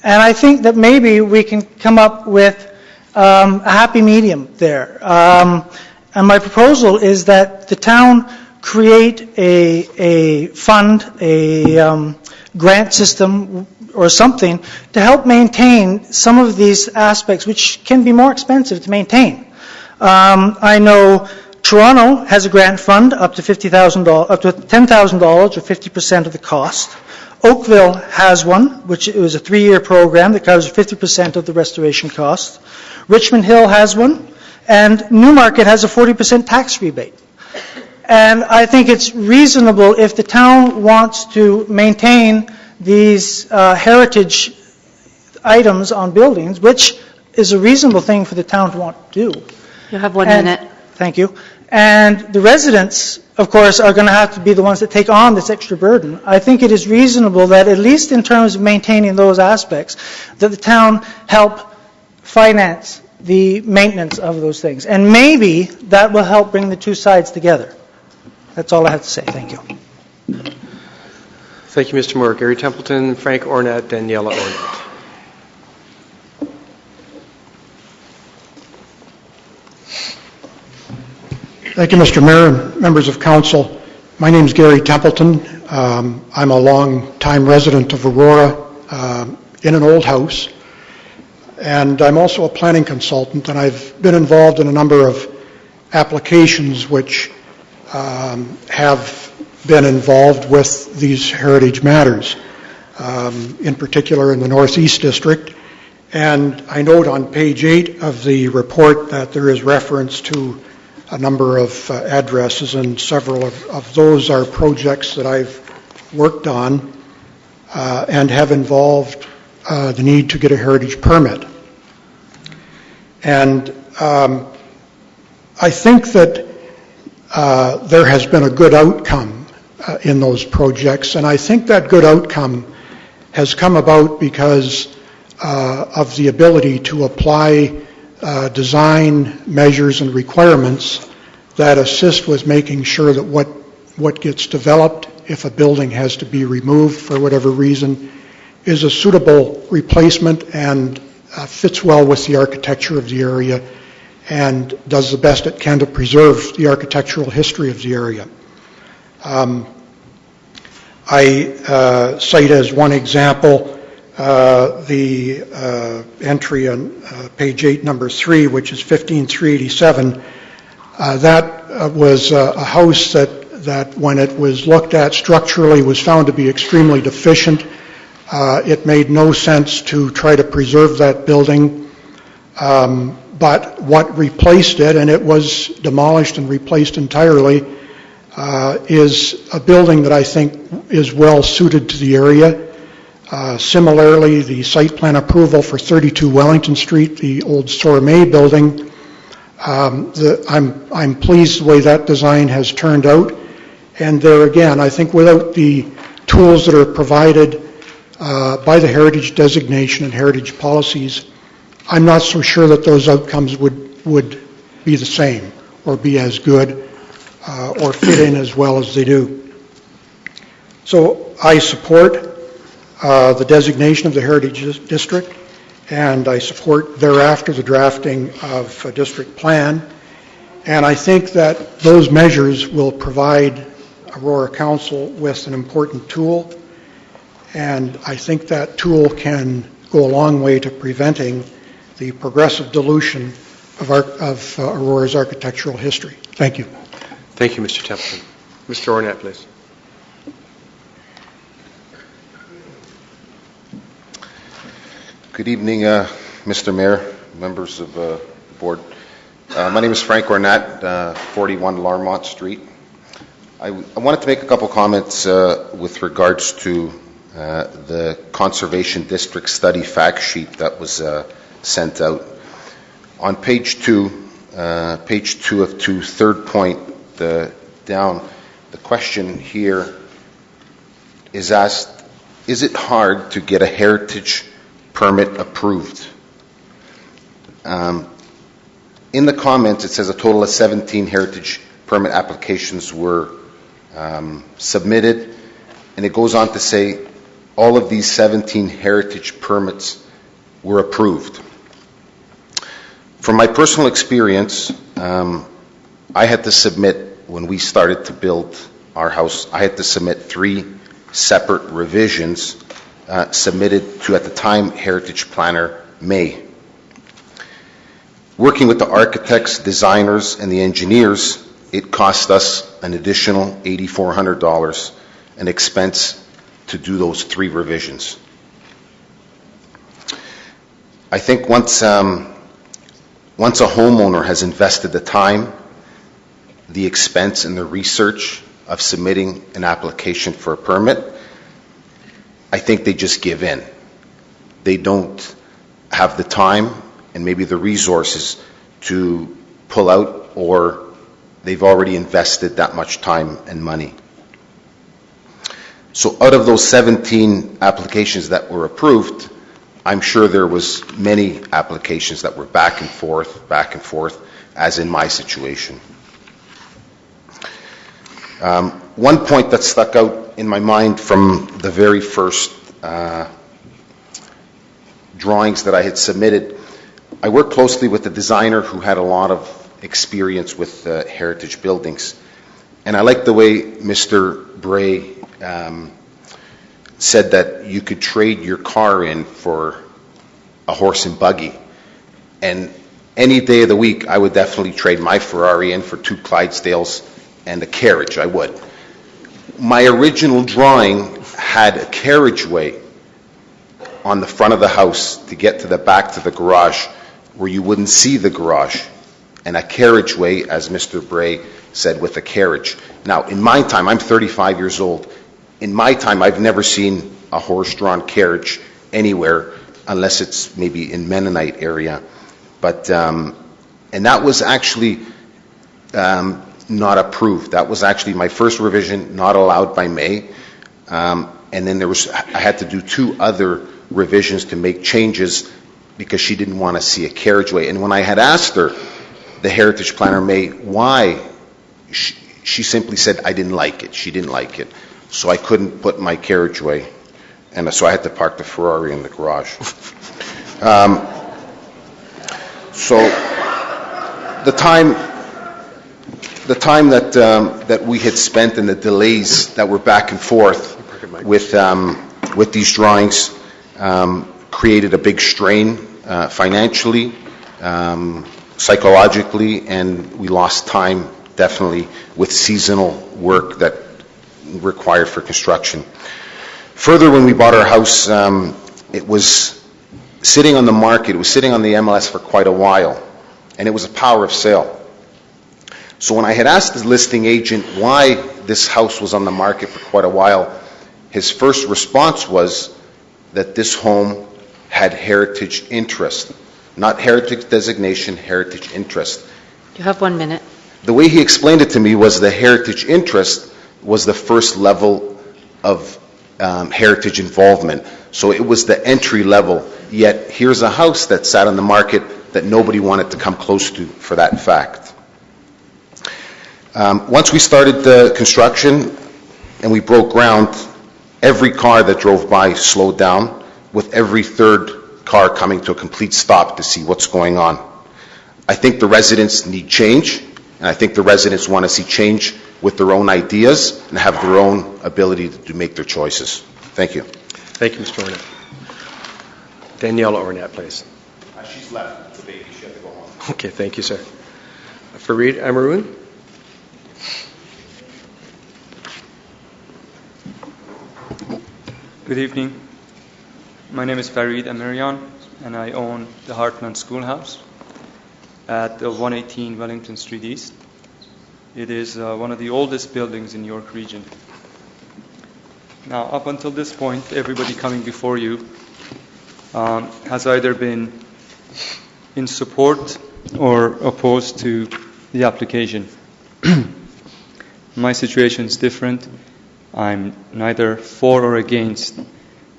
And I think that maybe we can come up with a happy medium there. And my proposal is that the town create a fund, a grant system or something to help maintain some of these aspects, which can be more expensive to maintain. I know Toronto has a grant fund up to $50,000, up to $10,000 or 50% of the cost. Oakville has one, which is a 3-year program that covers 50% of the restoration cost. Richmond Hill has one, and Newmarket has a 40% tax rebate. And I think it's reasonable if the town wants to maintain these heritage items on buildings, which is a reasonable thing for the town to want to do. You have 1 minute. Thank you. And the residents, of course, are going to have to be the ones that take on this extra burden. I think it is reasonable that, at least in terms of maintaining those aspects, that the town help finance the maintenance of those things. And maybe that will help bring the two sides together. That's all I have to say. Thank you. Thank you, Mr. Moore. Gary Templeton, Frank Ornat, Daniela Ornat. Thank you, Mr. Mayor and members of council. My name is Gary Templeton. I'm a long-time resident of Aurora in an old house, and I'm also a planning consultant, and I've been involved in a number of applications which have been involved with these heritage matters, in particular in the Northeast District. And I note on page 8 of the report that there is reference to a number of addresses, and several of those are projects that I've worked on and have involved the need to get a heritage permit. And I think that there has been a good outcome in those projects, and I think that good outcome has come about because of the ability to apply design measures and requirements that assist with making sure that what gets developed, if a building has to be removed for whatever reason, is a suitable replacement and fits well with the architecture of the area and does the best it can to preserve the architectural history of the area. I cite as one example the entry on page 8, number 3, which is 15387. That was a house that when it was looked at structurally was found to be extremely deficient. It made no sense to try to preserve that building, but what replaced it, and it was demolished and replaced entirely, is a building that I think is well suited to the area. Similarly, the site plan approval for 32 Wellington Street, the old Sorme building, I'm pleased the way that design has turned out. And there again, I think without the tools that are provided by the heritage designation and heritage policies, I'm not so sure that those outcomes would be the same or be as good or fit in as well as they do. So I support the designation of the Heritage District, and I support thereafter the drafting of a district plan. And I think that those measures will provide Aurora Council with an important tool, and I think that tool can go a long way to preventing the progressive dilution of Aurora's architectural history. Thank you. Thank you, Mr. Templeton. Mr. Ornat, please. Good evening, Mr. Mayor, members of the board. My name is Frank Ornat, 41 Larmont Street. I wanted to make a couple comments with regards to the Conservation District Study fact sheet that was sent out. On page 2 of 2, third point down, the question here is asked, is it hard to get a heritage permit approved? In the comments, it says a total of 17 heritage permit applications were submitted, and it goes on to say all of these 17 heritage permits were approved. From my personal experience, I had to submit, when we started to build our house, I had to submit 3 separate revisions submitted to, at the time, Heritage Planner May. Working with the architects, designers, and the engineers, it cost us an additional $8,400 an expense to do those 3 revisions. I think once a homeowner has invested the time, the expense, and the research of submitting an application for a permit, I think they just give in. They don't have the time and maybe the resources to pull out, or they've already invested that much time and money. So out of those 17 applications that were approved, I'm sure there was many applications that were back and forth, as in my situation. One point that stuck out in my mind from the very first drawings that I had submitted, I worked closely with a designer who had a lot of experience with heritage buildings. And I like the way Mr. Bray said that you could trade your car in for a horse and buggy. And any day of the week, I would definitely trade my Ferrari in for 2 Clydesdales and a carriage. I would. My original drawing had a carriageway on the front of the house to get to the back to the garage where you wouldn't see the garage, and a carriageway, as Mr. Bray said, with a carriage. Now, in my time, I'm 35 years old. In my time, I've never seen a horse-drawn carriage anywhere unless it's maybe in Mennonite area. But, and that was actually not approved. That was actually my first revision, not allowed by May. And then I had to do 2 other revisions to make changes because she didn't want to see a carriageway. And when I had asked her, the heritage planner, May, why, she simply said, I didn't like it. She didn't like it. So I couldn't put my carriageway, and so I had to park the Ferrari in the garage. So the time that we had spent and the delays that were back and forth with these drawings created a big strain financially, psychologically, and we lost time definitely with seasonal work that required for construction. Further, when we bought our house, it was sitting on the market, it was sitting on the MLS for quite a while, and it was a power of sale. So when I had asked the listing agent why this house was on the market for quite a while, his first response was that this home had heritage interest. Not heritage designation, heritage interest. You have 1 minute. The way he explained it to me was the heritage interest was the first level of heritage involvement. So it was the entry level. Yet here's a house that sat on the market that nobody wanted to come close to for that fact. Once we started the construction and we broke ground, every car that drove by slowed down, with every third car coming to a complete stop to see what's going on. I think the residents need change, and I think the residents want to see change with their own ideas and have their own ability to make their choices. Thank you. Thank you, Mr. Ornett. Danielle Ornett, please. She's left, the baby. She had to go home. Okay, thank you, sir. Fareed Amaroon. Good evening. My name is Fareed Amirian, and I own the Heartland Schoolhouse at 118 Wellington Street East. It is one of the oldest buildings in York Region. Now, up until this point, everybody coming before you has either been in support or opposed to the application. My situation is different. I'm neither for or against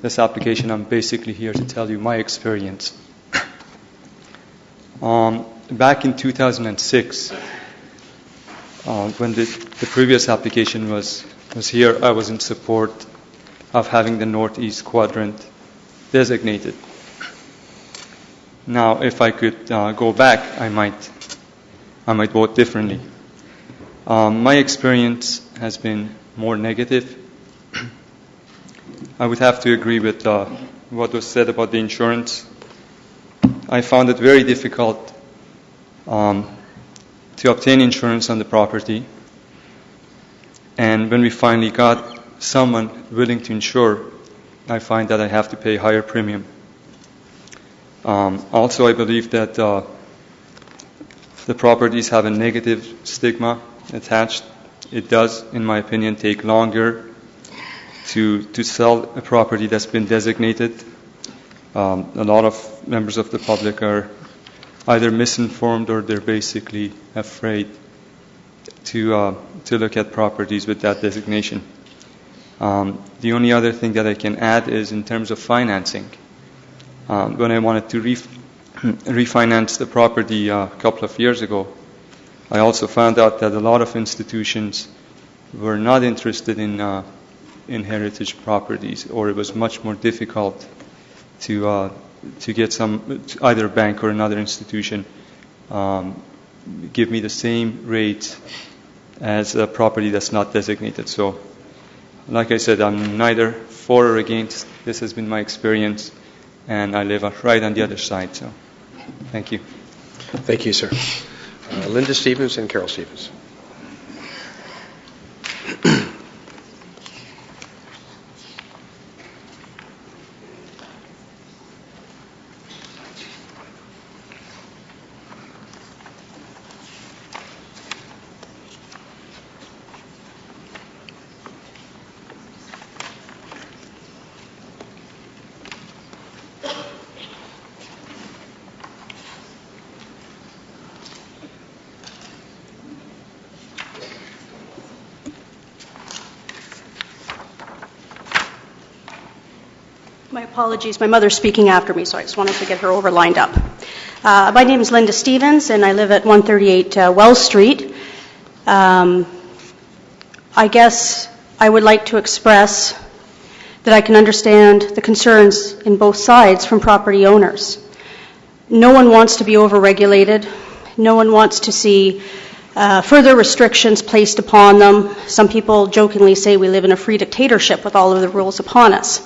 this application. I'm basically here to tell you my experience. Back in 2006, when the previous application was here, I was in support of having the northeast quadrant designated. Now, if I could go back, I might vote differently. My experience has been more negative. I would have to agree with what was said about the insurance. I found it very difficult to obtain insurance on the property. And when we finally got someone willing to insure, I find that I have to pay higher premium. Also, I believe that the properties have a negative stigma attached. It does, in my opinion, take longer to sell a property that's been designated. A lot of members of the public are either misinformed or they're basically afraid to look at properties with that designation. The only other thing that I can add is in terms of financing. when I wanted to refinance the property a couple of years ago. I also found out that a lot of institutions were not interested in heritage properties, or it was much more difficult to get either a bank or another institution give me the same rate as a property that's not designated. So, like I said, I'm neither for or against. This has been my experience, and I live right on the other side. So, thank you. Thank you, sir. Linda Stevens and Carol Stevens. My apologies. My mother's speaking after me, so I just wanted to get her over lined up. My name is Linda Stevens, and I live at 138 Wells Street. I guess I would like to express that I can understand the concerns in both sides from property owners. No one wants to be overregulated. No one wants to see further restrictions placed upon them. Some people jokingly say we live in a free dictatorship with all of the rules upon us.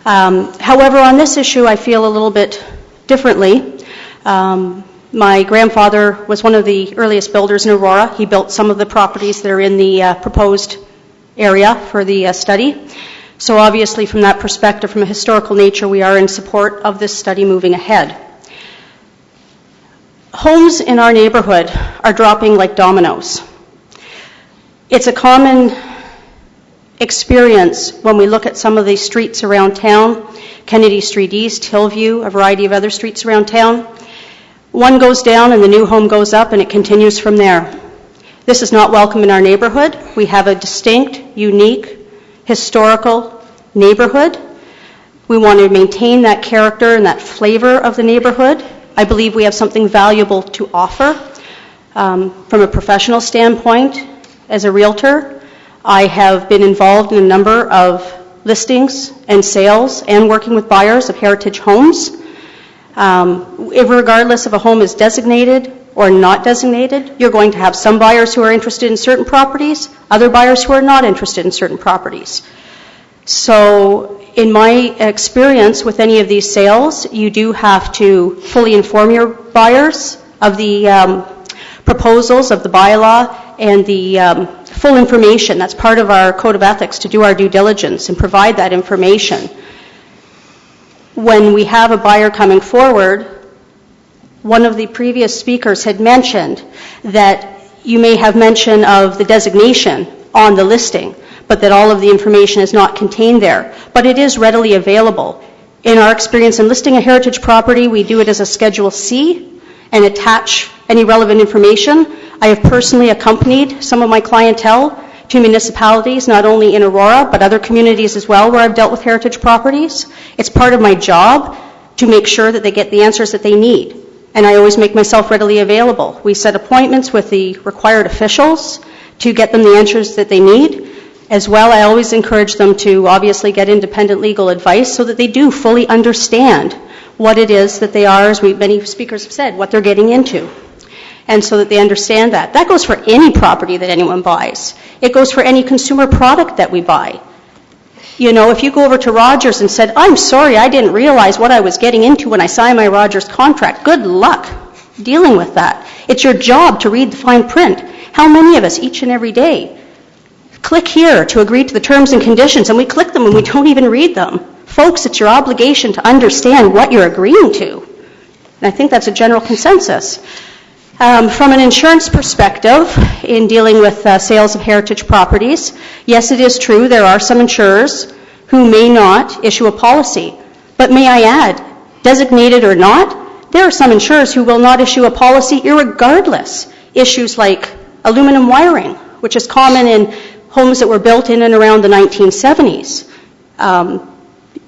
However, on this issue, I feel a little bit differently. My grandfather was one of the earliest builders in Aurora. He built some of the properties that are in the proposed area for the study. So obviously, from that perspective, from a historical nature, we are in support of this study moving ahead. Homes in our neighborhood are dropping like dominoes. It's a common experience when we look at some of the streets around town, Kennedy Street East, Hillview, a variety of other streets around town. One goes down and the new home goes up and it continues from there. This is not welcome in our neighborhood. We have a distinct, unique, historical neighborhood. We want to maintain that character and that flavor of the neighborhood. I believe we have something valuable to offer. From a professional standpoint, as a realtor, I have been involved in a number of listings and sales and working with buyers of heritage homes. Regardless if a home is designated or not designated, you're going to have some buyers who are interested in certain properties, other buyers who are not interested in certain properties. So in my experience with any of these sales, you do have to fully inform your buyers of the proposals of the bylaw and the full information. That's part of our code of ethics, to do our due diligence and provide that information. When we have a buyer coming forward, one of the previous speakers had mentioned that you may have mention of the designation on the listing, but that all of the information is not contained there. But it is readily available. In our experience in listing a heritage property, we do it as a Schedule C and attach any relevant information. I have personally accompanied some of my clientele to municipalities, not only in Aurora, but other communities as well, where I've dealt with heritage properties. It's part of my job to make sure that they get the answers that they need. And I always make myself readily available. We set appointments with the required officials to get them the answers that they need. As well, I always encourage them to obviously get independent legal advice so that they do fully understand what it is that they are, as many speakers have said, what they're getting into. And so that they understand that. That goes for any property that anyone buys. It goes for any consumer product that we buy. You know, if you go over to Rogers and said, I'm sorry, I didn't realize what I was getting into when I signed my Rogers contract, good luck dealing with that. It's your job to read the fine print. How many of us each and every day click here to agree to the terms and conditions, and we click them and we don't even read them? Folks, it's your obligation to understand what you're agreeing to. And I think that's a general consensus. From an insurance perspective, in dealing with sales of heritage properties, yes, it is true there are some insurers who may not issue a policy. But may I add, designated or not, there are some insurers who will not issue a policy irregardless. Issues like aluminum wiring, which is common in homes that were built in and around the 1970s.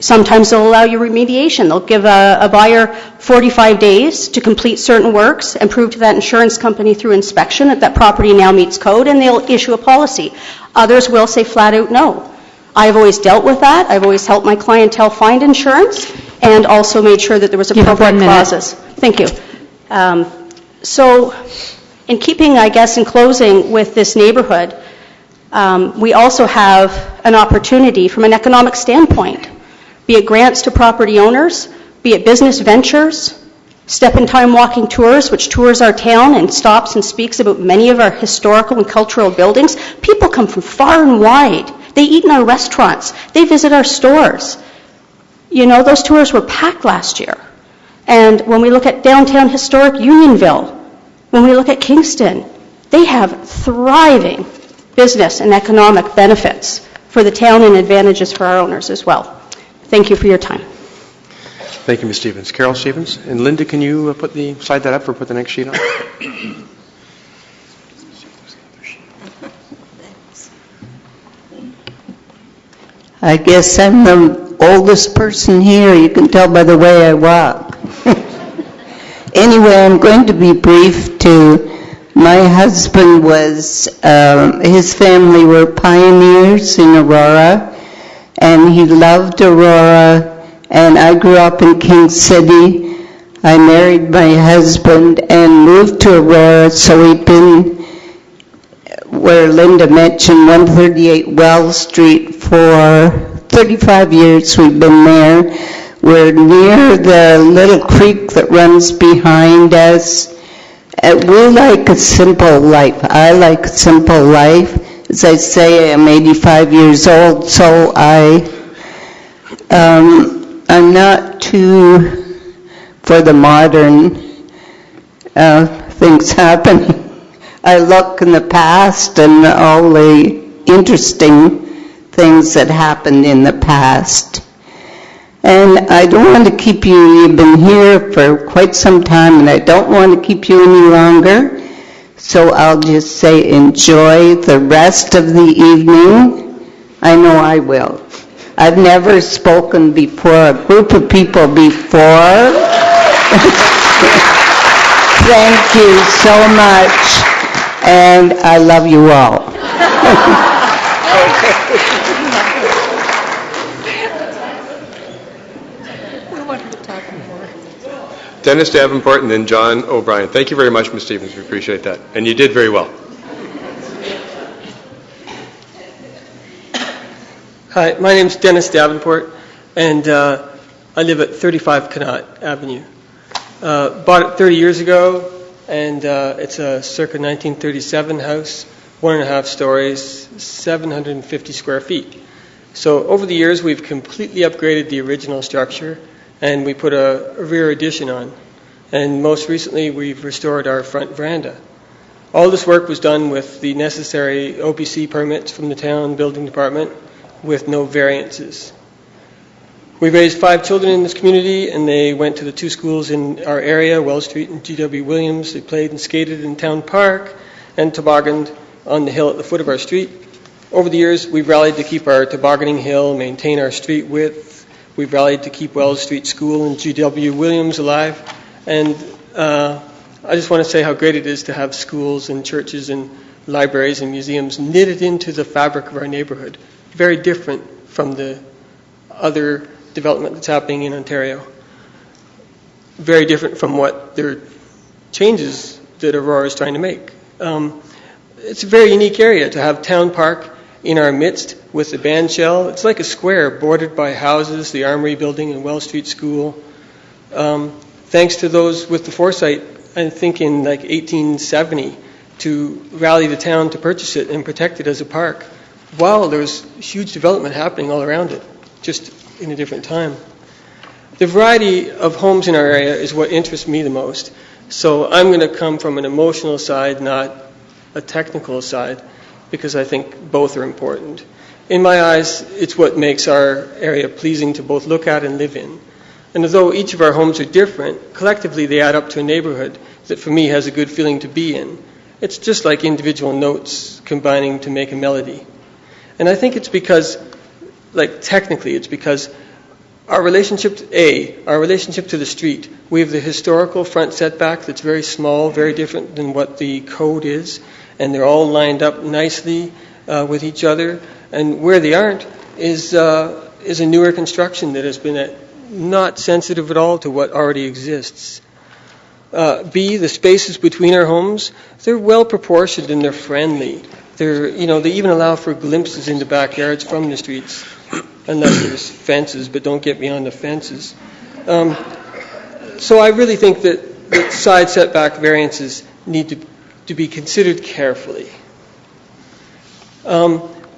Sometimes they'll allow you remediation. They'll give a buyer 45 days to complete certain works and prove to that insurance company through inspection that that property now meets code, and they'll issue a policy. Others will say flat out no. I've always dealt with that. I've always helped my clientele find insurance and also made sure that there was appropriate clauses. Thank you. So in keeping, I guess, in closing with this neighborhood, we also have an opportunity from an economic standpoint, be it grants to property owners, be it business ventures, step-in-time walking tours, which tours our town and stops and speaks about many of our historical and cultural buildings. People come from far and wide. They eat in our restaurants. They visit our stores. You know, those tours were packed last year. And when we look at downtown historic Unionville, when we look at Kingston, they have thriving business and economic benefits for the town and advantages for our owners as well. Thank you for your time. Thank you, Ms. Stevens. Carol Stevens. And Linda, can you slide that up or put the next sheet on? I guess I'm the oldest person here. You can tell by the way I walk. Anyway, I'm going to be brief too. My husband was, his family were pioneers in Aurora, and he loved Aurora, and I grew up in King City. I married my husband and moved to Aurora, so we've been where Linda mentioned, 138 Wells Street, for 35 years we've been there. We're near the little creek that runs behind us. We like a simple life. I like a simple life. As I say, I'm 85 years old, so I'm not too for the modern things happening. I look in the past and all the interesting things that happened in the past. And I don't want to keep you, you've been here for quite some time, and I don't want to keep you any longer. So I'll just say enjoy the rest of the evening. I know I will. I've never spoken before a group of people before. Thank you so much. And I love you all. Dennis Davenport and then John O'Brien. Thank you very much, Ms. Stevens. We appreciate that. And you did very well. Hi, my name is Dennis Davenport, and I live at 35 Connaught Avenue. Bought it 30 years ago, and it's a circa 1937 house, 1.5 stories, 750 square feet. So over the years, we've completely upgraded the original structure, and we put a rear addition on. And most recently, we've restored our front veranda. All this work was done with the necessary OPC permits from the town building department with no variances. We raised 5 children in this community, and they went to the 2 schools in our area, Wells Street and G.W. Williams. They played and skated in Town Park and tobogganed on the hill at the foot of our street. Over the years, we've rallied to keep our tobogganing hill, maintain our street width. We've rallied to keep Wells Street School and G.W. Williams alive. And I just want to say how great it is to have schools and churches and libraries and museums knitted into the fabric of our neighborhood. Very different from the other development that's happening in Ontario. Very different from what their changes that Aurora is trying to make. It's a very unique area to have Town Park in our midst with the band shell. It's like a square bordered by houses, the Armory Building and Wells Street School. Thanks to those with the foresight, I think in like 1870, to rally the town to purchase it and protect it as a park, while there was huge development happening all around it, just in a different time. The variety of homes in our area is what interests me the most. So I'm going to come from an emotional side, not a technical side, because I think both are important. In my eyes, it's what makes our area pleasing to both look at and live in. And although each of our homes are different, collectively they add up to a neighborhood that for me has a good feeling to be in. It's just like individual notes combining to make a melody. And I think it's because, like technically, it's because Our relationship to the street. We have the historical front setback that's very small, very different than what the code is, and they're all lined up nicely with each other. And where they aren't is a newer construction that has been not sensitive at all to what already exists. B, the spaces between our homes, they're well proportioned and they're friendly. They even allow for glimpses into backyards from the streets, unless there's fences, but don't get beyond the fences. So I really think that side setback variances need to be considered carefully.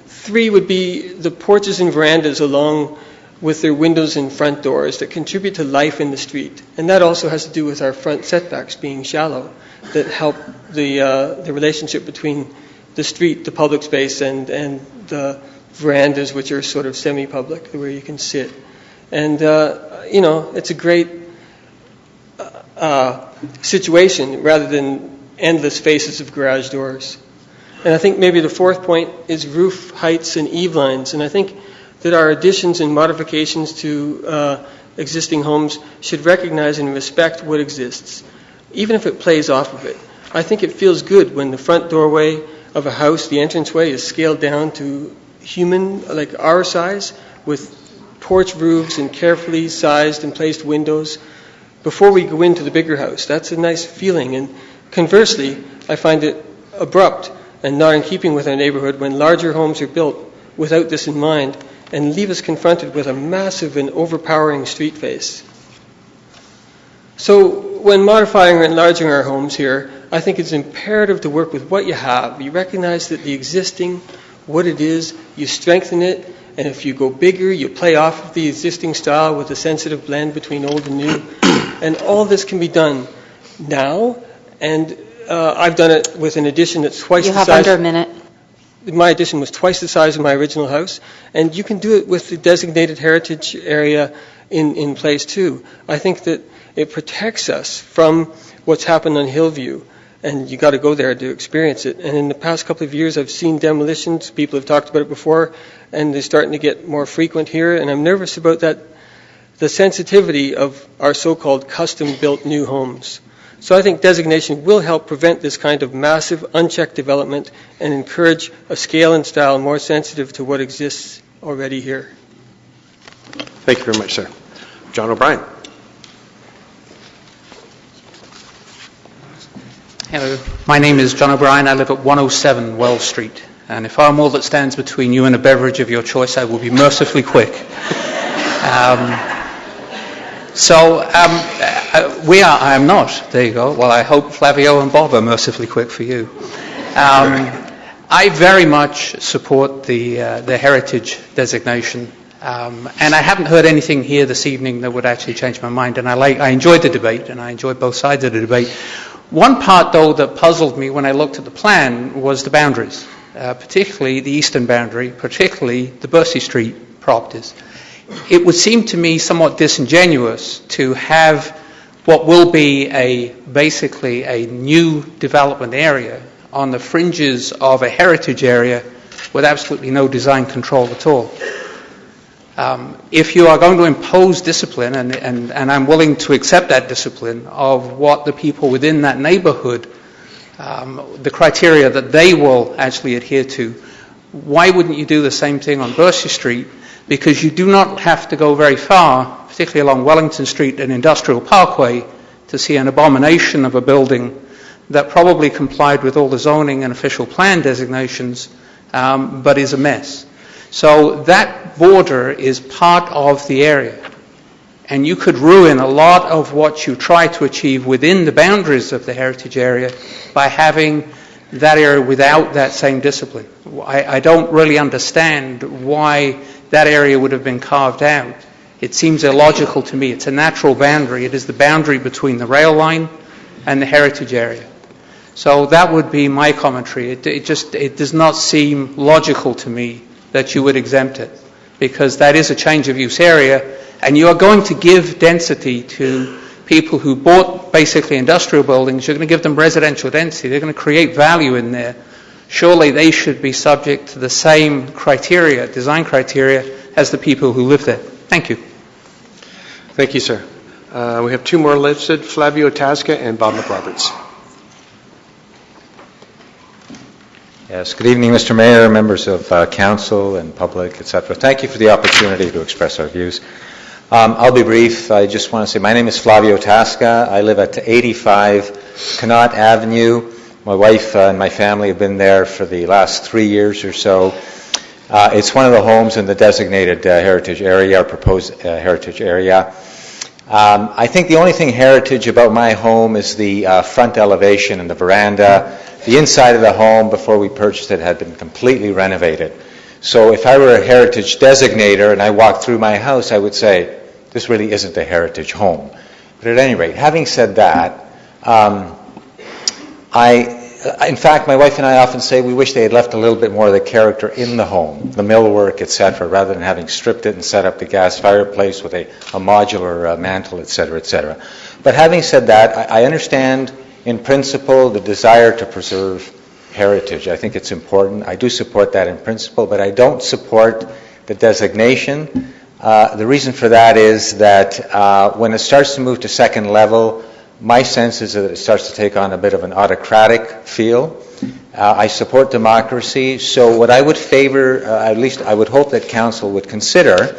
3 would be the porches and verandas along with their windows and front doors that contribute to life in the street. And that also has to do with our front setbacks being shallow, that help the relationship between the street, the public space, and the verandas, which are sort of semi-public, where you can sit. And, it's a great situation rather than endless faces of garage doors. And I think maybe the 4th point is roof heights and eave lines. And I think that our additions and modifications to existing homes should recognize and respect what exists, even if it plays off of it. I think it feels good when the front doorway of a house, the entranceway, is scaled down to human, like our size, with porch roofs and carefully sized and placed windows before we go into the bigger house. That's a nice feeling. And conversely, I find it abrupt and not in keeping with our neighborhood when larger homes are built without this in mind and leave us confronted with a massive and overpowering street face. So when modifying or enlarging our homes here, I think it's imperative to work with what you have. You recognize that the existing, what it is, you strengthen it, and if you go bigger, you play off of the existing style with a sensitive blend between old and new. And all this can be done now, and I've done it with an addition that's twice the size. You have under a minute. My addition was twice the size of my original house, and you can do it with the designated heritage area in place too. I think that it protects us from what's happened on Hillview, and you got to go there to experience it. And in the past couple of years, I've seen demolitions. People have talked about it before, and they're starting to get more frequent here. And I'm nervous about that, the sensitivity of our so-called custom-built new homes. So I think designation will help prevent this kind of massive, unchecked development and encourage a scale and style more sensitive to what exists already here. Thank you very much, sir. John O'Brien. Hello, my name is John O'Brien. I live at 107 Wells Street. And if I'm all that stands between you and a beverage of your choice, I will be mercifully quick. I am not. There you go. Well, I hope Flavio and Bob are mercifully quick for you. I very much support the heritage designation. And I haven't heard anything here this evening that would actually change my mind. And I enjoyed the debate, and I enjoyed both sides of the debate. One part, though, that puzzled me when I looked at the plan was the boundaries, particularly the eastern boundary, particularly the Bursey Street properties. It would seem to me somewhat disingenuous to have what will be basically a new development area on the fringes of a heritage area with absolutely no design control at all. If you are going to impose discipline, and I'm willing to accept that discipline of what the people within that neighborhood, the criteria that they will actually adhere to, why wouldn't you do the same thing on Bursey Street? Because you do not have to go very far, particularly along Wellington Street and Industrial Parkway, to see an abomination of a building that probably complied with all the zoning and official plan designations, but is a mess. So that border is part of the area. And you could ruin a lot of what you try to achieve within the boundaries of the heritage area by having that area without that same discipline. I don't really understand why that area would have been carved out. It seems illogical to me. It's a natural boundary. It is the boundary between the rail line and the heritage area. So that would be my commentary. It does not seem logical to me that you would exempt it, because that is a change of use area, and you are going to give density to people who bought basically industrial buildings. You're going to give them residential density. They're going to create value in there. Surely they should be subject to the same criteria, design criteria, as the people who live there. Thank you. Thank you, sir. We have two more listed, Flavio Tasca and Bob McRoberts. Yes, good evening, Mr. Mayor, members of council and public, etc. Thank you for the opportunity to express our views. I'll be brief. I just want to say my name is Flavio Tasca. I live at 85 Connaught Avenue. My wife and my family have been there for the last 3 years or so. It's one of the homes in the designated heritage area, or proposed heritage area. I think the only thing heritage about my home is the front elevation and the veranda. The inside of the home, before we purchased it, had been completely renovated. So if I were a heritage designator and I walked through my house, I would say, this really isn't a heritage home. But at any rate, having said that, in fact, my wife and I often say we wish they had left a little bit more of the character in the home, the millwork, etc., rather than having stripped it and set up the gas fireplace with a modular mantle, etc., etc. But having said that, I understand in principle the desire to preserve heritage. I think it's important. I do support that in principle, but I don't support the designation. The reason for that is that when it starts to move to second level, my sense is that it starts to take on a bit of an autocratic feel. I support democracy, so what I would favor, at least I would hope that council would consider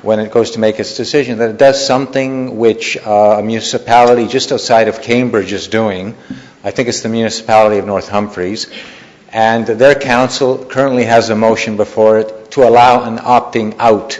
when it goes to make its decision, that it does something which a municipality just outside of Cambridge is doing. I think it's the municipality of North Humphreys, and their council currently has a motion before it to allow an opting out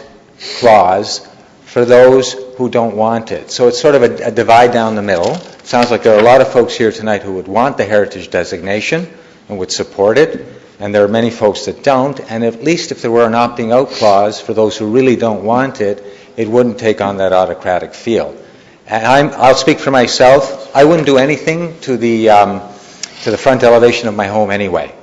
clause for those who don't want it. So it's sort of a divide down the middle. It sounds like there are a lot of folks here tonight who would want the heritage designation and would support it, and there are many folks that don't, and at least if there were an opting out clause for those who really don't want it, it wouldn't take on that autocratic feel. And I'll speak for myself. I wouldn't do anything to the front elevation of my home anyway.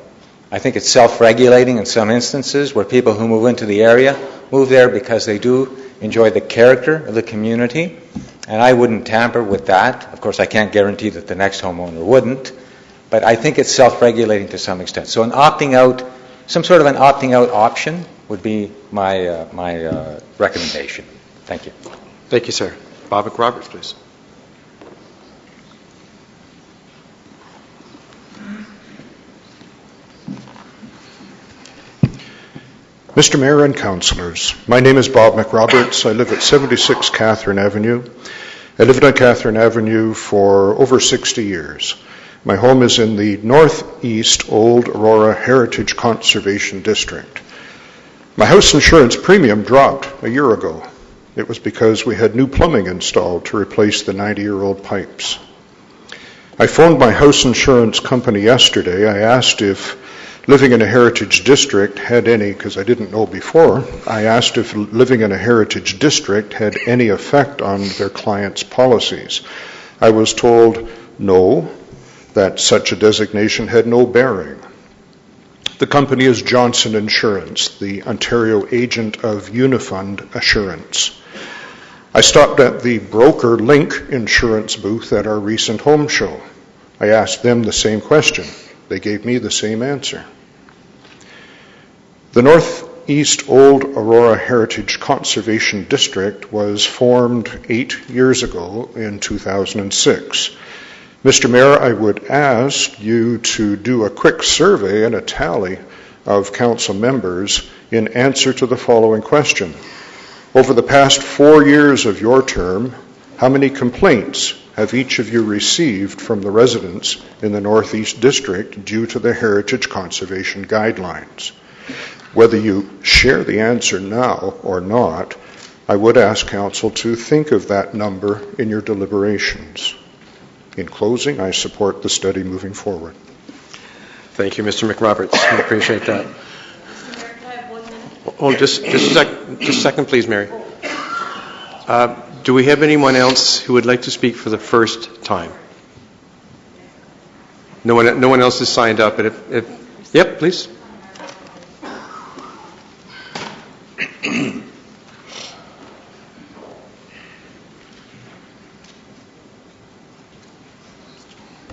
I think it's self-regulating in some instances where people who move into the area move there because they do enjoy the character of the community, and I wouldn't tamper with that. Of course, I can't guarantee that the next homeowner wouldn't, but I think it's self-regulating to some extent. So an opting out, some sort of an opting out option would be my recommendation. Thank you. Thank you, sir. Bob McRoberts, please. Mr. Mayor and Councillors, my name is Bob McRoberts. I live at 76 Catherine Avenue. I lived on Catherine Avenue for over 60 years. My home is in the northeast Old Aurora Heritage Conservation District. My house insurance premium dropped a year ago. It was because we had new plumbing installed to replace the 90-year-old pipes. I phoned my house insurance company yesterday. I asked if living in a heritage district had any, because I didn't know before, I asked if living in a heritage district had any effect on their clients' policies. I was told no, that such a designation had no bearing. The company is Johnson Insurance, the Ontario agent of Unifund Assurance. I stopped at the broker Link Insurance booth at our recent home show. I asked them the same question. They gave me the same answer. The Northeast Old Aurora Heritage Conservation District was formed 8 years ago in 2006. Mr. Mayor, I would ask you to do a quick survey and a tally of council members in answer to the following question. Over the past 4 years of your term, how many complaints have each of you received from the residents in the Northeast District due to the Heritage Conservation Guidelines? Whether you share the answer now or not, I would ask Council to think of that number in your deliberations. In closing, I support the study moving forward. Thank you, Mr. McRoberts. I appreciate that. Oh, just a second, please, Mary. Do we have anyone else who would like to speak for the first time? No one else has signed up. But yep, please.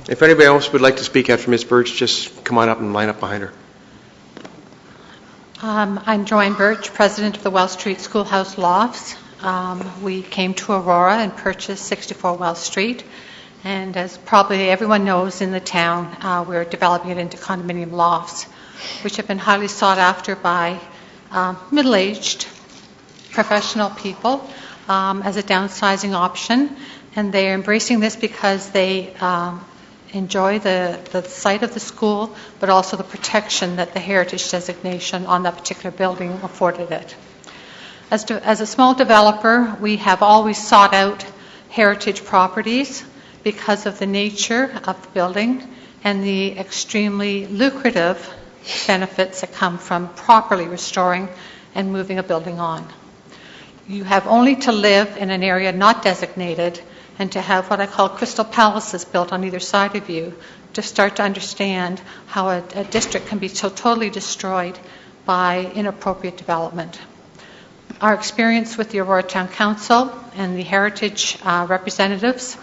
If anybody else would like to speak after Ms. Birch, just come on up and line up behind her. I'm Joanne Birch, president of the Wells Street Schoolhouse Lofts. We came to Aurora and purchased 64 Wells Street. And as probably everyone knows in the town, we're developing it into condominium lofts, which have been highly sought after by middle-aged professional people as a downsizing option. And they're embracing this because they enjoy the site of the school, but also the protection that the heritage designation on that particular building afforded it. As a small developer, we have always sought out heritage properties because of the nature of the building and the extremely lucrative benefits that come from properly restoring and moving a building on. You have only to live in an area not designated and to have what I call crystal palaces built on either side of you to start to understand how a district can be so totally destroyed by inappropriate development. Our experience with the Aurora Town Council and the heritage representatives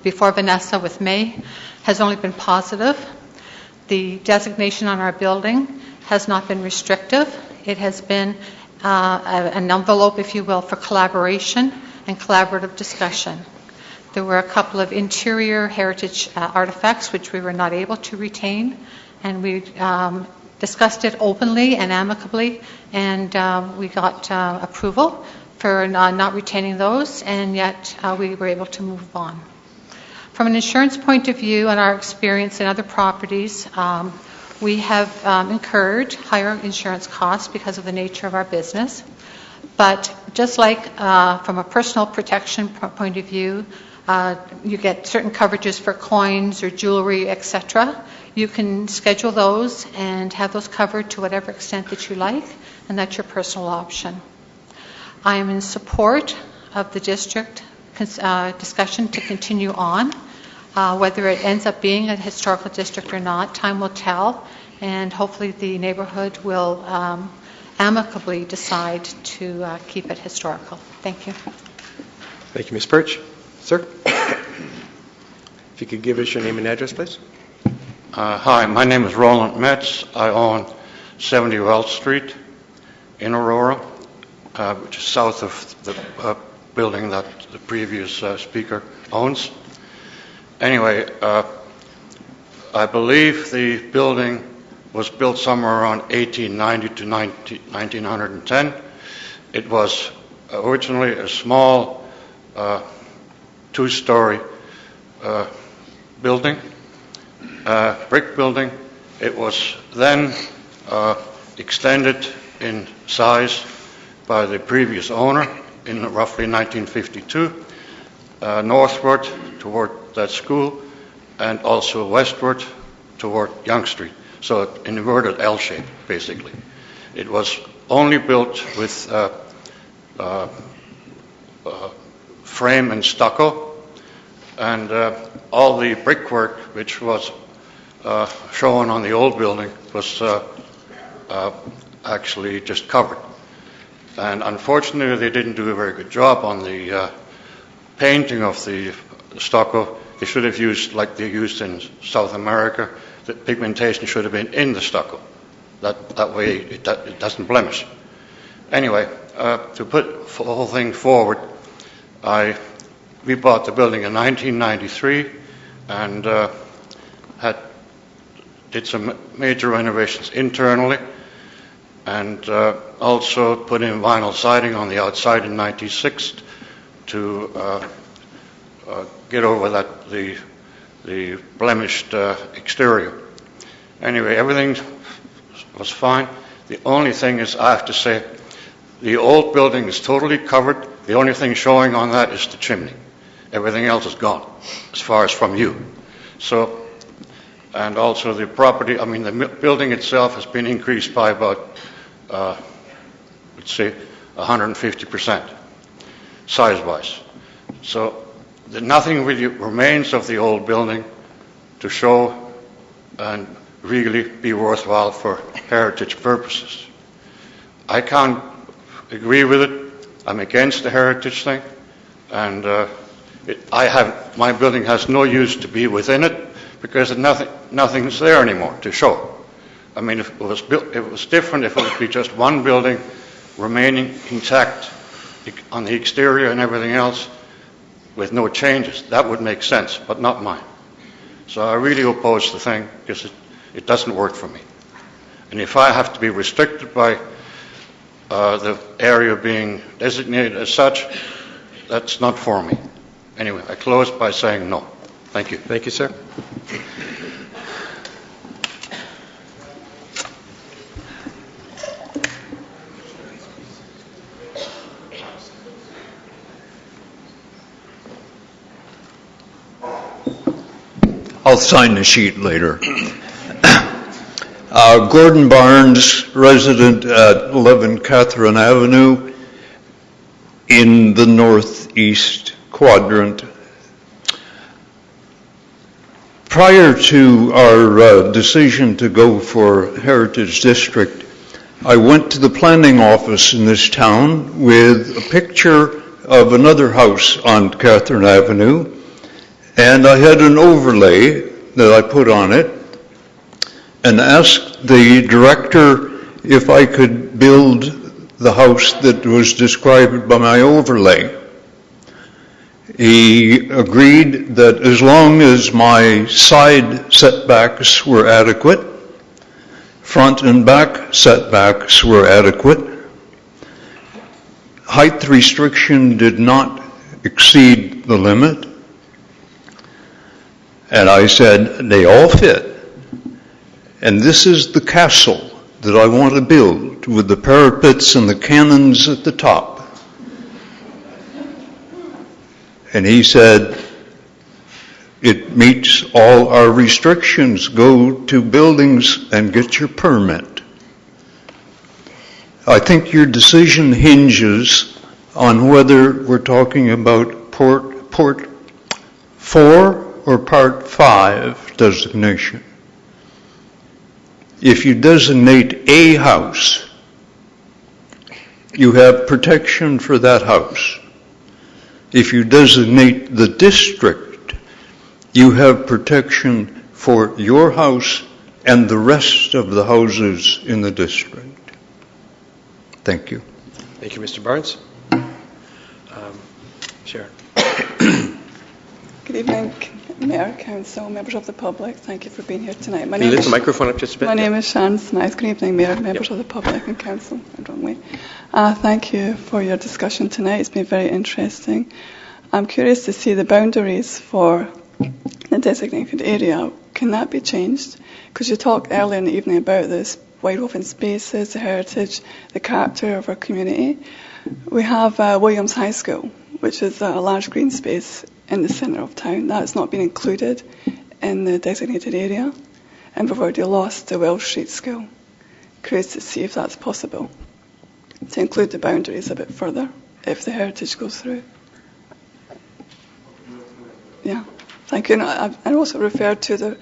before Vanessa with May has only been positive. The designation on our building has not been restrictive. It has been an envelope, if you will, for collaboration and collaborative discussion. There were a couple of interior heritage artifacts which we were not able to retain, and we discussed it openly and amicably, and we got approval for not retaining those, and yet we were able to move on. From an insurance point of view and our experience in other properties, we have incurred higher insurance costs because of the nature of our business. But just like from a personal protection point of view, you get certain coverages for coins or jewelry, etc. You can schedule those and have those covered to whatever extent that you like, and that's your personal option. I am in support of the district discussion to continue on. Whether it ends up being a historical district or not, time will tell, and hopefully the neighborhood will amicably decide to keep it historical. Thank you. Thank you, Ms. Birch. Sir? If you could give us your name and address, please. Hi, my name is Roland Metz. I own 70 Wells Street in Aurora, which is south of the building that the previous speaker owns. Anyway, I believe the building was built somewhere around 1890 to 1910. It was originally a small two-story building, brick building. It was then extended in size by the previous owner in roughly 1952, northward toward that school and also westward toward Yonge Street. So an inverted L shape, basically. It was only built with frame and stucco, and all the brickwork which was shown on the old building was actually just covered. And unfortunately, they didn't do a very good job on the painting of the stucco. They should have used, like they used in South America, the pigmentation should have been in the stucco. That way it doesn't blemish. Anyway, to put the whole thing forward, we bought the building in 1993 and did some major renovations internally, and also put in vinyl siding on the outside in 96 to get over the blemished exterior. Anyway, everything was fine. The only thing is, I have to say, the old building is totally covered. The only thing showing on that is the chimney. Everything else is gone, as far as from you. So, and also the property, the building itself has been increased by about, let's say, 150%, size-wise. So, nothing really remains of the old building to show and really be worthwhile for heritage purposes. I can't agree with it. I'm against the heritage thing, and my building has no use to be within it because nothing's there anymore to show. If it was different if it would be just one building remaining intact on the exterior and everything else with no changes. That would make sense, but not mine. So I really oppose the thing because it doesn't work for me. And if I have to be restricted by the area being designated as such, that's not for me. Anyway, I close by saying no. Thank you. Thank you, sir. I'll sign the sheet later. Gordon Barnes, resident at 11 Catherine Avenue in the northeast quadrant. Prior to our decision to go for Heritage District, I went to the planning office in this town with a picture of another house on Catherine Avenue, and I had an overlay that I put on it and asked the director if I could build the house that was described by my overlay. He agreed that as long as my side setbacks were adequate, front and back setbacks were adequate, height restriction did not exceed the limit, and I said, they all fit. And this is the castle that I want to build with the parapets and the cannons at the top. And he said, it meets all our restrictions. Go to buildings and get your permit. I think your decision hinges on whether we're talking about Port 4 or Part 5 designation. If you designate a house, you have protection for that house. If you designate the district, you have protection for your house and the rest of the houses in the district. Thank you. Thank you, Mr. Barnes. Sharon. Good evening, Mayor, Council, members of the public. Thank you for being here tonight. Can you lift the microphone up just a bit? My name is Sharon Smythe. Good evening, Mayor, members of the public and Council. Thank you for your discussion tonight. It's been very interesting. I'm curious to see the boundaries for the designated area. Can that be changed? Because you talked earlier in the evening about this wide open spaces, the heritage, the character of our community. We have Williams High School, which is a large green space in the centre of town. That has not been included in the designated area. And we've already lost the Welsh Street School. Curious to see if that's possible, to include the boundaries a bit further, if the heritage goes through. Yeah, thank you. And I also referred to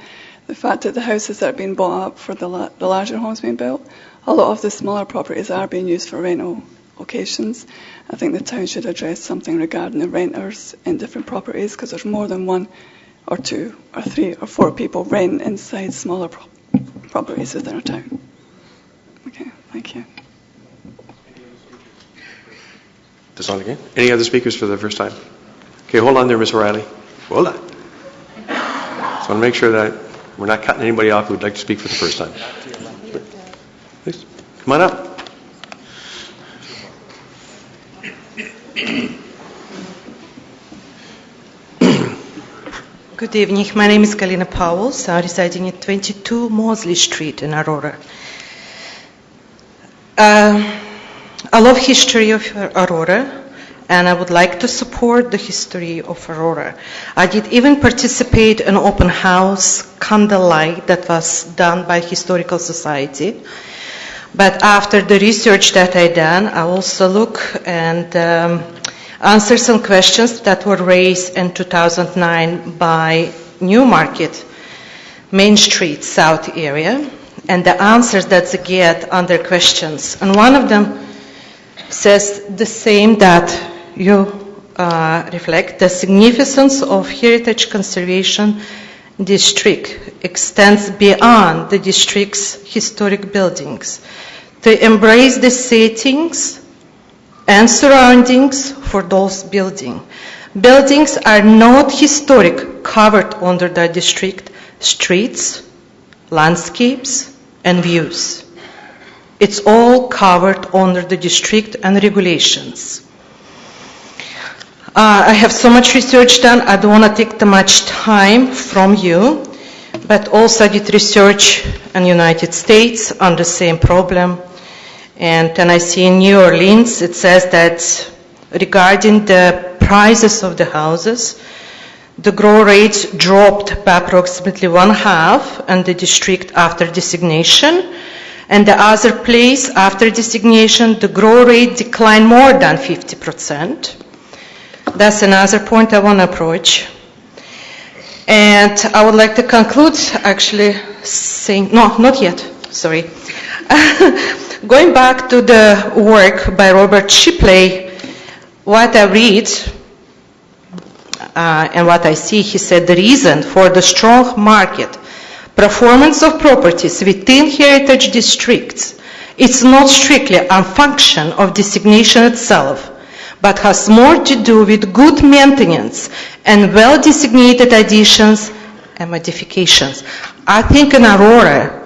the fact that the houses that are being bought up for the larger homes being built, a lot of the smaller properties are being used for rental occasions. I think the town should address something regarding the renters in different properties, because there's more than one or two or three or four people rent inside smaller properties within our town. Okay, thank you. This on again? Any other speakers for the first time? Okay, hold on there, Ms. O'Reilly. Hold on. Just want to make sure that we're not cutting anybody off who would like to speak for the first time. Please, come on up. Good evening. My name is Galina Powells. I'm residing at 22 Mosley Street in Aurora. I love history of Aurora, and I would like to support the history of Aurora. I did even participate in an open house candlelight that was done by Historical Society. But after the research that I done, I also look and answer some questions that were raised in 2009 by Newmarket, Main Street, South area, and the answers that they get on their questions. And one of them says the same that you reflect. The significance of heritage conservation district extends beyond the district's historic buildings. To embrace the settings and surroundings for those buildings. Buildings are not historic covered under the district streets, landscapes, and views. It's all covered under the district and regulations. I have so much research done, I don't want to take too much time from you, but also I did research in the United States on the same problem. And then I see in New Orleans, it says that regarding the prices of the houses, the growth rates dropped by approximately 1/2 in the district after designation, and the other place after designation, the growth rate declined more than 50%. That's another point I want to approach. And I would like to conclude actually saying, no, not yet, sorry. Going back to the work by Robert Shipley, what I read and what I see, he said the reason for the strong market performance of properties within heritage districts, it's not strictly a function of designation itself, but has more to do with good maintenance and well-designated additions and modifications. I think in Aurora,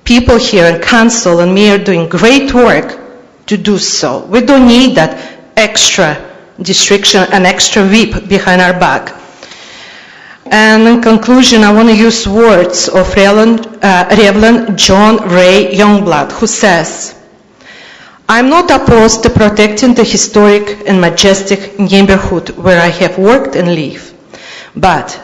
people here in council and mayor are doing great work to do so. We don't need that extra restriction and extra whip behind our back. And in conclusion, I want to use words of Reverend John Ray Youngblood, who says, I'm not opposed to protecting the historic and majestic neighborhood where I have worked and lived, but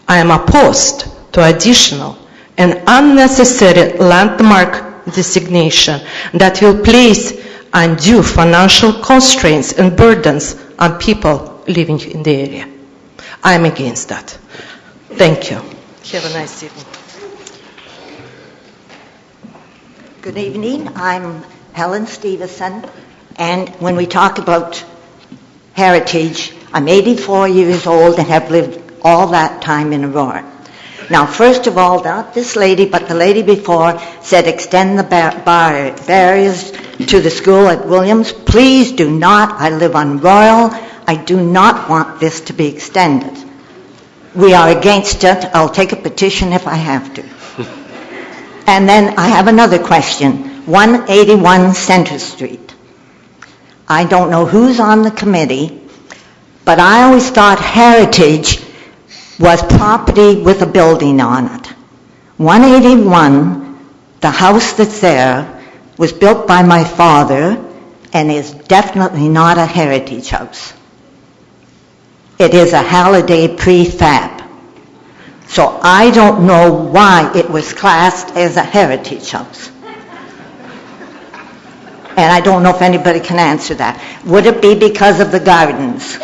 I am opposed to additional and unnecessary landmark designation that will place undue financial constraints and burdens on people living in the area. I am against that. Thank you. Have a nice evening. Good evening. I'm Helen Stevenson, and when we talk about heritage, I'm 84 years old and have lived all that time in Aurora. Now, first of all, not this lady, but the lady before said extend the barriers to the school at Williams. Please do not. I live on Royal. I do not want this to be extended. We are against it. I'll take a petition if I have to. And then I have another question. 181 Center Street. I don't know who's on the committee, but I always thought heritage was property with a building on it. 181, the house that's there, was built by my father and is definitely not a heritage house. It is a Halliday prefab. So I don't know why it was classed as a heritage house. And I don't know if anybody can answer that. Would it be because of the gardens?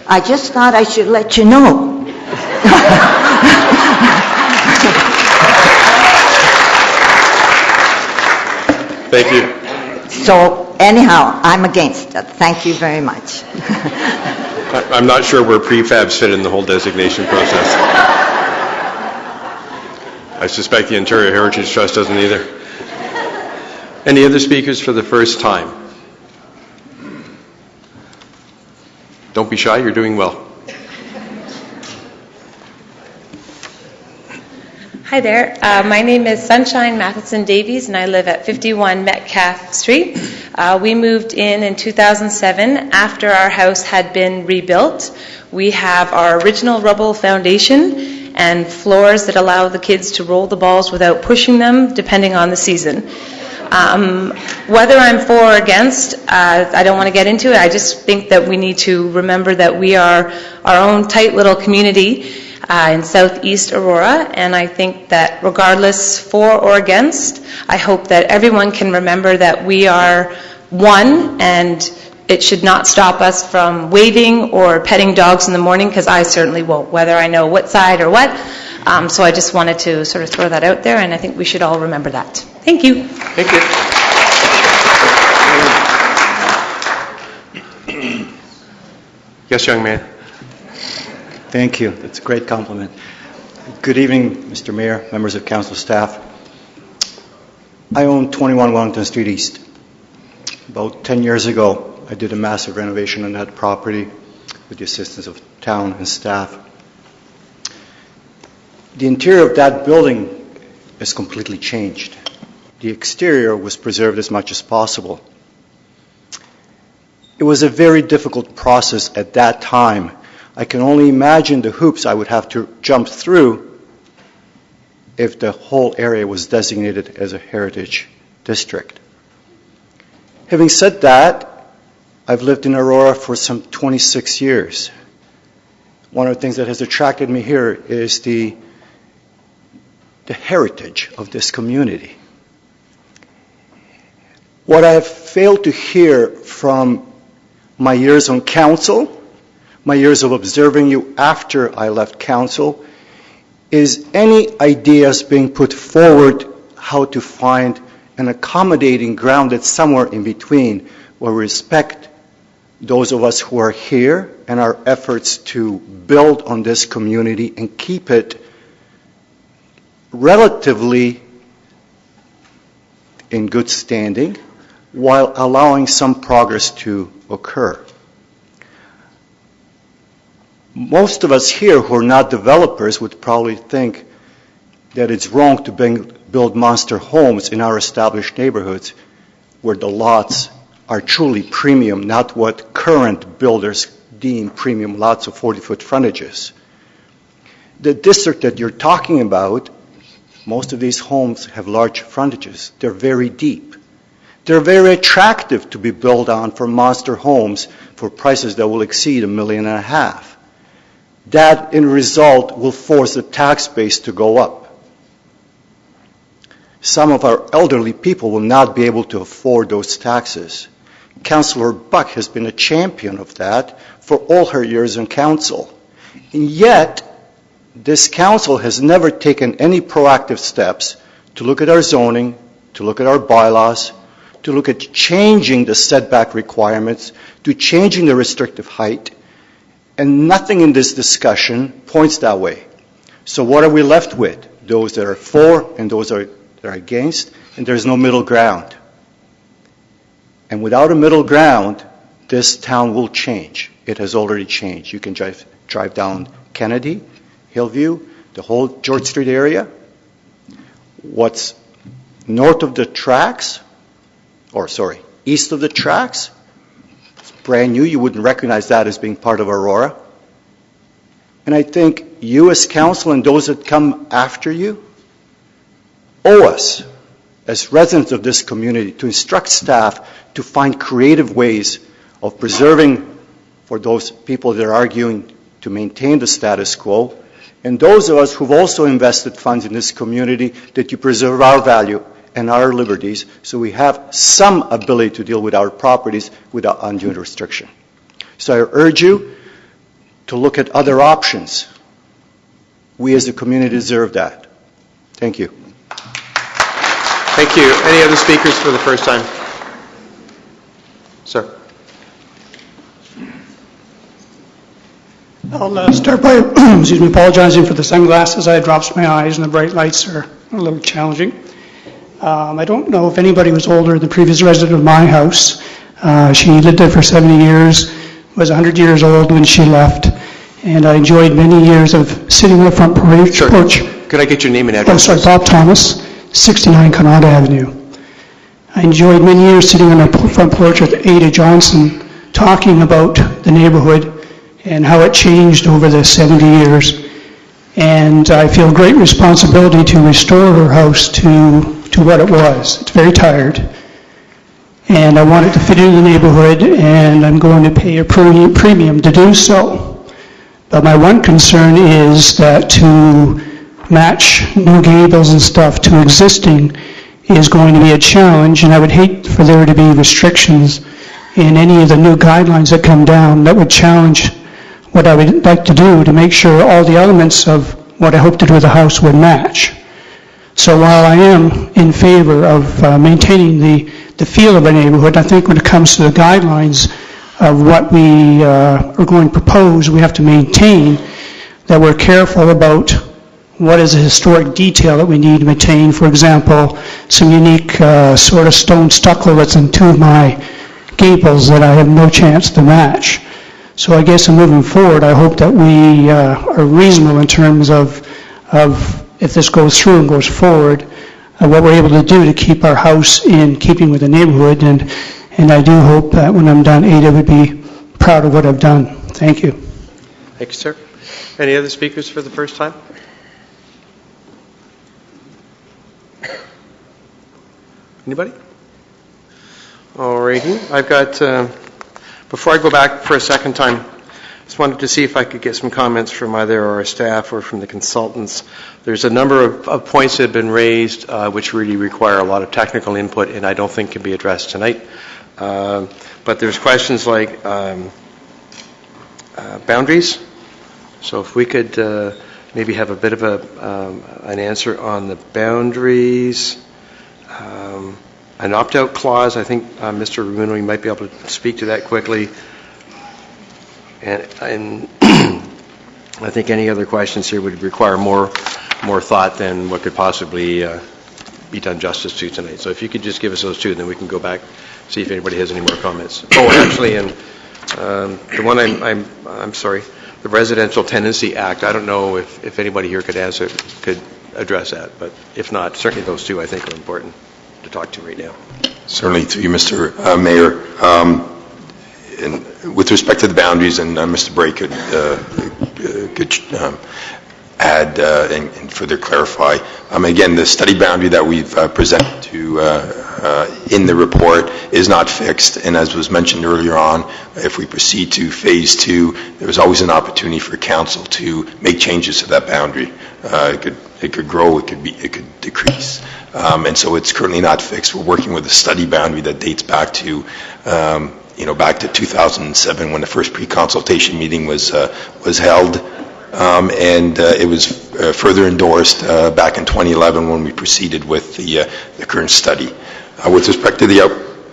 I just thought I should let you know. Thank you. So anyhow, I'm against it. Thank you very much. I'm not sure where prefabs fit in the whole designation process. I suspect the Ontario Heritage Trust doesn't either. Any other speakers for the first time? Don't be shy, you're doing well. Hi there. My name is Sunshine Matheson Davies, and I live at 51 Metcalf Street. We moved in 2007 after our house had been rebuilt. We have our original rubble foundation and floors that allow the kids to roll the balls without pushing them, depending on the season. Whether I'm for or against, I don't want to get into it. I just think that we need to remember that we are our own tight little community in southeast Aurora, and I think that regardless for or against, I hope that everyone can remember that we are one, and it should not stop us from waving or petting dogs in the morning, because I certainly won't, whether I know what side or what. So I just wanted to sort of throw that out there, and I think we should all remember that. Thank you. Thank you. Yes, young man. Thank you. That's a great compliment. Good evening, Mr. Mayor, members of council staff. I own 21 Wellington Street East. About 10 years ago, I did a massive renovation on that property with the assistance of town and staff. The interior of that building is completely changed. The exterior was preserved as much as possible. It was a very difficult process at that time. I can only imagine the hoops I would have to jump through if the whole area was designated as a heritage district. Having said that, I've lived in Aurora for some 26 years. One of the things that has attracted me here is the heritage of this community. What I have failed to hear from my years on council, my years of observing you after I left council, is any ideas being put forward how to find an accommodating ground that's somewhere in between, where we respect those of us who are here and our efforts to build on this community and keep it relatively in good standing while allowing some progress to occur. Most of us here who are not developers would probably think that it's wrong to build monster homes in our established neighborhoods where the lots are truly premium, not what current builders deem premium lots of 40-foot frontages. The district that you're talking about, most of these homes have large frontages. They're very deep. They're very attractive to be built on for monster homes for prices that will exceed $1.5 million. That, in result, will force the tax base to go up. Some of our elderly people will not be able to afford those taxes. Councillor Buck has been a champion of that for all her years in council. And yet, this council has never taken any proactive steps to look at our zoning, to look at our bylaws, to look at changing the setback requirements, to changing the restrictive height, and nothing in this discussion points that way. So what are we left with? Those that are for and those that are against, and there's no middle ground. And without a middle ground, this town will change. It has already changed. You can drive down Kennedy, Hillview, the whole George Street area. What's north of the tracks, east of the tracks, it's brand new. You wouldn't recognize that as being part of Aurora. And I think you as council and those that come after you owe us, as residents of this community, to instruct staff to find creative ways of preserving for those people that are arguing to maintain the status quo, and those of us who've also invested funds in this community, that you preserve our value and our liberties so we have some ability to deal with our properties without undue restriction. So I urge you to look at other options. We as a community deserve that. Thank you. Thank you. Any other speakers for the first time? Sir. I'll start by apologizing for the sunglasses. I had drops in my eyes and the bright lights are a little challenging. I don't know if anybody was older than the previous resident of my house. She lived there for 70 years, was 100 years old when she left, and I enjoyed many years of sitting on the front porch. Sure. Could I get your name and address? Bob Thomas, 69 Connaught Avenue. I enjoyed many years sitting on the front porch with Ada Johnson talking about the neighborhood and how it changed over the 70 years. And I feel great responsibility to restore her house to what it was. It's very tired. And I want it to fit into the neighborhood, and I'm going to pay a premium to do so. But my one concern is that to match new gables and stuff to existing is going to be a challenge, and I would hate for there to be restrictions in any of the new guidelines that come down that would challenge what I would like to do to make sure all the elements of what I hope to do with the house would match. So while I am in favor of maintaining the feel of a neighborhood, I think when it comes to the guidelines of what we are going to propose, we have to maintain that we're careful about what is the historic detail that we need to maintain. For example, some unique sort of stone stucco that's in two of my gables that I have no chance to match. So I guess in moving forward, I hope that we are reasonable in terms of if this goes through and goes forward, what we're able to do to keep our house in keeping with the neighborhood. And I do hope that when I'm done, Ada would be proud of what I've done. Thank you. Thank you, sir. Any other speakers for the first time? Anybody? All righty. I've got, before I go back for a second time, just wanted to see if I could get some comments from either our staff or from the consultants. There's a number of points that have been raised which really require a lot of technical input and I don't think can be addressed tonight. But there's questions like boundaries. So if we could maybe have a bit of an answer on the boundaries. An opt-out clause, I think Mr. Ramuno, you might be able to speak to that quickly. And I think any other questions here would require more thought than what could possibly be done justice to tonight. So if you could just give us those two, then we can go back, see if anybody has any more comments. Oh, actually, and the one I'm sorry, the Residential Tenancy Act, I don't know if anybody here could address that, but if not, certainly those two I think are important to talk to right now. Certainly, through you, Mr. Mayor. And with respect to the boundaries, and Mr. Bray could add and further clarify. Again, the study boundary that we've presented to in the report is not fixed, and as was mentioned earlier on, if we proceed to phase 2, there is always an opportunity for council to make changes to that boundary. It could grow, it could decrease, and so it's currently not fixed. We're working with a study boundary that dates back to back to 2007 when the first pre-consultation meeting was held, and it was further endorsed back in 2011 when we proceeded with the current study. With respect to the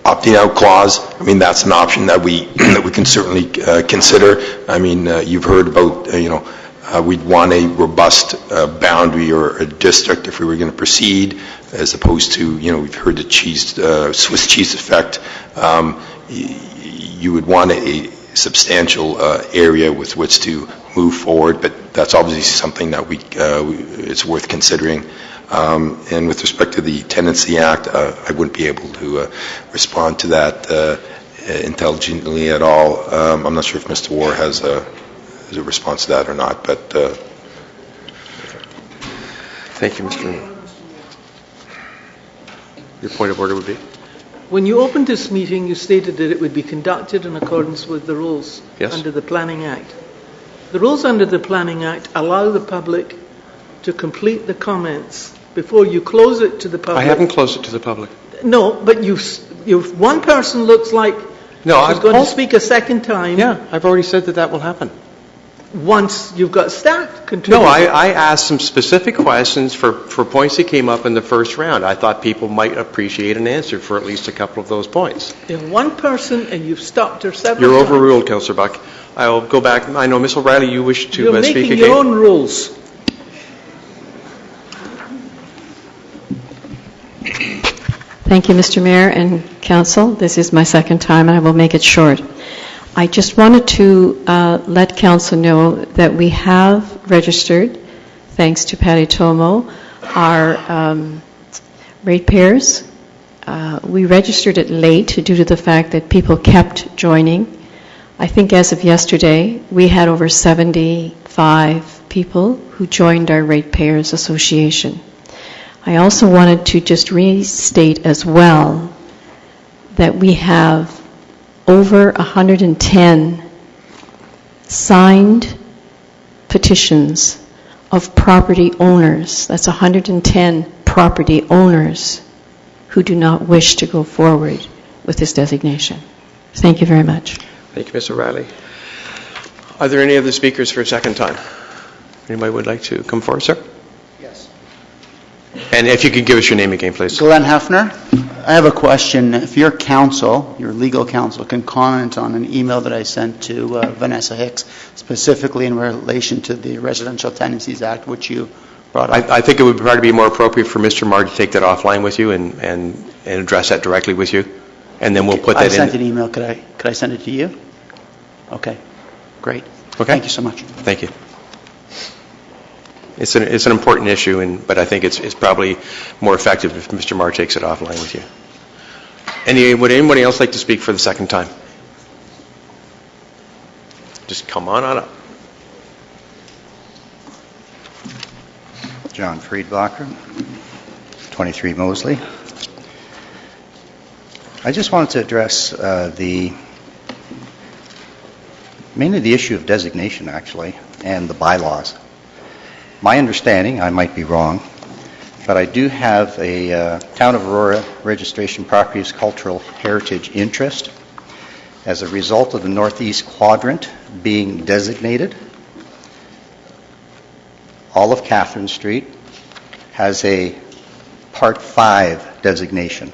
opting out clause, I mean that's an option that we can certainly consider. I mean you've heard about we'd want a robust boundary or a district if we were going to proceed, as opposed to we've heard the Swiss cheese effect. You would want a substantial area with which to move forward, but that's obviously something that it's worth considering. And with respect to the Tenancy Act, I wouldn't be able to respond to that intelligently at all. I'm not sure if Mr. War has a response to that or not, but... Thank you, Mr. Moon. Your point of order would be? When you opened this meeting, you stated that it would be conducted in accordance with the rules under the Planning Act. The rules under the Planning Act allow the public to complete the comments before you close it to the public. I haven't closed it to the public. No, but one person looks like he's going to speak a second time. Yeah, I've already said that will happen. Once you've got staff contributing. No, I asked some specific questions for points that came up in the first round. I thought people might appreciate an answer for at least a couple of those points. If one person and you've stopped her several times. You're overruled, Councillor Buck. I'll go back. I know, Ms. O'Reilly, you wish to speak again. You're making your own rules. Thank you, Mr. Mayor and Council. This is my second time, and I will make it short. I just wanted to let Council know that we have registered, thanks to Patty Tomo, our ratepayers. We registered it late due to the fact that people kept joining. I think as of yesterday, we had over 75 people who joined our Ratepayers Association. I also wanted to just restate as well that we have over 110 signed petitions of property owners. That's 110 property owners who do not wish to go forward with this designation. Thank you very much. Thank you, Ms. O'Reilly. Are there any other speakers for a second time? Anybody would like to come forward, sir? Yes. And if you could give us your name again, please. Glenn Hefner. I have a question. If your counsel, your legal counsel, can comment on an email that I sent to Vanessa Hicks, specifically in relation to the Residential Tenancies Act, which you brought up. I think it would probably be more appropriate for Mr. Marr to take that offline with you and address that directly with you, and then we'll put that I in. sent an email. Could I send it to you? Okay, great. Okay. Thank you so much. Thank you. It's an important issue, but I think it's probably more effective if Mr. Marr takes it offline with you. Would anybody else like to speak for the second time? Just come on up. John Friedbacher, 23 Mosley. I just wanted to address mainly the issue of designation, actually, and the bylaws. My understanding, I might be wrong, but I do have a Town of Aurora registration properties cultural heritage interest as a result of the northeast quadrant being designated. All of Catherine Street has a Part 5 designation.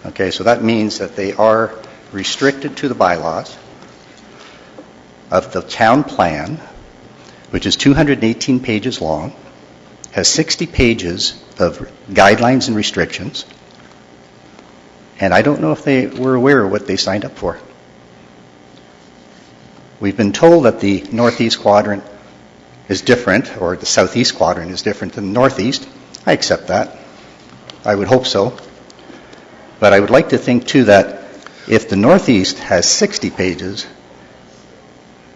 Okay, so that means that they are restricted to the bylaws of the town plan, which is 218 pages long, has 60 pages of guidelines and restrictions, and I don't know if they were aware of what they signed up for. We've been told that the northeast quadrant is different, or the southeast quadrant is different than the northeast. I accept that. I would hope so. But I would like to think, too, that if the northeast has 60 pages,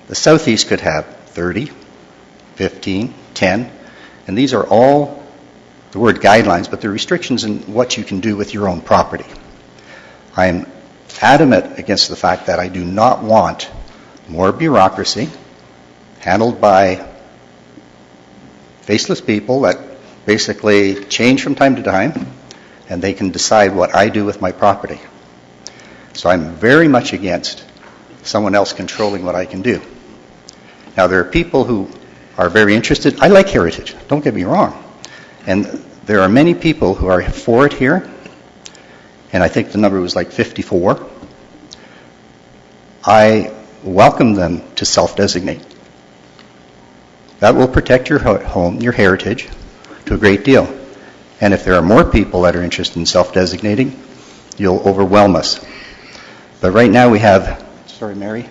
the southeast could have 30, 15, 10, and these are all the word guidelines, but they're restrictions in what you can do with your own property. I am adamant against the fact that I do not want more bureaucracy handled by faceless people that basically change from time to time, and they can decide what I do with my property. So I'm very much against someone else controlling what I can do. Now, there are people who are very interested. I like heritage, don't get me wrong. And there are many people who are for it here, and I think the number was like 54. I welcome them to self-designate. That will protect your home, your heritage, to a great deal. And if there are more people that are interested in self-designating, you'll overwhelm us. But right now we have,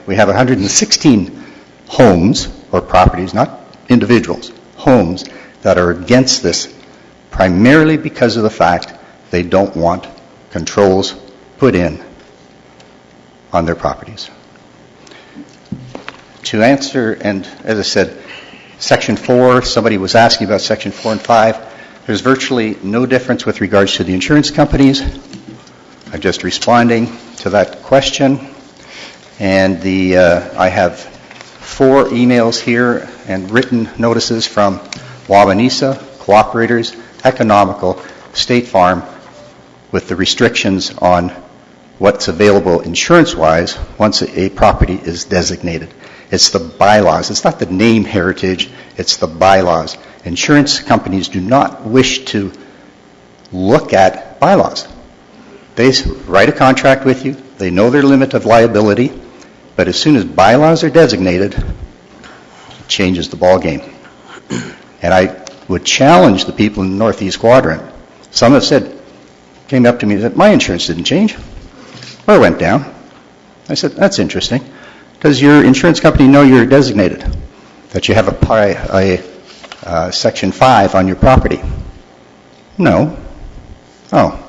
we have 116 homes or properties, not individuals, homes that are against this, primarily because of the fact they don't want controls put in on their properties. To answer, and as I said, Section 4, somebody was asking about Section 4 and 5. There's virtually no difference with regards to the insurance companies. I'm just responding to that question. And I have 4 emails here and written notices from Wabanesa, Cooperators, Economical, State Farm, with the restrictions on what's available insurance-wise once a property is designated. It's the bylaws. It's not the name heritage, it's the bylaws. Insurance companies do not wish to look at bylaws. They write a contract with you, they know their limit of liability, but as soon as bylaws are designated, it changes the ballgame. And I would challenge the people in the Northeast Quadrant. Some have said, came up to me and said, my insurance didn't change, or it went down. I said, that's interesting. Does your insurance company know you're designated, that you have a Section 5 on your property? No. Oh.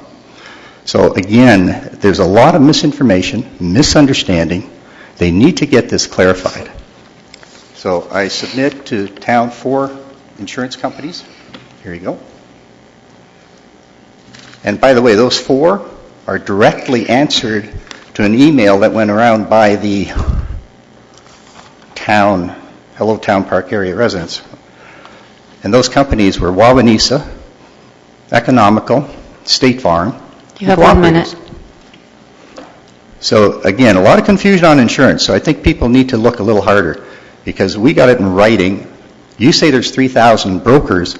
So again, there's a lot of misinformation, misunderstanding. They need to get this clarified. So I submit to Town 4 insurance companies. Here you go. And by the way, those 4 are directly answered to an email that went around by the Hello Town Park area residents. And those companies were Wabanesa, Economical, State Farm. You have 1 minute. So again, a lot of confusion on insurance. So I think people need to look a little harder, because we got it in writing. You say there's 3,000 brokers.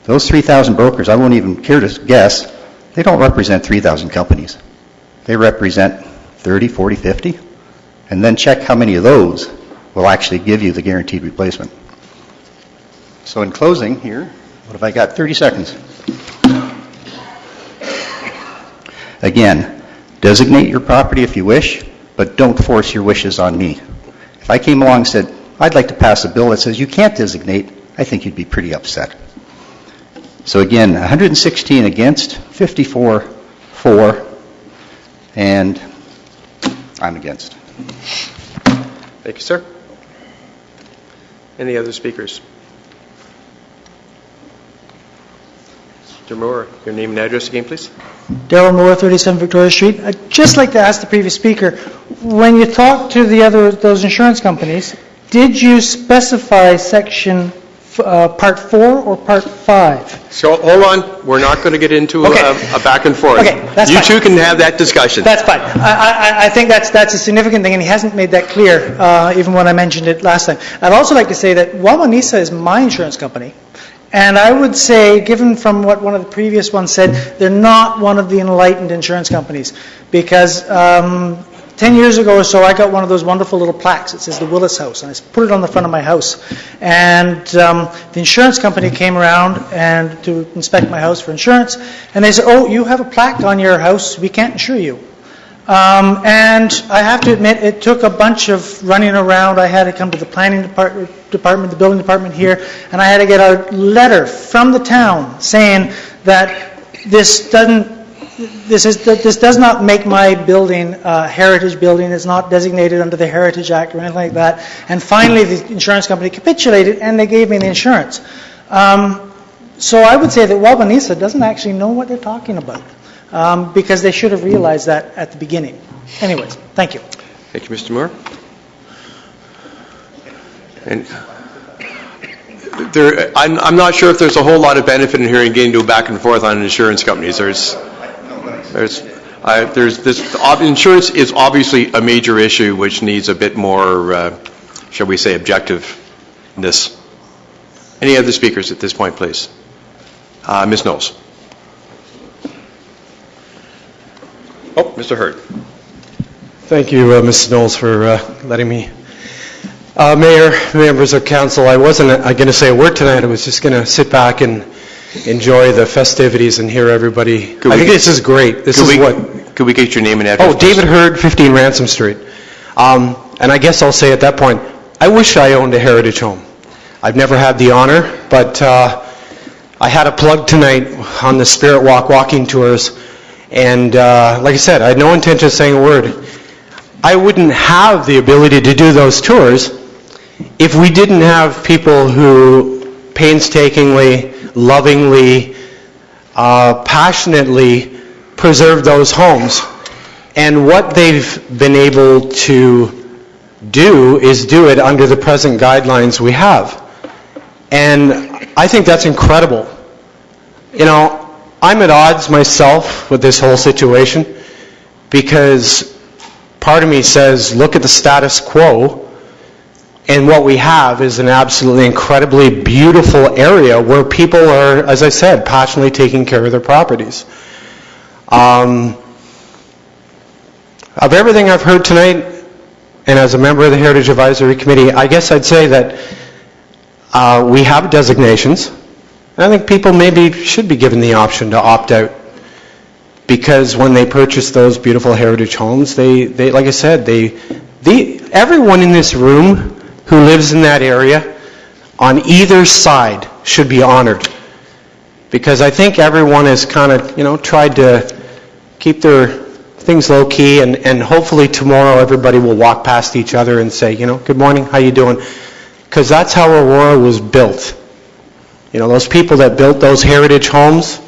Those 3,000 brokers, I won't even care to guess, they don't represent 3,000 companies. They represent 30, 40, 50. And then check how many of those will actually give you the guaranteed replacement. So in closing here, What have I got? 30 seconds. Again, designate your property if you wish, but don't force your wishes on me. If I came along and said, I'd like to pass a bill that says you can't designate, I think you'd be pretty upset. So again, 116 against, 54 for, and I'm against. Thank you, sir. Any other speakers? Mr. Moore, your name and address again, please. Darryl Moore, 37 Victoria Street. I'd just like to ask the previous speaker, when you talked to those insurance companies, did you specify section Part 4 or Part 5? So, hold on. We're not going to get into a back and forth. Okay, that's you fine. two can have that discussion. That's fine. I think that's a significant thing, and he hasn't made that clear, even when I mentioned it last time. I'd also like to say that Wawanesa is my insurance company, and I would say, given from what one of the previous ones said, they're not one of the enlightened insurance companies, because 10 years ago or so, I got one of those wonderful little plaques. It says the Willis House, and I put it on the front of my house. And the insurance company came around and to inspect my house for insurance, and they said, "Oh, you have a plaque on your house. We can't insure you." And I have to admit, it took a bunch of running around. I had to come to the planning department, the building department here, and I had to get a letter from the town saying that this does not make my building a heritage building. It's not designated under the Heritage Act or anything like that. And finally, the insurance company capitulated, and they gave me the insurance. So I would say that Wawanesa doesn't actually know what they're talking about, because they should have realized that at the beginning. Anyways, thank you. Thank you, Mr. Moore. And I'm not sure if there's a whole lot of benefit in hearing getting to a back and forth on insurance companies. Insurance is obviously a major issue which needs a bit more, shall we say, objectiveness. Any other speakers at this point, please? Ms. Knowles. Oh, Mr. Hurd. Thank you, Mrs. Knowles, for letting me. Mayor, members of council, I wasn't going to say a word tonight. I was just going to sit back and enjoy the festivities and hear everybody. I think this is great. Could we get your name and address? Oh, David Hurd, 15 Ransom Street. And I guess I'll say at that point, I wish I owned a heritage home. I've never had the honor, but I had a plug tonight on the Spirit Walk walking tours. And like I said, I had no intention of saying a word. I wouldn't have the ability to do those tours if we didn't have people who painstakingly, lovingly, passionately preserve those homes. And what they've been able to do is do it under the present guidelines we have. And I think that's incredible. You know, I'm at odds myself with this whole situation because part of me says, look at the status quo, and what we have is an absolutely incredibly beautiful area where people are, as I said, passionately taking care of their properties. Of everything I've heard tonight, and as a member of the Heritage Advisory Committee, I guess I'd say that we have designations. I think people maybe should be given the option to opt out, because when they purchase those beautiful heritage homes, they like I said, everyone in this room who lives in that area on either side should be honored, because I think everyone has kind of, tried to keep their things low key, and hopefully tomorrow everybody will walk past each other and say, good morning, how you doing? Because that's how Aurora was built. Those people that built those heritage homes,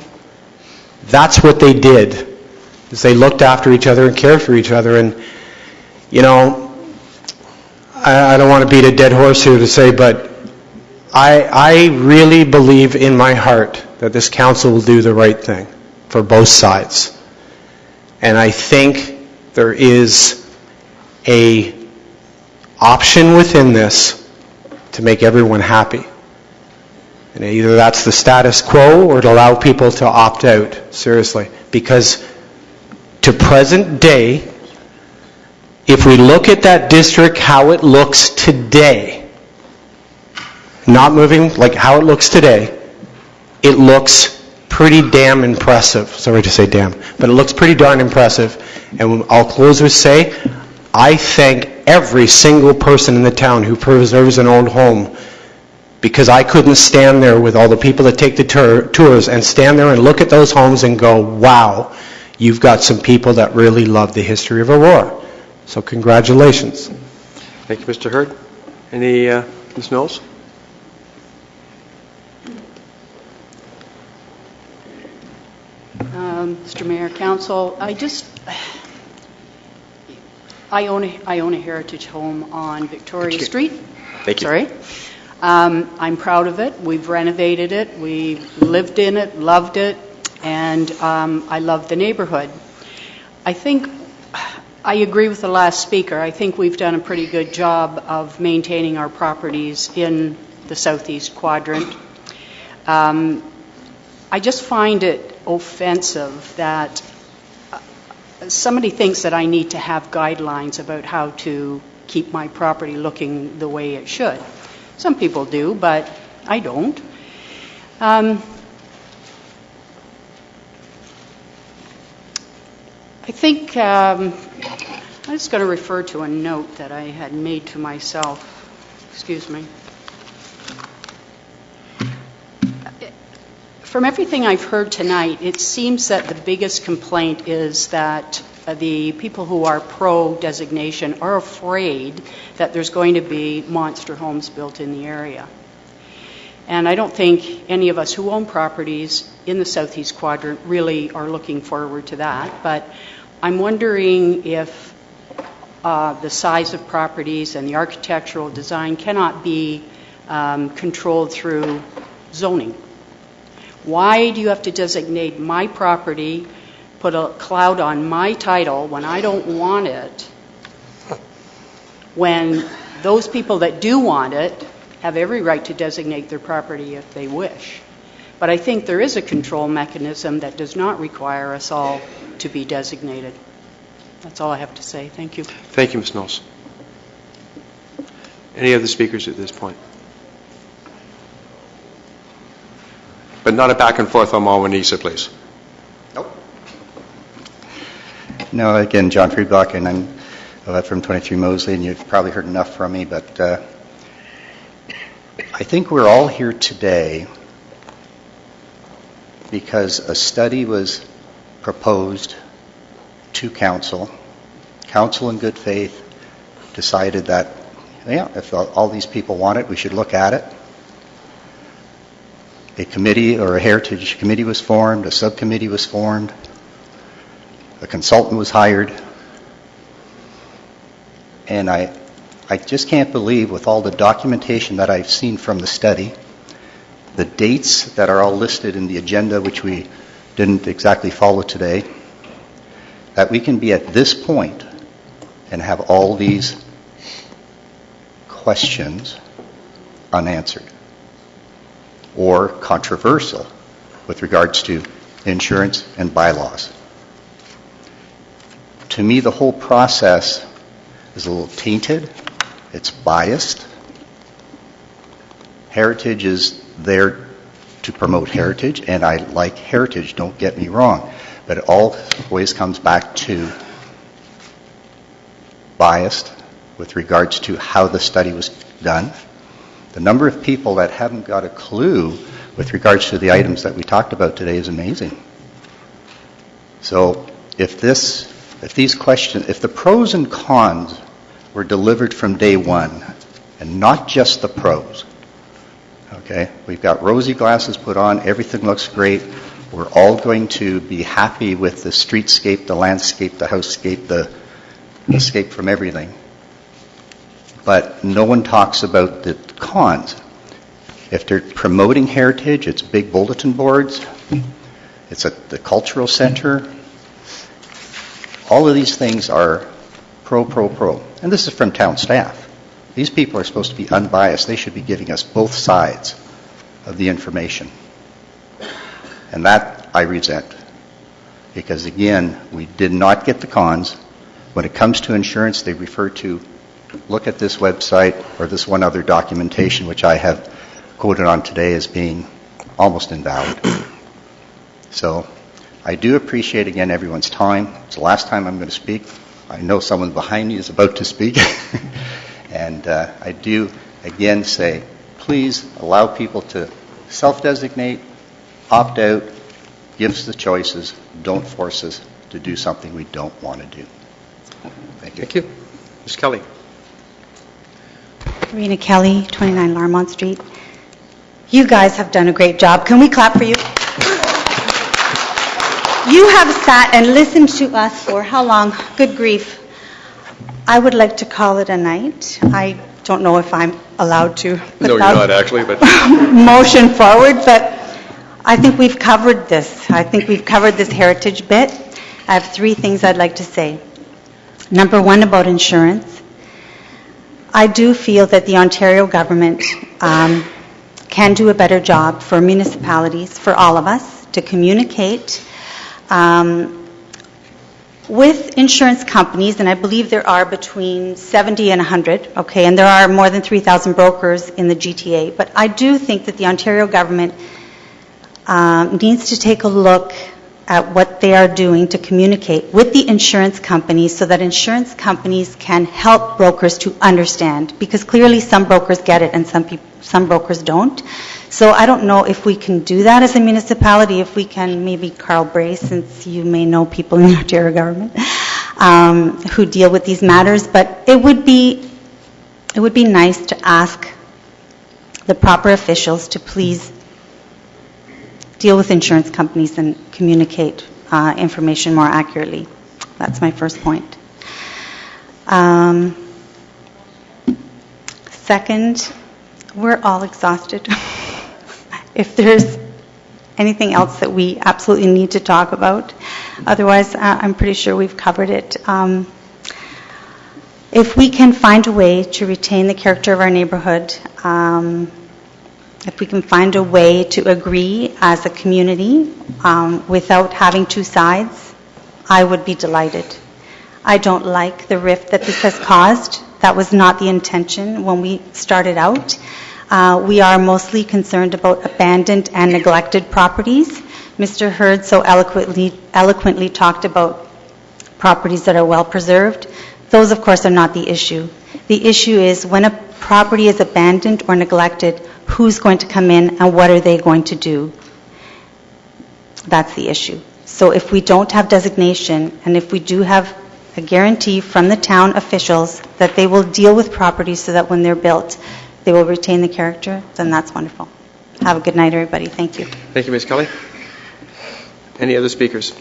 that's what they did, is they looked after each other and cared for each other. And, I don't want to beat a dead horse here to say, but I really believe in my heart that this council will do the right thing for both sides. And I think there is a option within this to make everyone happy. And either that's the status quo or to allow people to opt out, seriously. Because to present day, if we look at that district, how it looks today, not moving, like how it looks today, it looks pretty damn impressive. Sorry to say damn, but it looks pretty darn impressive. And I'll close with say, I thank every single person in the town who preserves an old home, because I couldn't stand there with all the people that take the tours and stand there and look at those homes and go, wow, you've got some people that really love the history of Aurora. So congratulations. Thank you, Mr. Hurd. Any, Ms. Knowles? Mr. Mayor, Council, I own a heritage home on Victoria Street. Thank you. Sorry. I'm proud of it. We've renovated it. We've lived in it, loved it, and I love the neighborhood. I think I agree with the last speaker. I think we've done a pretty good job of maintaining our properties in the southeast quadrant. I just find it offensive that somebody thinks that I need to have guidelines about how to keep my property looking the way it should. Some people do, but I don't. I think I'm just going to refer to a note that I had made to myself. Excuse me. From everything I've heard tonight, it seems that the biggest complaint is that the people who are pro-designation are afraid that there's going to be monster homes built in the area. And I don't think any of us who own properties in the southeast quadrant really are looking forward to that. But I'm wondering if the size of properties and the architectural design cannot be controlled through zoning. Why do you have to designate my property, put a cloud on my title when I don't want it, when those people that do want it have every right to designate their property if they wish? But I think there is a control mechanism that does not require us all to be designated. That's all I have to say. Thank you. Thank you, Ms. Knowles. Any other speakers at this point? But not a back and forth on Malwanisa, please. No, again, John Friedbach, and I'm from 23 Moseley, and you've probably heard enough from me, but I think we're all here today because a study was proposed to council. Council in good faith decided that, yeah, if all these people want it, we should look at it. A committee or a heritage committee was formed, a subcommittee was formed, a consultant was hired, and I just can't believe, with all the documentation that I've seen from the study, the dates that are all listed in the agenda, which we didn't exactly follow today, that we can be at this point and have all these questions unanswered or controversial with regards to insurance and bylaws. To me, the whole process is a little tainted. It's biased. Heritage is there to promote heritage, and I like heritage, don't get me wrong, but it always comes back to biased with regards to how the study was done. The number of people that haven't got a clue with regards to the items that we talked about today is amazing. So if the pros and cons were delivered from day one, and not just the pros, okay, we've got rosy glasses put on, everything looks great, we're all going to be happy with the streetscape, the landscape, the housescape, the escape from everything. But no one talks about the cons. If they're promoting heritage, it's big bulletin boards, it's at the cultural center. All of these things are pro. And this is from town staff. These people are supposed to be unbiased. They should be giving us both sides of the information. And that I resent. Because again, we did not get the cons. When it comes to insurance, they refer to look at this website or this one other documentation which I have quoted on today as being almost invalid. So I do appreciate, again, everyone's time. It's the last time I'm going to speak. I know someone behind me is about to speak. And I do, again, say, please allow people to self-designate, opt out, give us the choices, don't force us to do something we don't want to do. Thank you. Thank you. Ms. Kelly. Rena Kelly, 29 Larmont Street. You guys have done a great job. Can we clap for you? You have sat and listened to us for how long? Good grief. I would like to call it a night. I don't know if I'm allowed to. No, you're not actually, but motion forward, but I think we've covered this. I think we've covered this heritage bit. I have 3 things I'd like to say. Number 1, about insurance. I do feel that the Ontario government can do a better job for municipalities, for all of us, to communicate with insurance companies, and I believe there are between 70 and 100, okay, and there are more than 3,000 brokers in the GTA. But I do think that the Ontario government needs to take a look at what they are doing to communicate with the insurance companies so that insurance companies can help brokers to understand, because clearly some brokers get it and some brokers don't. So I don't know if we can do that as a municipality, if we can, maybe Carl Bray, since you may know people in the Ontario government who deal with these matters, but it would be nice to ask the proper officials to please deal with insurance companies and communicate information more accurately. That's my first point. Second, we're all exhausted. If there's anything else that we absolutely need to talk about, otherwise I'm pretty sure we've covered it. If we can find a way to retain the character of our neighborhood, if we can find a way to agree as a community without having 2 sides, I would be delighted. I don't like the rift that this has caused. That was not the intention when we started out. We are mostly concerned about abandoned and neglected properties. Mr. Hurd so eloquently talked about properties that are well preserved. Those, of course, are not the issue. The issue is when a property is abandoned or neglected, who's going to come in and what are they going to do? That's the issue. So if we don't have designation, and if we do have a guarantee from the town officials that they will deal with properties so that when they're built, they will retain the character, then that's wonderful. Have a good night, everybody. Thank you. Thank you, Ms. Kelly. Any other speakers?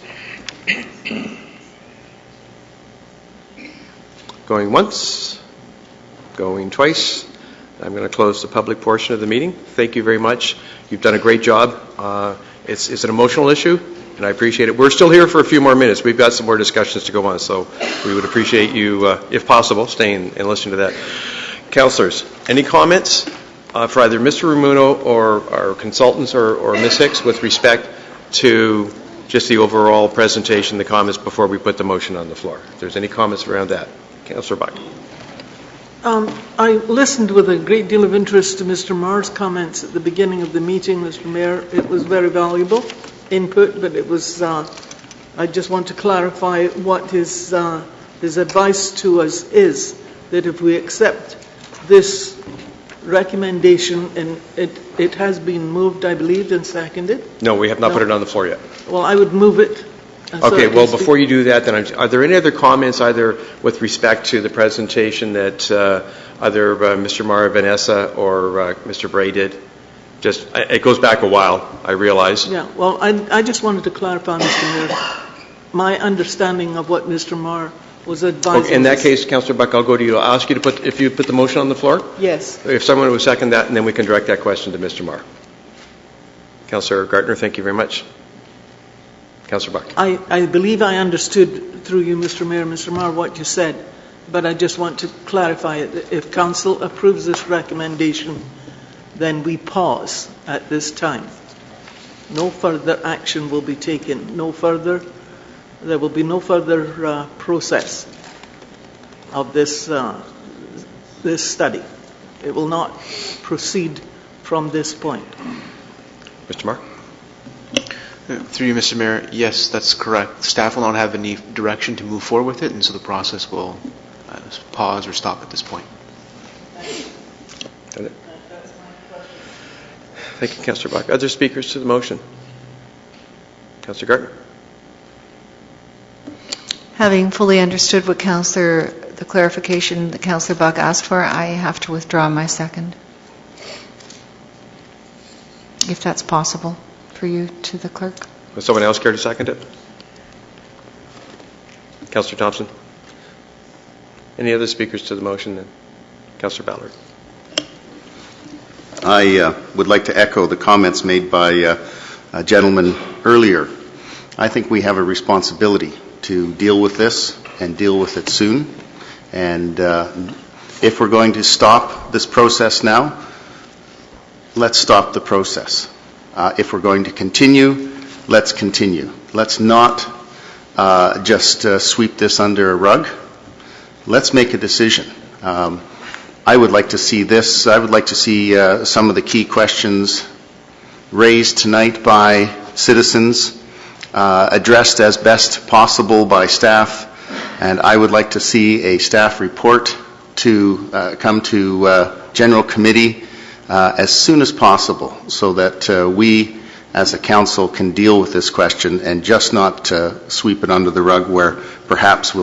Going once, going twice. I'm going to close the public portion of the meeting. Thank you very much. You've done a great job. It's an emotional issue, and I appreciate it. We're still here for a few more minutes. We've got some more discussions to go on, so we would appreciate you, if possible, staying and listening to that. Councillors, any comments for either Mr. Ramuno or our consultants or Ms. Hicks with respect to just the overall presentation, the comments before we put the motion on the floor? If there's any comments around that. Councillor Buck. I listened with a great deal of interest to Mr. Marr's comments at the beginning of the meeting, Mr. Mayor. It was very valuable input, but it was, I just want to clarify what his advice to us is, that if we accept this recommendation, and it has been moved, I believe, and seconded. No, we have not put it on the floor yet. Well, I would move it. Okay, well, before you do that, then, are there any other comments, either with respect to the presentation that either Mr. Marr, Vanessa, or Mr. Bray did? Just, it goes back a while, I realize. Yeah, well, I just wanted to clarify, Mr. Mayor, my understanding of what Mr. Marr was advising. Okay, in that case, Councillor Buck, I'll go to you. I'll ask you to put, if you put the motion on the floor? Yes. If someone would second that, and then we can direct that question to Mr. Marr. Councillor Gartner, thank you very much. Councillor Buck. I believe I understood through you, Mr. Mayor, Mr. Marr, what you said, but I just want to clarify it. If Council approves this recommendation, then we pause at this time. No further action will be taken. There will be no further process of this study. It will not proceed from this point. Mr. Mark? Through you, Mr. Mayor, yes, that's correct. Staff will not have any direction to move forward with it, and so the process will pause or stop at this point. That it? Thank you, Councillor Buck. Other speakers to the motion? Councillor Gardner? Having fully understood what the clarification that Councillor Buck asked for, I have to withdraw my second. If that's possible for you to the clerk. Would someone else care to second it? Councillor Thompson? Any other speakers to the motion then? Councillor Ballard? I would like to echo the comments made by a gentleman earlier. I think we have a responsibility to deal with this and deal with it soon. And if we're going to stop this process now, let's stop the process. If we're going to continue, let's continue. Let's not just sweep this under a rug. Let's make a decision. I would like to see this. I would like to see some of the key questions raised tonight by citizens addressed as best possible by staff, and I would like to see a staff report to come to General Committee as soon as possible so that we as a council can deal with this question and just not sweep it under the rug where perhaps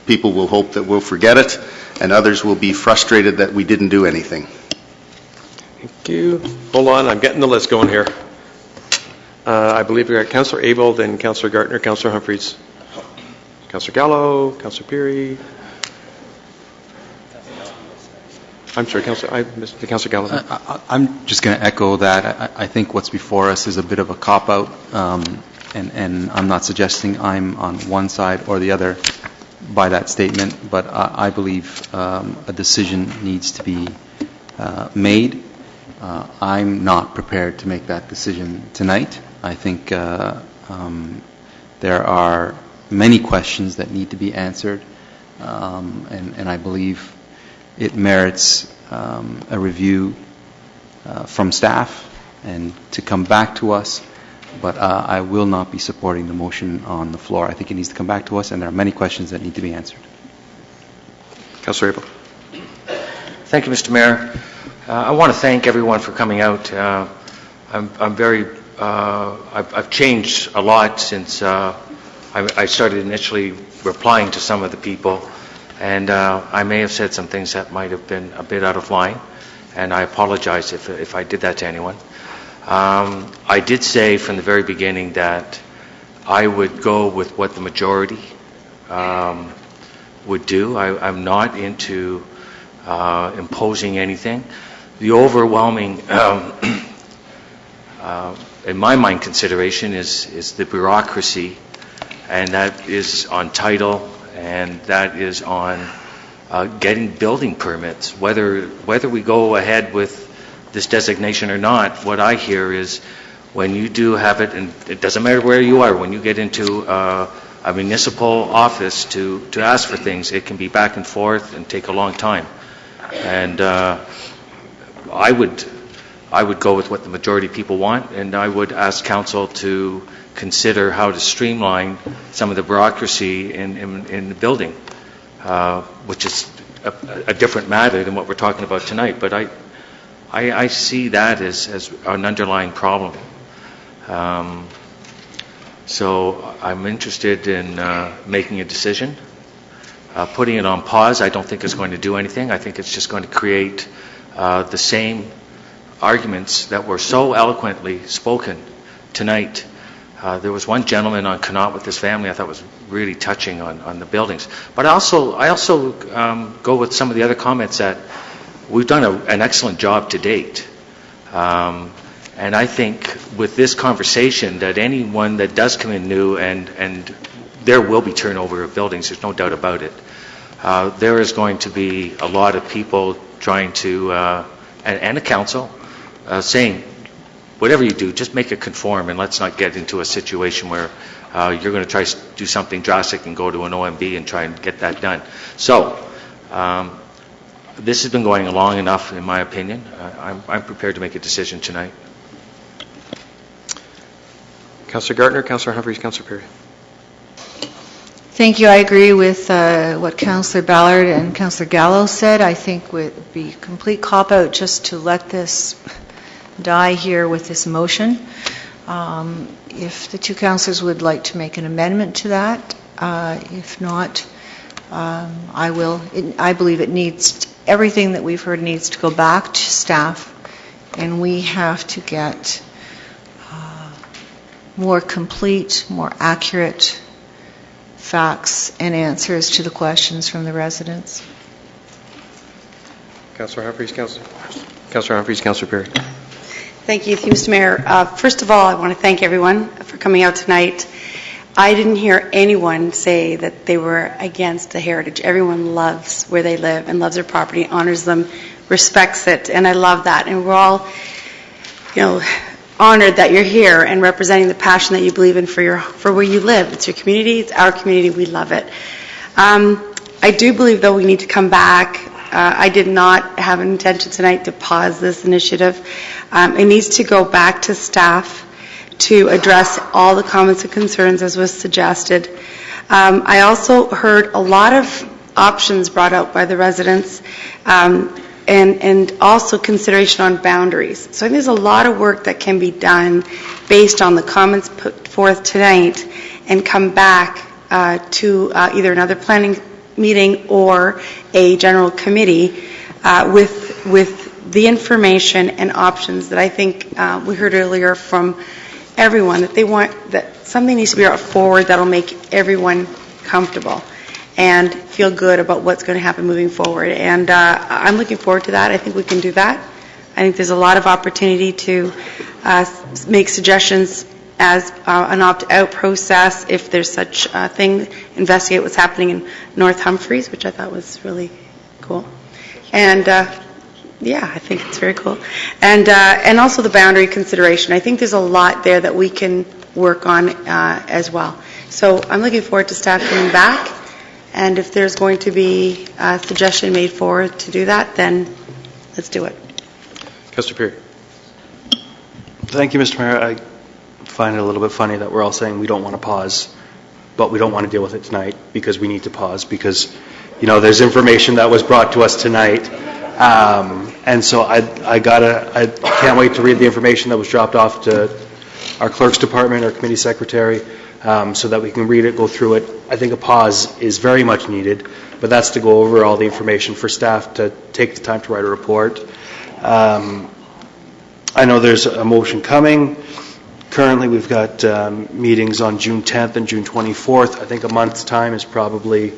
people will hope that we'll forget it and others will be frustrated that we didn't do anything. Thank you. Hold on, I'm getting the list going here. I believe we've got Councillor Abel, then Councillor Gartner, Councillor Humphreys, Councillor Gallo, Councillor Peary. I'm sorry, I missed the Councillor Gallo. I'm just going to echo that. I think what's before us is a bit of a cop-out, and I'm not suggesting I'm on one side or the other by that statement, but I believe a decision needs to be made. I'm not prepared to make that decision tonight. I think there are many questions that need to be answered, and I believe it merits a review from staff and to come back to us, but I will not be supporting the motion on the floor. I think it needs to come back to us, and there are many questions that need to be answered. Councillor Abel. Thank you, Mr. Mayor. I want to thank everyone for coming out. I've changed a lot since I started initially replying to some of the people, and I may have said some things that might have been a bit out of line, and I apologize if I did that to anyone. I did say from the very beginning that I would go with what the majority would do. I'm not into imposing anything. The overwhelming, in my mind, consideration is the bureaucracy, and that is on title, and that is on getting building permits. Whether we go ahead with this designation or not, what I hear is when you do have it, and it doesn't matter where you are, when you get into a municipal office to ask for things, it can be back and forth and take a long time. And I would go with what the majority of people want, and I would ask council to consider how to streamline some of the bureaucracy in the building, which is a different matter than what we're talking about tonight. But I see that as an underlying problem. So I'm interested in making a decision. Putting it on pause, I don't think is going to do anything. I think it's just going to create the same arguments that were so eloquently spoken tonight. There was one gentleman on Connaught with his family I thought was really touching on the buildings. But I also go with some of the other comments that we've done an excellent job to date. And I think with this conversation that anyone that does come in new, and there will be turnover of buildings, there's no doubt about it. There is going to be a lot of people trying to, and a council, saying, whatever you do, just make it conform, and let's not get into a situation where you're going to try to do something drastic and go to an OMB and try and get that done. So, this has been going long enough, in my opinion. I'm prepared to make a decision tonight. Councillor Gartner, Councillor Humphreys, Councillor Perry. Thank you. I agree with what Councillor Ballard and Councillor Gallo said. I think it would be a complete cop-out just to let this die here with this motion. If the two councillors would like to make an amendment to that, if not, I will. I believe it needs, everything that we've heard needs to go back to staff, and we have to get more complete, more accurate facts and answers to the questions from the residents. Councillor Humphreys, Councillor Humphreys, Councillor Perry. Thank you, Mr. Mayor. First of all, I want to thank everyone for coming out tonight. I didn't hear anyone say that they were against the heritage. Everyone loves where they live and loves their property, honors them, respects it, and I love that. And we're all, honored that you're here and representing the passion that you believe in for where you live. It's your community. It's our community. We love it. I do believe, though, we need to come back. I did not have an intention tonight to pause this initiative. It needs to go back to staff to address all the comments and concerns as was suggested. I also heard a lot of options brought out by the residents and also consideration on boundaries. So I think there's a lot of work that can be done based on the comments put forth tonight and come back to either another planning meeting or a general committee with the information and options that I think we heard earlier from everyone, that they want, that something needs to be brought forward that will make everyone comfortable and feel good about what's going to happen moving forward. And I'm looking forward to that. I think we can do that. I think there's a lot of opportunity to make suggestions as an opt-out process if there's such a thing, investigate what's happening in North Humphreys, which I thought was really cool. And yeah, I think it's very cool. And also the boundary consideration. I think there's a lot there that we can work on as well. So I'm looking forward to staff coming back, and if there's going to be a suggestion made forward to do that, then let's do it. Councillor Perry. Thank you, Mr. Mayor. I find it a little bit funny that we're all saying we don't want to pause, but we don't want to deal with it tonight because we need to pause because, there's information that was brought to us tonight. And so I can't wait to read the information that was dropped off to our clerk's department, our committee secretary, so that we can read it, go through it. I think a pause is very much needed, but that's to go over all the information for staff to take the time to write a report. I know there's a motion coming. Currently, we've got meetings on June 10th and June 24th. I think a month's time is probably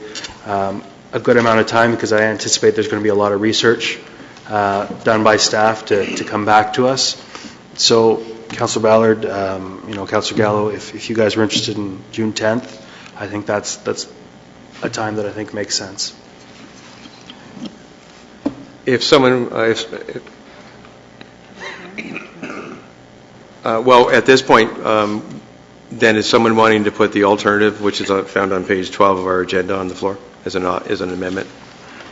a good amount of time because I anticipate there's going to be a lot of research done by staff to come back to us. So, Councillor Ballard, Councillor Gallo, if you guys are interested in June 10th, I think that's a time that I think makes sense. If someone, well, at this point, then is someone wanting to put the alternative, which is found on page 12 of our agenda, on the floor as an amendment,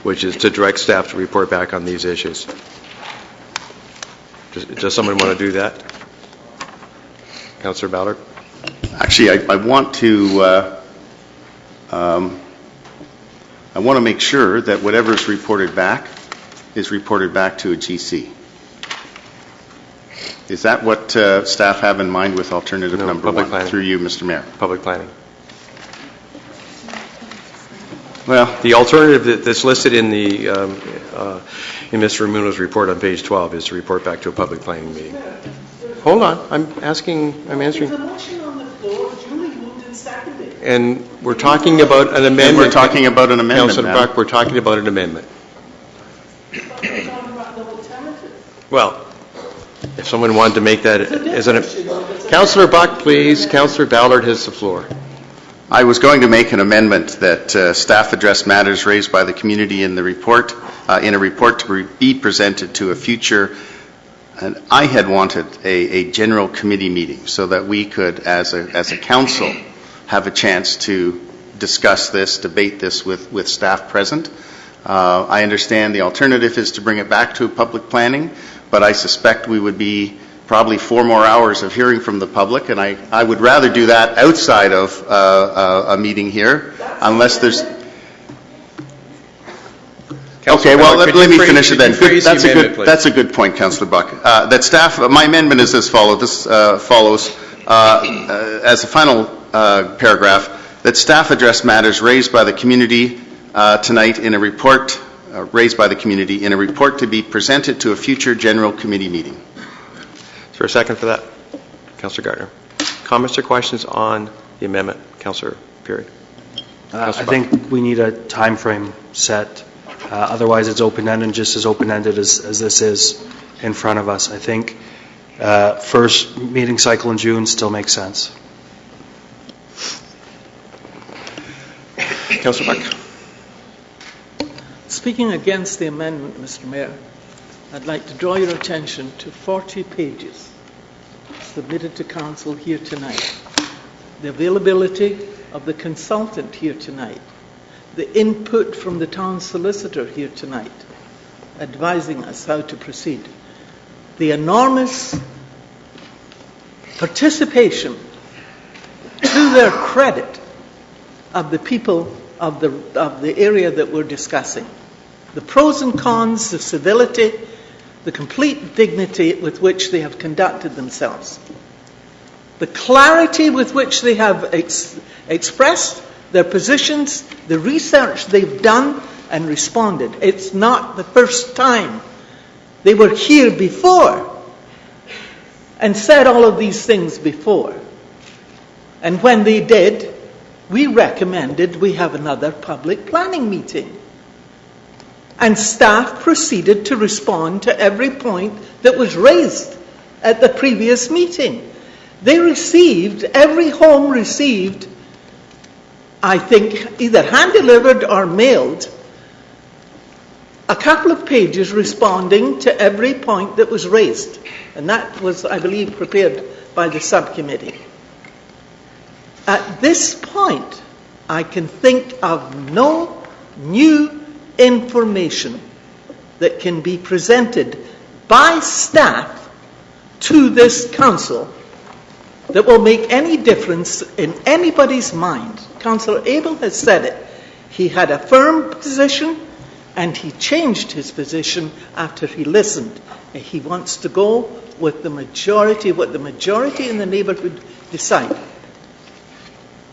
which is to direct staff to report back on these issues? Does someone want to do that? Councillor Ballard? Actually, I want to make sure that whatever is reported back to a GC. Is that what staff have in mind with alternative number one? Planning. Through you, Mr. Mayor. Public planning. Well, the alternative that's listed in the in Mr. Ramuno's report on page 12 is to report back to a public planning meeting. Hold on, I'm answering. There's a motion on the floor, duly moved and seconded. And we're talking about an amendment. And we're talking about an amendment. Councillor Buck, we're talking about an amendment. Well, if someone wanted to make that as an... Councillor Buck, please. Councillor Ballard has the floor. I was going to make an amendment that staff address matters raised by the community in the report, in a report to be presented to a future, and I had wanted a general committee meeting so that we could, as a council, have a chance to discuss this, debate this with staff present. I understand the alternative is to bring it back to public planning, but I suspect we would be probably 4 more hours of hearing from the public, and I would rather do that outside of a meeting here, unless there's... Okay, well, let me finish it then. That's a good point, Councillor Buck. That staff, my amendment is as follows. This follows as a final paragraph, that staff address matters raised by the community tonight in a report to be presented to a future general committee meeting. Is there a second for that? Councillor Gardner. Comments or questions on the amendment? Councillor Perry. I think we need a time frame set. Otherwise, it's open-ended, just as open-ended as this is in front of us. I think first meeting cycle in June still makes sense. Councillor Buck. Speaking against the amendment, Mr. Mayor, I'd like to draw your attention to 40 pages submitted to Council here tonight. The availability of the consultant here tonight. The input from the town solicitor here tonight, advising us how to proceed. The enormous participation, to their credit, of the people of the area that we're discussing. The pros and cons, the civility, the complete dignity with which they have conducted themselves. The clarity with which they have expressed their positions, the research they've done and responded. It's not the first time. They were here before and said all of these things before. And when they did, we recommended we have another public planning meeting. And staff proceeded to respond to every point that was raised at the previous meeting. They received, every home received, I think, either hand-delivered or mailed, a couple of pages responding to every point that was raised. And that was, I believe, prepared by the subcommittee. At this point, I can think of no new information that can be presented by staff to this council that will make any difference in anybody's mind. Councillor Abel has said it. He had a firm position and he changed his position after he listened. He wants to go with the majority, what the majority in the neighbourhood decide.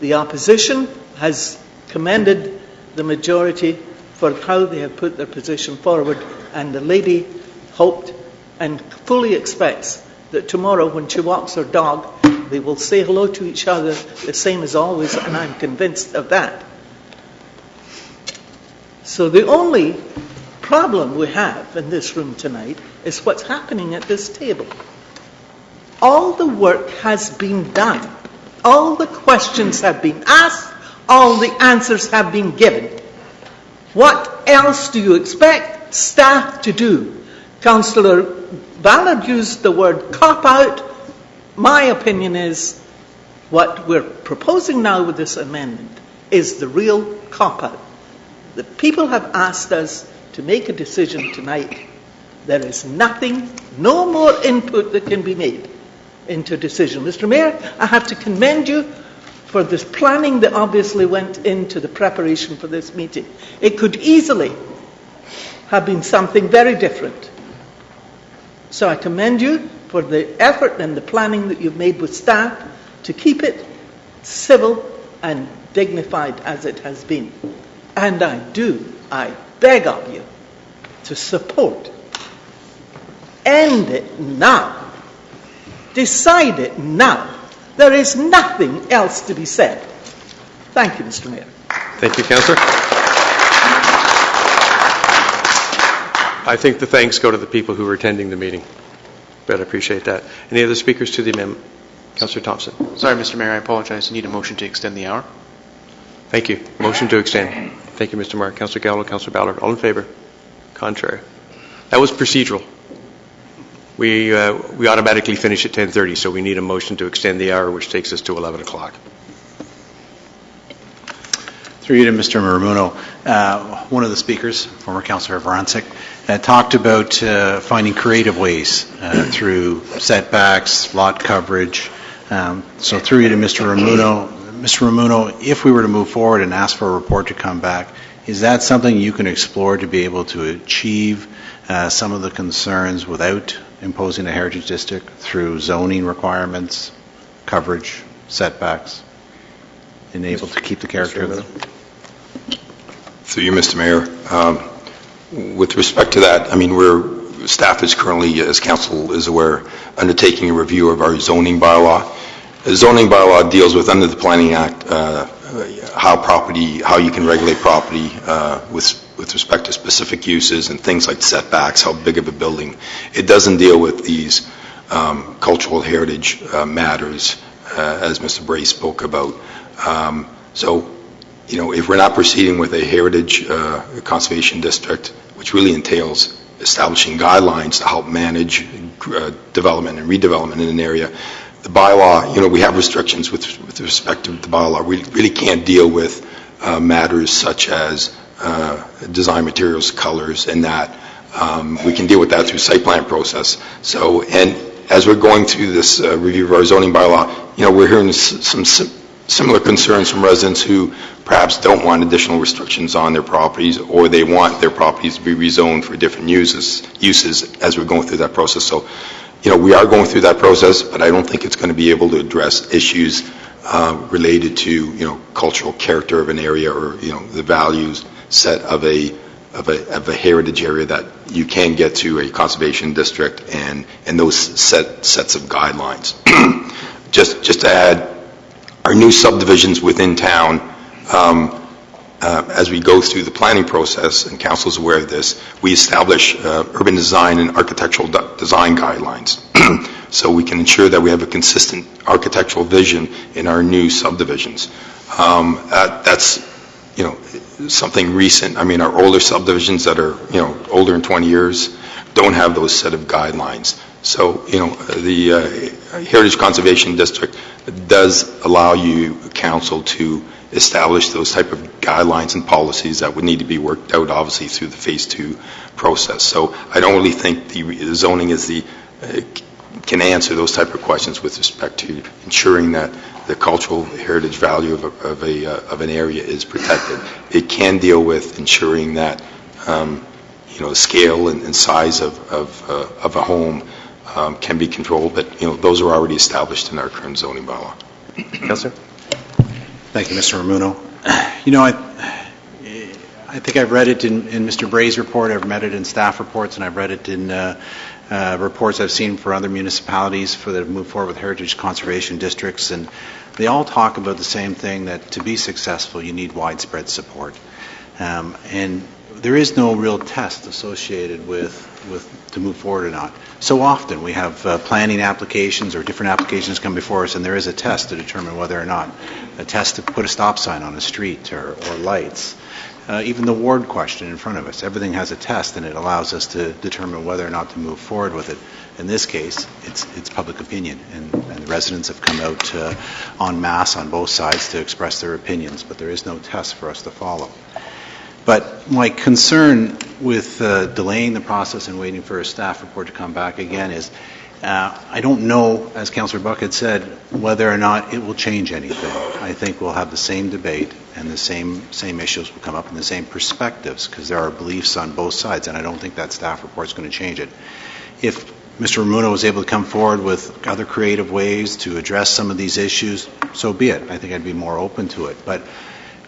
The opposition has commended the majority for how they have put their position forward, and the lady hoped and fully expects that tomorrow when she walks her dog, they will say hello to each other the same as always, and I'm convinced of that. So the only problem we have in this room tonight is what's happening at this table. All the work has been done. All the questions have been asked. All the answers have been given. What else do you expect staff to do? Councillor Ballard used the word cop-out. My opinion is what we're proposing now with this amendment is the real cop-out. The people have asked us to make a decision tonight. There is nothing, no more input that can be made into a decision. Mr. Mayor, I have to commend you for this planning that obviously went into the preparation for this meeting. It could easily have been something very different. So I commend you for the effort and the planning that you've made with staff to keep it civil and dignified as it has been. And I beg of you to support. End it now. Decide it now. There is nothing else to be said. Thank you, Mr. Mayor. Thank you, Councillor. I think the thanks go to the people who were attending the meeting. But I appreciate that. Any other speakers to the amendment? Councillor Thompson. Sorry, Mr. Mayor, I apologize. I need a motion to extend the hour. Thank you. Motion to extend. Thank you, Mr. Mayor. Councillor Gallo, Councillor Ballard. All in favour? Contrary. That was procedural. We automatically finish at 10:30, so we need a motion to extend the hour, which takes us to 11 o'clock. Through you to Mr. Maramuno, one of the speakers, former Councillor Varancic, talked about finding creative ways through setbacks, lot coverage. So through you to Mr. Maramuno, if we were to move forward and ask for a report to come back, is that something you can explore to be able to achieve some of the concerns without imposing a heritage district through zoning requirements, coverage, setbacks, and able to keep the character of it? Through you, Mr. Mayor. With respect to that, I mean, staff is currently, as council is aware, undertaking a review of our zoning bylaw. The zoning bylaw deals with, under the Planning Act, how you can regulate property with respect to specific uses and things like setbacks, how big of a building. It doesn't deal with these cultural heritage matters, as Mr. Bray spoke about. So, you know, if we're not proceeding with a heritage conservation district, which really entails establishing guidelines to help manage development and redevelopment in an area, the bylaw, you know, we have restrictions with respect to the bylaw. We really can't deal with matters such as design materials, colors, and that. We can deal with that through site plan process. So, and as we're going through this review of our zoning bylaw, you know, we're hearing some similar concerns from residents who perhaps don't want additional restrictions on their properties, or they want their properties to be rezoned for different uses as we're going through that process. So, you know, we are going through that process, but I don't think it's going to be able to address issues related to, you know, cultural character of an area, or, you know, the values set of a heritage area that you can get to a conservation district, and those sets of guidelines. Just to add, our new subdivisions within town, as we go through the planning process, and council is aware of this, we establish urban design and architectural design guidelines. So we can ensure that we have a consistent architectural vision in our new subdivisions. That's, you know, something recent. I mean, our older subdivisions that are, you know, older than 20 years don't have those set of guidelines. So, you know, the Heritage Conservation District does allow you, council, to establish those type of guidelines and policies that would need to be worked out, obviously, through the Phase 2 process. So I don't really think the zoning is can answer those type of questions with respect to ensuring that the cultural heritage value of an area is protected. It can deal with ensuring that, you know, the scale and size of a home can be controlled, but, you know, those are already established in our current zoning bylaw. Councillor? Thank you, Mr. Ramuno. You know, I think I've read it in Mr. Bray's report, I've read it in staff reports, and I've read it in reports I've seen for other municipalities that have moved forward with heritage conservation districts, and they all talk about the same thing, that to be successful you need widespread support. And there is no real test associated with to move forward or not. So often we have planning applications or different applications come before us, and there is a test to determine whether or not, a test to put a stop sign on a street or lights. Even the ward question in front of us, everything has a test, and it allows us to determine whether or not to move forward with it. In this case, it's public opinion, and the residents have come out en masse on both sides to express their opinions, but there is no test for us to follow. But my concern with delaying the process and waiting for a staff report to come back again is I don't know, as Councillor Buck had said, whether or not it will change anything. I think we'll have the same debate, and the same issues will come up, and the same perspectives, because there are beliefs on both sides, and I don't think that staff report is going to change it. If Mr. Ramuno was able to come forward with other creative ways to address some of these issues, so be it. I think I'd be more open to it. But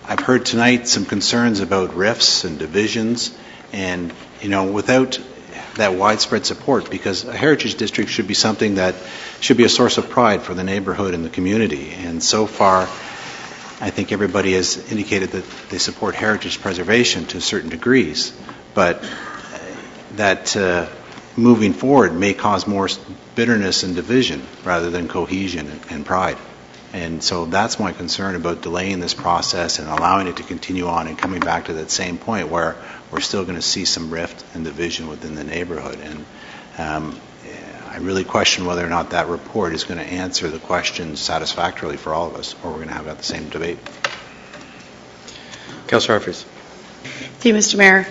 I've heard tonight some concerns about rifts and divisions, and, you know, without that widespread support, because a heritage district should be something that should be a source of pride for the neighborhood and the community. And so far, I think everybody has indicated that they support heritage preservation to certain degrees, but that moving forward may cause more bitterness and division rather than cohesion and pride. And so that's my concern about delaying this process and allowing it to continue on and coming back to that same point where we're still going to see some rift and division within the neighborhood. And I really question whether or not that report is going to answer the questions satisfactorily for all of us, or we're going to have the same debate. Councillor Humphries. Thank you, Mr. Mayor.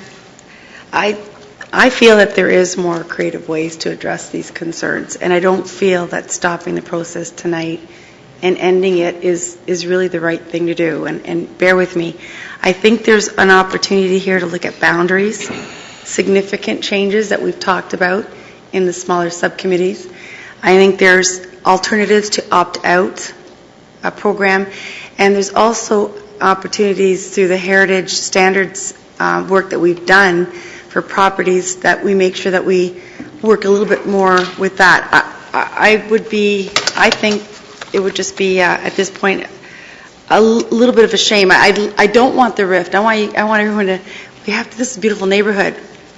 I feel that there is more creative ways to address these concerns, and I don't feel that stopping the process tonight and ending it is really the right thing to do. And bear with me. I think there's an opportunity here to look at boundaries, significant changes that we've talked about in the smaller subcommittees. I think there's alternatives to opt-out program, and there's also opportunities through the heritage standards work that we've done for properties that we make sure that we work a little bit more with that. I think it would just be at this point a little bit of a shame. I don't want the rift. I want everyone to. This is a beautiful neighborhood.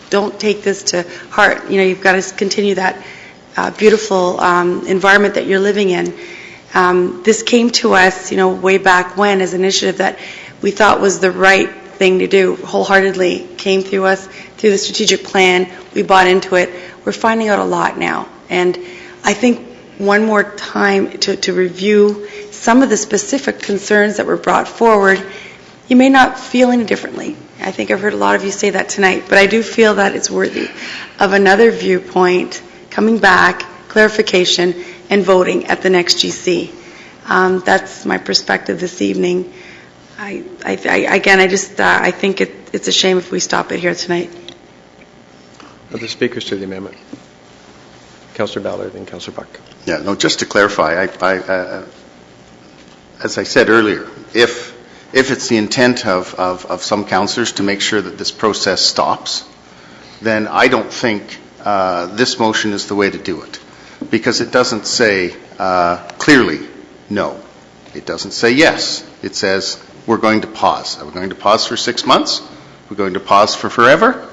Don't take this to heart. You've got to continue that beautiful environment that you're living in. This came to us, way back when as an initiative that we thought was the right thing to do, wholeheartedly came through us through the strategic plan. We bought into it. We're finding out a lot now. And I think one more time to review some of the specific concerns that were brought forward, you may not feel any differently. I think I've heard a lot of you say that tonight, but I do feel that it's worthy of another viewpoint, coming back, clarification, and voting at the next GC. That's my perspective this evening. I think it's a shame if we stop it here tonight. Other speakers to the amendment? Councillor Ballard and Councillor Buck. Yeah, no, just to clarify, as I said earlier, if it's the intent of some councillors to make sure that this process stops, then I don't think this motion is the way to do it, because it doesn't say clearly no. It doesn't say yes. It says we're going to pause. We're going to pause for 6 months. We're going to pause for forever.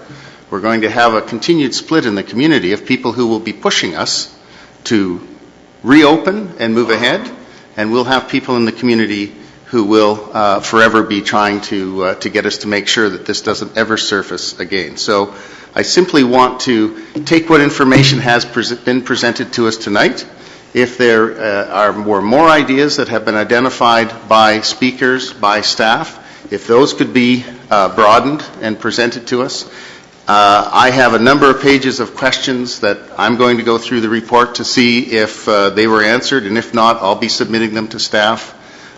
We're going to have a continued split in the community of people who will be pushing us to reopen and move ahead, and we'll have people in the community who will forever be trying to get us to make sure that this doesn't ever surface again. So I simply want to take what information has been presented to us tonight. If there are more ideas that have been identified by speakers, by staff, if those could be broadened and presented to us. I have a number of pages of questions that I'm going to go through the report to see if they were answered, and if not, I'll be submitting them to staff.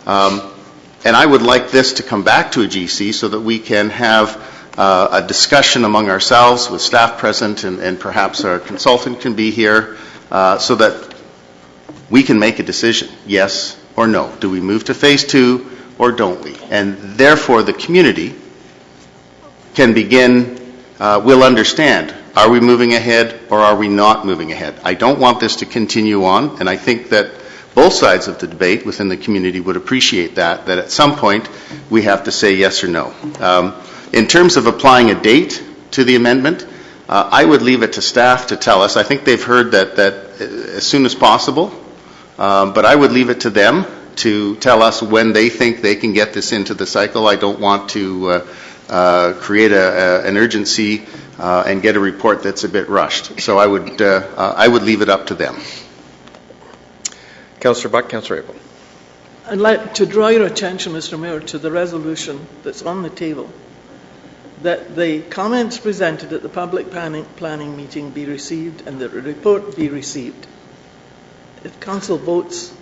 And I would like this to come back to a GC so that we can have a discussion among ourselves with staff present, and perhaps our consultant can be here, so that we can make a decision, yes or no. Do we move to phase 2 or don't we? And therefore the community can begin, will understand, are we moving ahead or are we not moving ahead? I don't want this to continue on, and I think that both sides of the debate within the community would appreciate that at some point we have to say yes or no. In terms of applying a date to the amendment, I would leave it to staff to tell us. I think they've heard that as soon as possible, but I would leave it to them to tell us when they think they can get this into the cycle. I don't want to create an urgency and get a report that's a bit rushed. So I would leave it up to them. Councillor Buck, Councillor Abel. I'd like to draw your attention, Mr. Mayor, to the resolution that's on the table, that the comments presented at the public planning meeting be received and that the report be received. If Council votes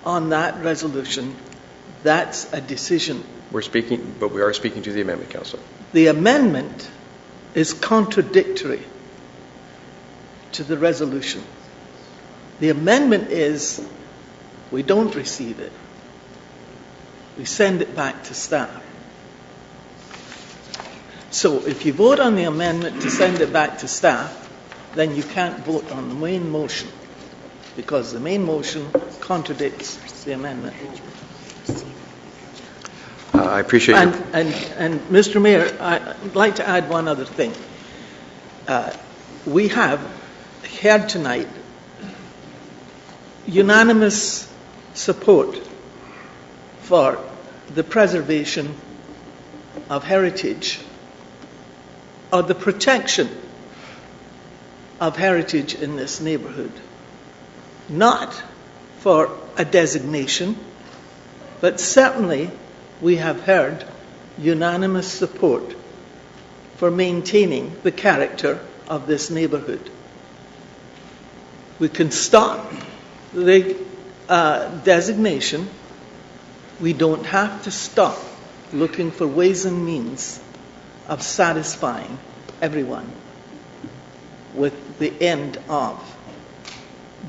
on that resolution, that's a decision. We're speaking, but we are speaking to the amendment, Councillor. The amendment is contradictory to the resolution. The amendment is we don't receive it. We send it back to staff. So if you vote on the amendment to send it back to staff, then you can't vote on the main motion, because the main motion contradicts the amendment. I appreciate and Mr. Mayor, I'd like to add one other thing. We have heard tonight unanimous support for the preservation of heritage, or the protection of heritage in this neighbourhood. Not for a designation, but certainly we have heard unanimous support for maintaining the character of this neighbourhood. We can stop the designation. We don't have to stop looking for ways and means of satisfying everyone with the end of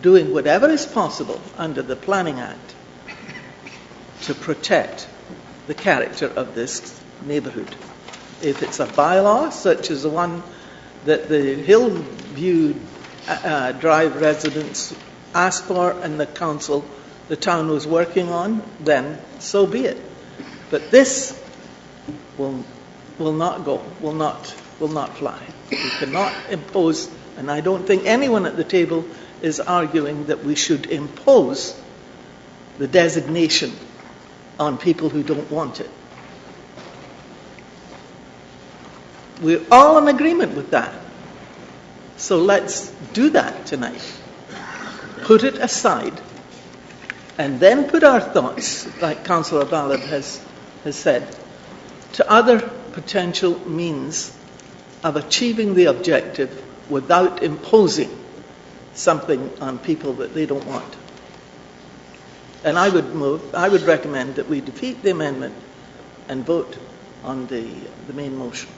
doing whatever is possible under the Planning Act to protect the character of this neighbourhood. If it's a bylaw, such as the one that the Hillview Drive residents asked for and the town was working on, then so be it. But this will not go, will not fly. We cannot impose, and I don't think anyone at the table is arguing that we should impose the designation on people who don't want it. We're all in agreement with that. So let's do that tonight. Put it aside, and then put our thoughts, like Councillor Ballard has said, to other potential means of achieving the objective without imposing something on people that they don't want. And I would recommend that we defeat the amendment and vote on the main motion.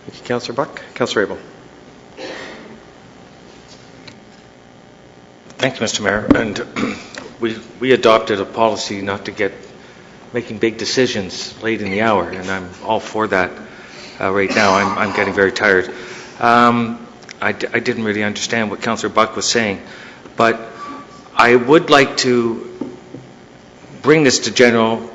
Thank you, Councillor Buck. Councillor Abel. Thank you, Mr. Mayor. And we adopted a policy not to get making big decisions late in the hour, and I'm all for that right now. I'm getting very tired. I didn't really understand what Councillor Buck was saying, but I would like to bring this to General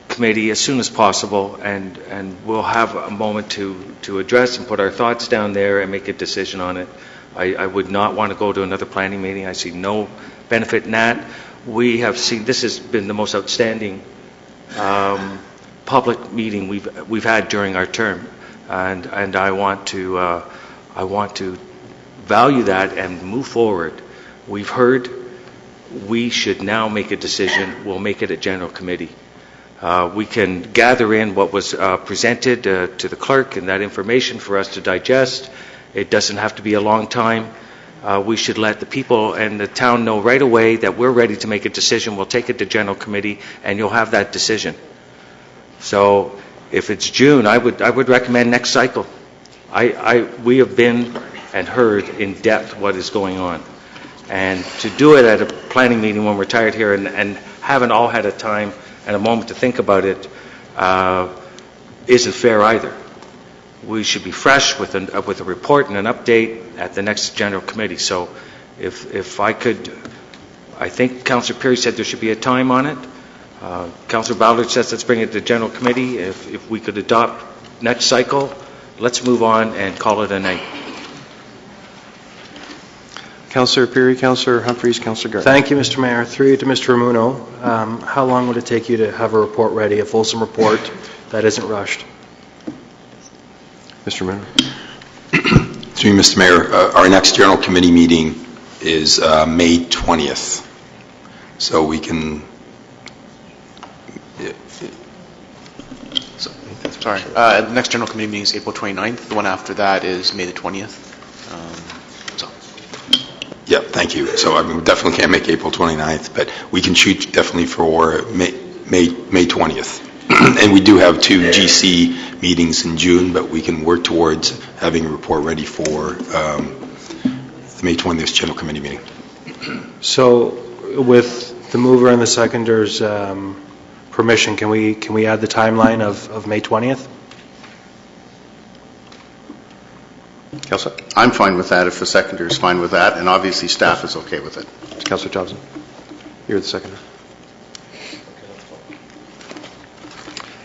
Committee as soon as possible, and we'll have a moment to address and put our thoughts down there and make a decision on it. I would not want to go to another planning meeting. I see no benefit in that. We have seen, this has been the most outstanding public meeting we've had during our term, and I want to value that and move forward. We've heard. We should now make a decision. We'll make it a General Committee. We can gather in what was presented to the clerk and that information for us to digest. It doesn't have to be a long time. We should let the people and the town know right away that we're ready to make a decision. We'll take it to General Committee, and you'll have that decision. So if it's June, I would recommend next cycle. We have been and heard in depth what is going on. And to do it at a planning meeting when we're tired here and haven't all had a time and a moment to think about it isn't fair either. We should be fresh with a report and an update at the next General Committee. So if I could, I think Councillor Perry said there should be a time on it. Councillor Ballard says let's bring it to General Committee. If we could adopt next cycle, let's move on and call it a night. Councillor Perry, Councillor Humphreys, Councillor Gardner. Thank you, Mr. Mayor. Through you to Mr. Ramuno. How long would it take you to have a report ready, a fulsome report that isn't rushed? Mr. Ramuno. Through you, Mr. Mayor, our next General Committee meeting is May 20th. So we can... Sorry. The next General Committee meeting is April 29th. The one after that is May the 20th. Yeah, thank you. So I mean, we definitely can't make April 29th, but we can shoot definitely for May 20th. And we do have 2 GC meetings in June, but we can work towards having a report ready for the May 20th General Committee meeting. So with the mover and the seconder's permission, can we add the timeline of May 20th? Councillor? I'm fine with that if the seconder is fine with that, and obviously staff is okay with it. Councillor Johnson? You're the seconder.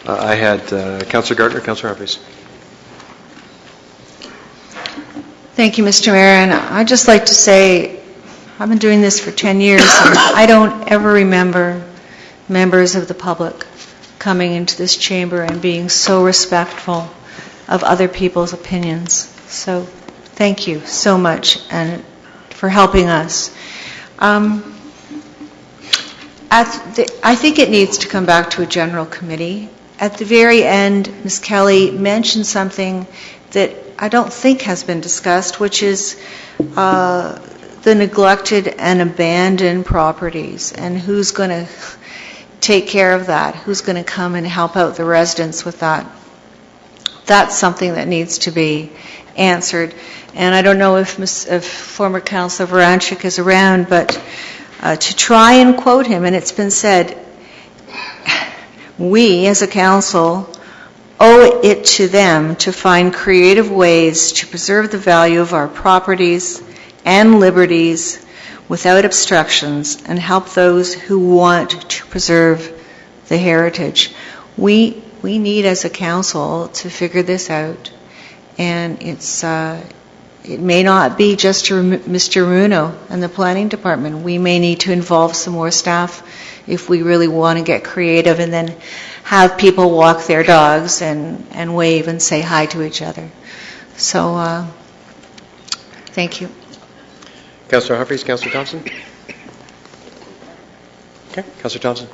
I had Councillor Gardner, Councillor Humphreys. Thank you, Mr. Mayor. And I'd just like to say, I've been doing this for 10 years, and I don't ever remember members of the public coming into this chamber and being so respectful of other people's opinions. So thank you so much and for helping us. I think it needs to come back to a General Committee, at the very end, Ms. Kelly mentioned something that I don't think has been discussed, which is the neglected and abandoned properties, and who's going to take care of that, who's going to come and help out the residents with that. That's something that needs to be answered. And I don't know if former Councillor Varanchik is around, but to try and quote him, and it's been said, we as a council owe it to them to find creative ways to preserve the value of our properties and liberties without obstructions and help those who want to preserve the heritage. We need as a council to figure this out, and it may not be just Mr. Runo and the planning department. We may need to involve some more staff if we really want to get creative and then have people walk their dogs and wave and say hi to each other. So, thank you. Councillor Humphreys, Councillor Thompson? Okay, Councillor Thompson.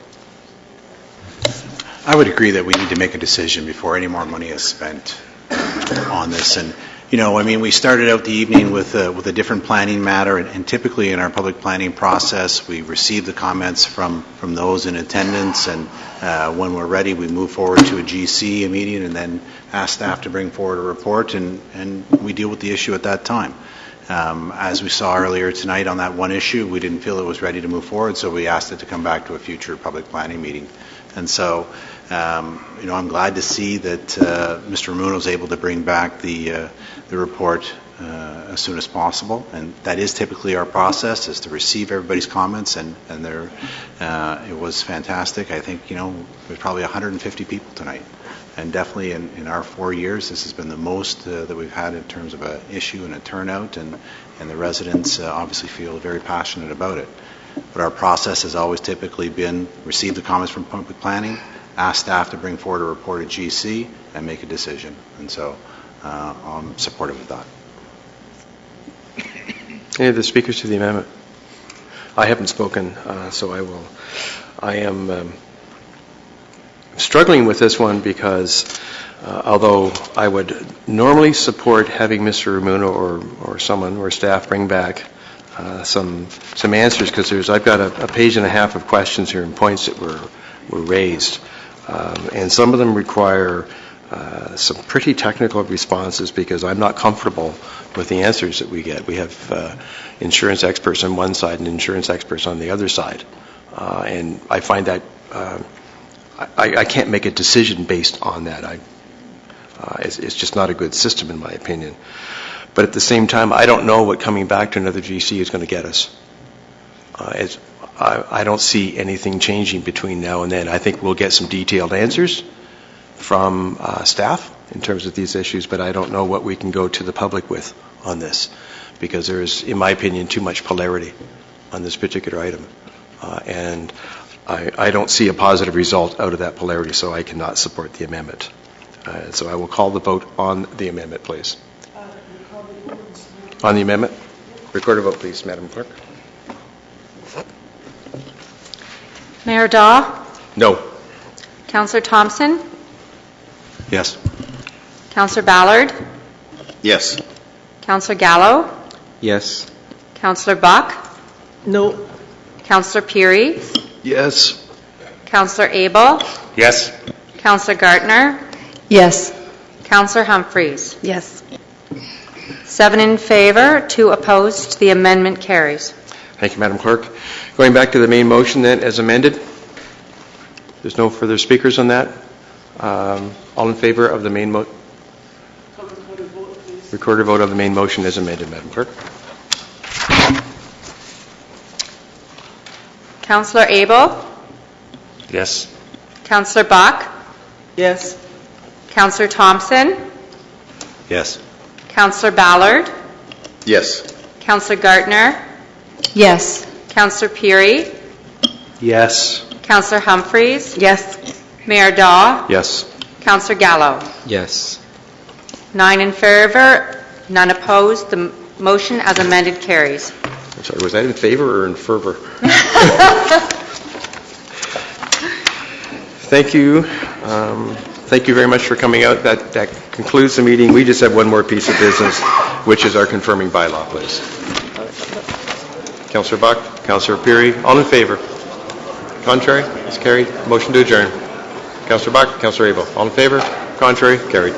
I would agree that we need to make a decision before any more money is spent on this. And, you know, I mean, we started out the evening with a different planning matter, and typically in our public planning process, we receive the comments from those in attendance, and when we're ready, we move forward to a GC meeting and then ask staff to bring forward a report, and we deal with the issue at that time. As we saw earlier tonight on that one issue, we didn't feel it was ready to move forward, so we asked it to come back to a future public planning meeting. And so, you know, I'm glad to see that Mr. Ramuno is able to bring back the report as soon as possible. And that is typically our process, is to receive everybody's comments, and it was fantastic. I think, you know, there's probably 150 people tonight. And definitely in our 4 years, this has been the most that we've had in terms of an issue and a turnout, and the residents obviously feel very passionate about it. But our process has always typically been receive the comments from public planning, ask staff to bring forward a report at GC, and make a decision. And so I'm supportive of that. Any of the speakers to the amendment? I haven't spoken, so I will. I am struggling with this one because although I would normally support having Mr. Ramuno or someone or staff bring back some answers, because I've got a page and a half of questions here and points that were raised, and some of them require some pretty technical responses because I'm not comfortable with the answers that we get. We have insurance experts on one side and insurance experts on the other side, and I find that I can't make a decision based on that. It's just not a good system in my opinion. But at the same time, I don't know what coming back to another GC is going to get us. I don't see anything changing between now and then. I think we'll get some detailed answers from staff in terms of these issues, but I don't know what we can go to the public with on this, because there is, in my opinion, too much polarity on this particular item. And I don't see a positive result out of that polarity, so I cannot support the amendment. So I will call the vote on the amendment, please. On the amendment? Record a vote, please, Madam Clerk. Mayor Daw? No. Councillor Thompson? Yes. Councillor Ballard? Yes. Councillor Gallo? Yes. Councillor Buck? No. Councillor Peary? Yes. Councillor Abel? Yes. Councillor Gartner? Yes. Councillor Humphreys? Yes. 7 in favor, 2 opposed. The amendment carries. Thank you, Madam Clerk. Going back to the main motion then, as amended. There's no further speakers on that. All in favor of the main motion? Record a vote of the main motion as amended, Madam Clerk. Councillor Abel? Yes. Councillor Buck? Yes. Councillor Thompson? Yes. Councillor Ballard? Yes. Councillor Gartner? Yes. Councillor Peary? Yes. Councillor Humphreys? Yes. Mayor Daw? Yes. Councillor Gallo? Yes. 9 in favor, none opposed. The motion as amended carries. I'm sorry, was that in favor or in fervor? Thank you. Thank you very much for coming out. That concludes the meeting. We just have one more piece of business, which is our confirming bylaw, please. Councillor Buck, Councillor Peary, all in favor? Contrary? It's carried. Motion to adjourn. Councillor Buck, Councillor Abel, all in favor? Contrary? Carried.